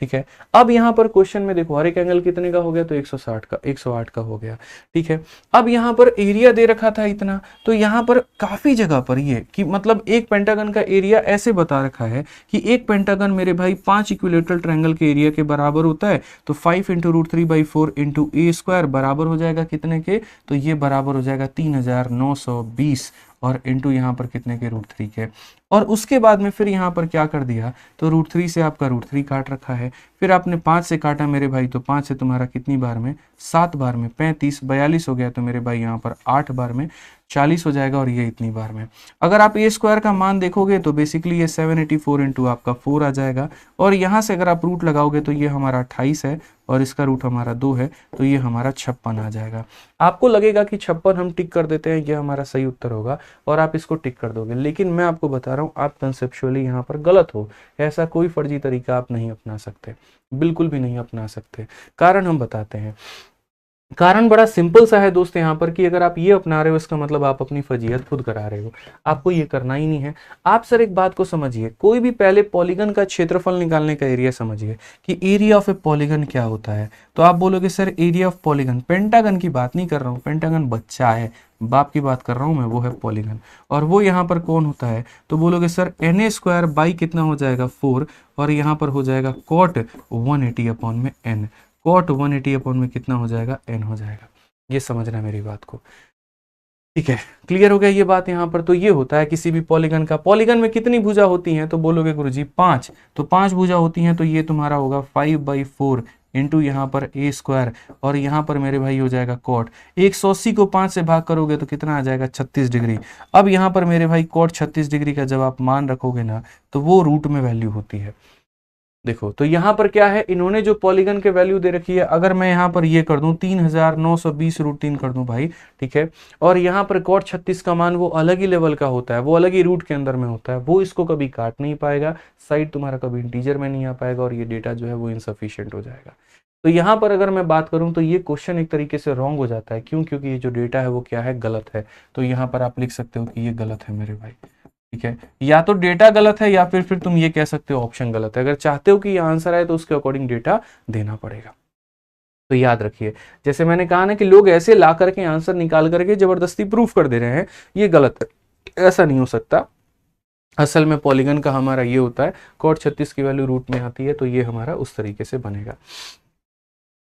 ठीक है। अब यहाँ पर क्वेश्चन में देखो हर एक एंगल कितने का हो गया, तो 160 का, 108 का हो गया, ठीक है। अब यहाँ पर एरिया दे रखा था इतना, तो यहाँ पर काफी जगह पर ये कि मतलब एक पेंटागन का एरिया ऐसे बता रखा है कि एक पेंटागन मेरे भाई 5 इक्विलेटरल ट्रायंगल के एरिया के बराबर होता है। तो 5 इंटू रूट 3/4 इंटू ए स्क्वायर बराबर हो जाएगा कितने के, तो ये बराबर हो जाएगा 3920 और इंटू यहाँ पर कितने के, √3 के। और उसके बाद में फिर यहाँ पर क्या कर दिया, तो √3 से आपका √3 काट रखा है, फिर आपने 5 से काटा मेरे भाई, तो 5 से तुम्हारा कितनी बार में, 7 बार में 35, 42 हो गया, तो मेरे भाई यहाँ पर 8 बार में 40 हो जाएगा और ये इतनी बार में। अगर आप ए स्क्वायर का मान देखोगे तो बेसिकली ये 784 इंटू आपका 4 आ जाएगा, और यहाँ से अगर आप रूट लगाओगे तो ये हमारा 28 है और इसका रूट हमारा 2 है, तो ये हमारा 56 आ जाएगा। आपको लगेगा कि 56 हम टिक कर देते हैं, ये हमारा सही उत्तर होगा और आप इसको टिक कर दोगे, लेकिन मैं आपको बता रहा हूँ आप कंसेप्चुअली यहाँ पर गलत हो। ऐसा कोई फर्जी तरीका आप नहीं अपना सकते, बिल्कुल भी नहीं अपना सकते। कारण हम बताते हैं, कारण बड़ा सिंपल सा है दोस्त यहाँ पर कि अगर आप ये अपना रहे हो इसका मतलब आप अपनी फजीयत खुद करा रहे हो, आपको ये करना ही नहीं है। आप सर एक बात को समझिए, कोई भी पहले पॉलीगन का क्षेत्रफल निकालने का एरिया समझिए कि एरिया ऑफ ए पॉलीगन क्या होता है। तो आप बोलोगे sir area of polygon, pentagon की बात नहीं कर रहा हूँ, पेंटागन बच्चा है, बाप की बात कर रहा हूँ मैं, वो है पॉलीगन, और वो यहाँ पर कौन होता है, तो बोलोगे सर na² बाई कितना हो जाएगा 4, और यहाँ पर हो जाएगा cot 180 अपॉन में n, cot 180 अपॉन में कितना हो जाएगा, n हो जाएगा। ये समझना मेरी बात को, ठीक है, क्लियर हो गया ये बात यहाँ पर। तो ये होता है किसी भी पॉलीगन का, पॉलीगन में कितनी भुजा होती हैं, तो बोलोगे गुरुजी 5, तो 5 भुजा होती हैं, तो ये तुम्हारा होगा 5/4 इंटू यहाँ पर a² और यहाँ पर मेरे भाई हो जाएगा cot। 180 को 5 से भाग करोगे तो कितना आ जाएगा, 36 डिग्री। अब यहाँ पर मेरे भाई cot 36 डिग्री का जब आप मान रखोगे ना, तो वो रूट में वैल्यू होती है। देखो तो यहाँ पर क्या है, इन्होंने जो पॉलीगन के वैल्यू दे रखी है, अगर मैं यहाँ पर ये कर दूं 3920 √3 कर दूं भाई, ठीक है, और यहाँ पर cot 36 का मान वो अलग ही लेवल का होता है, वो अलग ही रूट के अंदर में होता है, वो इसको कभी काट नहीं पाएगा, साइड तुम्हारा कभी इंटीजर में नहीं आ पाएगा और ये डेटा जो है वो इनसफिशियंट हो जाएगा। तो यहाँ पर अगर मैं बात करूं तो ये क्वेश्चन एक तरीके से रॉन्ग हो जाता है, क्यों, क्योंकि ये जो डेटा है वो क्या है, गलत है। तो यहाँ पर आप लिख सकते हो कि ये गलत है मेरे भाई, ठीक है, या तो डेटा गलत है या फिर तुम ये कह सकते हो ऑप्शन गलत है। अगर चाहते हो कि ये आंसर आए तो उसके अकॉर्डिंग डेटा देना पड़ेगा। तो याद रखिए, जैसे मैंने कहा ना कि लोग ऐसे ला करके आंसर निकाल करके जबरदस्ती प्रूफ कर दे रहे हैं, ये गलत है, ऐसा नहीं हो सकता। असल में पॉलीगन का हमारा ये होता है, cot 36 की वैल्यू रूट में आती है, तो ये हमारा उस तरीके से बनेगा।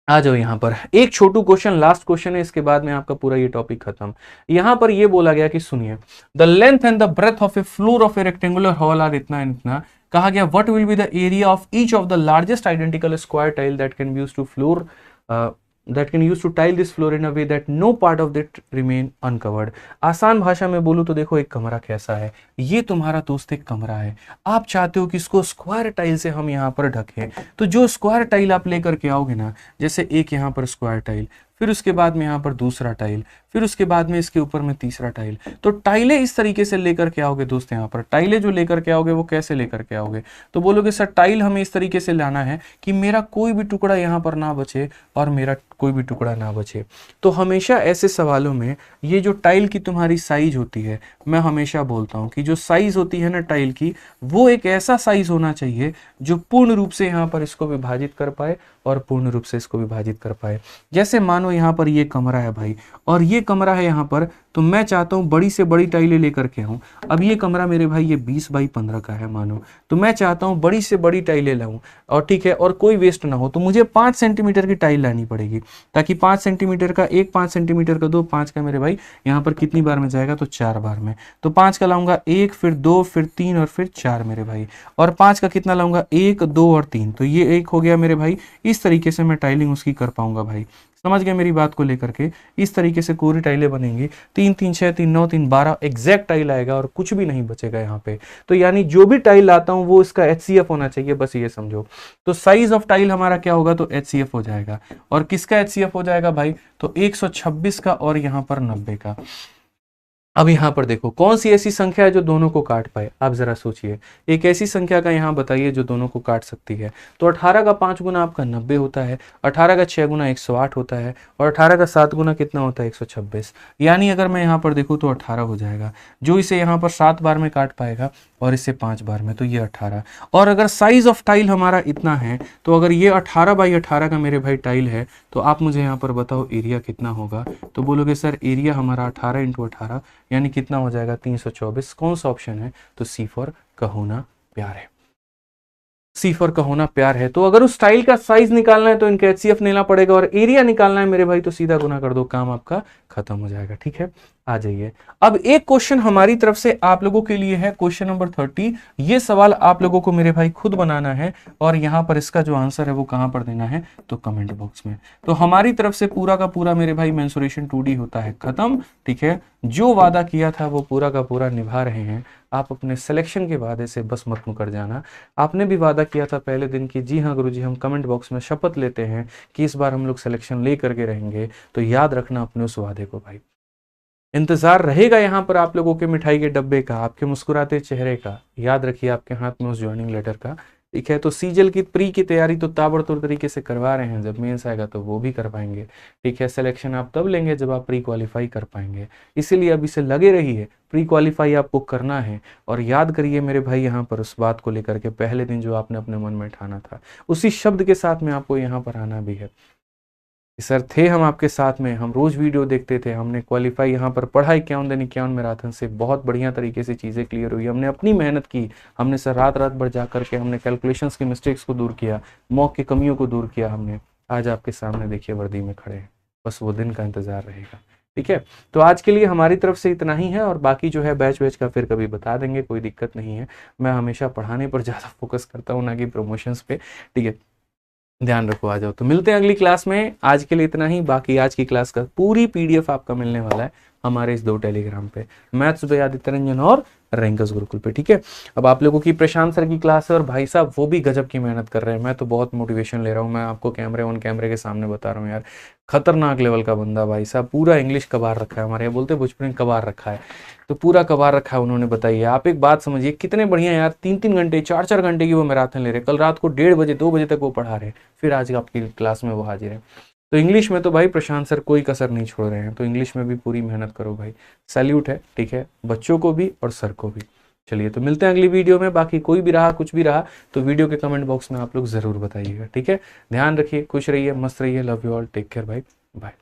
आ जाओ यहाँ पर एक छोटू क्वेश्चन, लास्ट क्वेश्चन है, इसके बाद में आपका पूरा ये टॉपिक खत्म। यहाँ पर ये बोला गया कि सुनिए, the length and the breadth of a floor of a rectangular hall are इतना इतना। कहा गया what will be the area of each of the largest identical square tile that can be used to floor that can use to tile this floor in a way that no part of it remain uncovered। आसान भाषा में बोलूं तो देखो एक कमरा कैसा है, ये तुम्हारा दोस्त एक कमरा है, आप चाहते हो कि इसको स्क्वायर टाइल से हम यहाँ पर ढकें। तो जो स्क्वायर टाइल आप लेकर के आओगे ना, जैसे एक यहाँ पर स्क्वायर टाइल, फिर उसके बाद में यहाँ पर दूसरा टाइल, फिर उसके बाद में इसके ऊपर में तीसरा टाइल, तो टाइलें इस तरीके से लेकर के आओगे दोस्त। यहाँ पर टाइलें जो लेकर के आओगे वो कैसे लेकर के आओगे, तो बोलोगे सर टाइल हमें इस तरीके से लाना है कि मेरा कोई भी टुकड़ा यहाँ पर ना बचे और मेरा कोई भी टुकड़ा ना बचे। तो हमेशा ऐसे सवालों में ये जो टाइल की तुम्हारी साइज होती है, मैं हमेशा बोलता हूँ कि जो साइज होती है ना टाइल की, वो एक ऐसा साइज होना चाहिए जो पूर्ण रूप से यहाँ पर इसको विभाजित कर पाए और पूर्ण रूप से इसको विभाजित कर पाए। जैसे मानो यहाँ पर ये कमरा है भाई, और ये कमरा है यहाँ पर, तो मैं चाहता हूँ बड़ी से बड़ी टाइलें लेकर के आऊँ। अब ये कमरा मेरे भाई ये 20x15 का है मानो, तो मैं चाहता हूँ बड़ी से बड़ी टाइलें लाऊं, और ठीक है, और कोई वेस्ट ना हो, तो मुझे 5 सेंटीमीटर की टाइल लानी पड़ेगी, ताकि 5 सेंटीमीटर का एक, 5 सेंटीमीटर का दो, 5 का मेरे भाई यहाँ पर कितनी बार में जाएगा, तो 4 बार में। तो 5 का लाऊंगा 1, फिर 2, फिर 3 और फिर 4 मेरे भाई, और 5 का कितना लाऊंगा 1, 2 और 3, तो ये 1 हो गया मेरे भाई। इस तरीके से मैं टाइलिंग उसकी कर पाऊंगा भाई। समझ गए मेरी बात को लेकर के, इस तरीके से कोरी टाइलें बनेंगी, 3 3 6 3 9 3 12 एग्जैक्ट टाइल आएगा और कुछ भी नहीं बचेगा यहाँ पे। तो यानी जो भी टाइल लाता हूँ वो इसका HCF होना चाहिए, बस ये समझो। तो साइज ऑफ टाइल हमारा क्या होगा, तो HCF हो जाएगा। और किसका HCF हो जाएगा भाई, तो 126 का और यहाँ पर 90 का। अब यहां पर देखो कौन सी ऐसी संख्या है जो दोनों को काट पाए, आप जरा सोचिए। एक ऐसी संख्या का यहां बताइए जो दोनों को काट सकती है। तो 18 का 5 गुना आपका 90 होता है, 18 का 6 गुना 108 होता है, और 18 का 7 गुना कितना होता है 126। यानी अगर मैं यहाँ पर देखूँ तो 18 हो जाएगा, जो इसे यहाँ पर 7 बार में काट पाएगा और इसे 5 बार में, तो ये 18। और अगर साइज ऑफ टाइल हमारा इतना है, तो अगर ये 18 बाई 18 का मेरे भाई टाइल है, तो आप मुझे यहाँ पर बताओ एरिया कितना होगा। तो बोलोगे सर एरिया हमारा 18 इंटू 18 यानी कितना हो जाएगा 324। कौन सा ऑप्शन है, तो सी फॉर कहोना प्यार है, सी फॉर कहोना प्यार है। तो अगर उस टाइल का साइज निकालना है तो इनका एचसीएफ लेना पड़ेगा, और एरिया निकालना है मेरे भाई तो सीधा गुना कर दो, काम आपका खत्म हो जाएगा। ठीक है, आ जाइए। अब एक क्वेश्चन हमारी तरफ से आप लोगों के लिए है, क्वेश्चन नंबर 30। ये सवाल आप लोगों को मेरे भाई खुद बनाना है, और यहां पर इसका जो आंसर है वो कहां पर देना है, तो कमेंट बॉक्स में। तो हमारी तरफ से पूरा का पूरा मेरे भाई मेंसुरेशन 2D होता है खत्म। ठीक है, जो वादा किया था वो पूरा का पूरा निभा रहे हैं। आप अपने सिलेक्शन के वादे से बस मत मुकर जाना। आपने भी वादा किया था पहले दिन की, जी हाँ गुरुजी हम कमेंट बॉक्स में शपथ लेते हैं कि इस बार हम लोग सिलेक्शन ले करके रहेंगे। तो याद रखना अपने उस वादे को भाई। इंतजार रहेगा यहाँ पर आप लोगों के मिठाई के डब्बे का, आपके मुस्कुराते चेहरे का, याद रखिए आपके हाथ में उस ज्वाइनिंग लेटर का। ठीक है, तो सीजल की प्री की तैयारी तो ताबड़तोड़ तरीके से करवा रहे हैं, जब मेंस आएगा तो वो भी कर पाएंगे। ठीक है, सिलेक्शन आप तब लेंगे जब आप प्री क्वालिफाई कर पाएंगे, इसीलिए अब इसे लगे रहिए, प्री क्वालिफाई आपको करना है। और याद करिए मेरे भाई यहाँ पर उस बात को लेकर के पहले दिन जो आपने अपने मन में ठाना था, उसी शब्द के साथ में आपको यहाँ पर आना भी है। सर थे हम आपके साथ में, हम रोज वीडियो देखते थे, हमने क्वालिफाई यहाँ पर पढ़ा 51 दिन 51 मैराथन से, बहुत बढ़िया तरीके से चीज़ें क्लियर हुई, हमने अपनी मेहनत की, हमने सर रात रात भर जा करके हमने कैलकुलेशंस के मिस्टेक्स को दूर किया, मॉक की कमियों को दूर किया हमने। आज आपके सामने देखिए वर्दी में खड़े हैं, बस वो दिन का इंतजार रहेगा। ठीक है, तो आज के लिए हमारी तरफ से इतना ही है, और बाकी जो है बैच वैच का फिर कभी बता देंगे, कोई दिक्कत नहीं है। मैं हमेशा पढ़ाने पर ज़्यादा फोकस करता हूँ, ना कि प्रमोशंस पे। ठीक है, ध्यान रखो, आ जाओ। तो मिलते हैं अगली क्लास में, आज के लिए इतना ही। बाकी आज की क्लास का पूरी पीडीएफ आपका मिलने वाला है हमारे इस 2 टेलीग्राम पे, मैथ्स बाय आदित्य रंजन और रैंकर्स गुरुकुल पे। ठीक है, अब आप लोगों की प्रशांत सर की क्लास है, और भाई साहब वो भी गजब की मेहनत कर रहे हैं, मैं तो बहुत मोटिवेशन ले रहा हूँ। मैं आपको कैमरे ऑन कैमरे के सामने बता रहा हूँ यार, खतरनाक लेवल का बंदा भाई साहब, पूरा इंग्लिश कबार रखा है, हमारे यहाँ बोलते भोजपुरी में कबार रखा है, तो पूरा कबार रखा है उन्होंने। बताइए आप एक बात समझिए, कितने बढ़िया यार, 3-3 घंटे 4-4 घंटे की वो मैराथन ले रहे, कल रात को 1:30 बजे 2 बजे तक वो पढ़ा रहे, फिर आज आपकी क्लास में वो हाजिर है। तो इंग्लिश में तो भाई प्रशांत सर कोई कसर नहीं छोड़ रहे हैं, तो इंग्लिश में भी पूरी मेहनत करो भाई, सैल्यूट है। ठीक है, बच्चों को भी और सर को भी। चलिए, तो मिलते हैं अगली वीडियो में। बाकी कोई भी रहा कुछ भी रहा तो वीडियो के कमेंट बॉक्स में आप लोग जरूर बताइएगा। ठीक है, ध्यान रखिए, खुश रहिए, मस्त रहिए, love you all, take care भाई, बाय।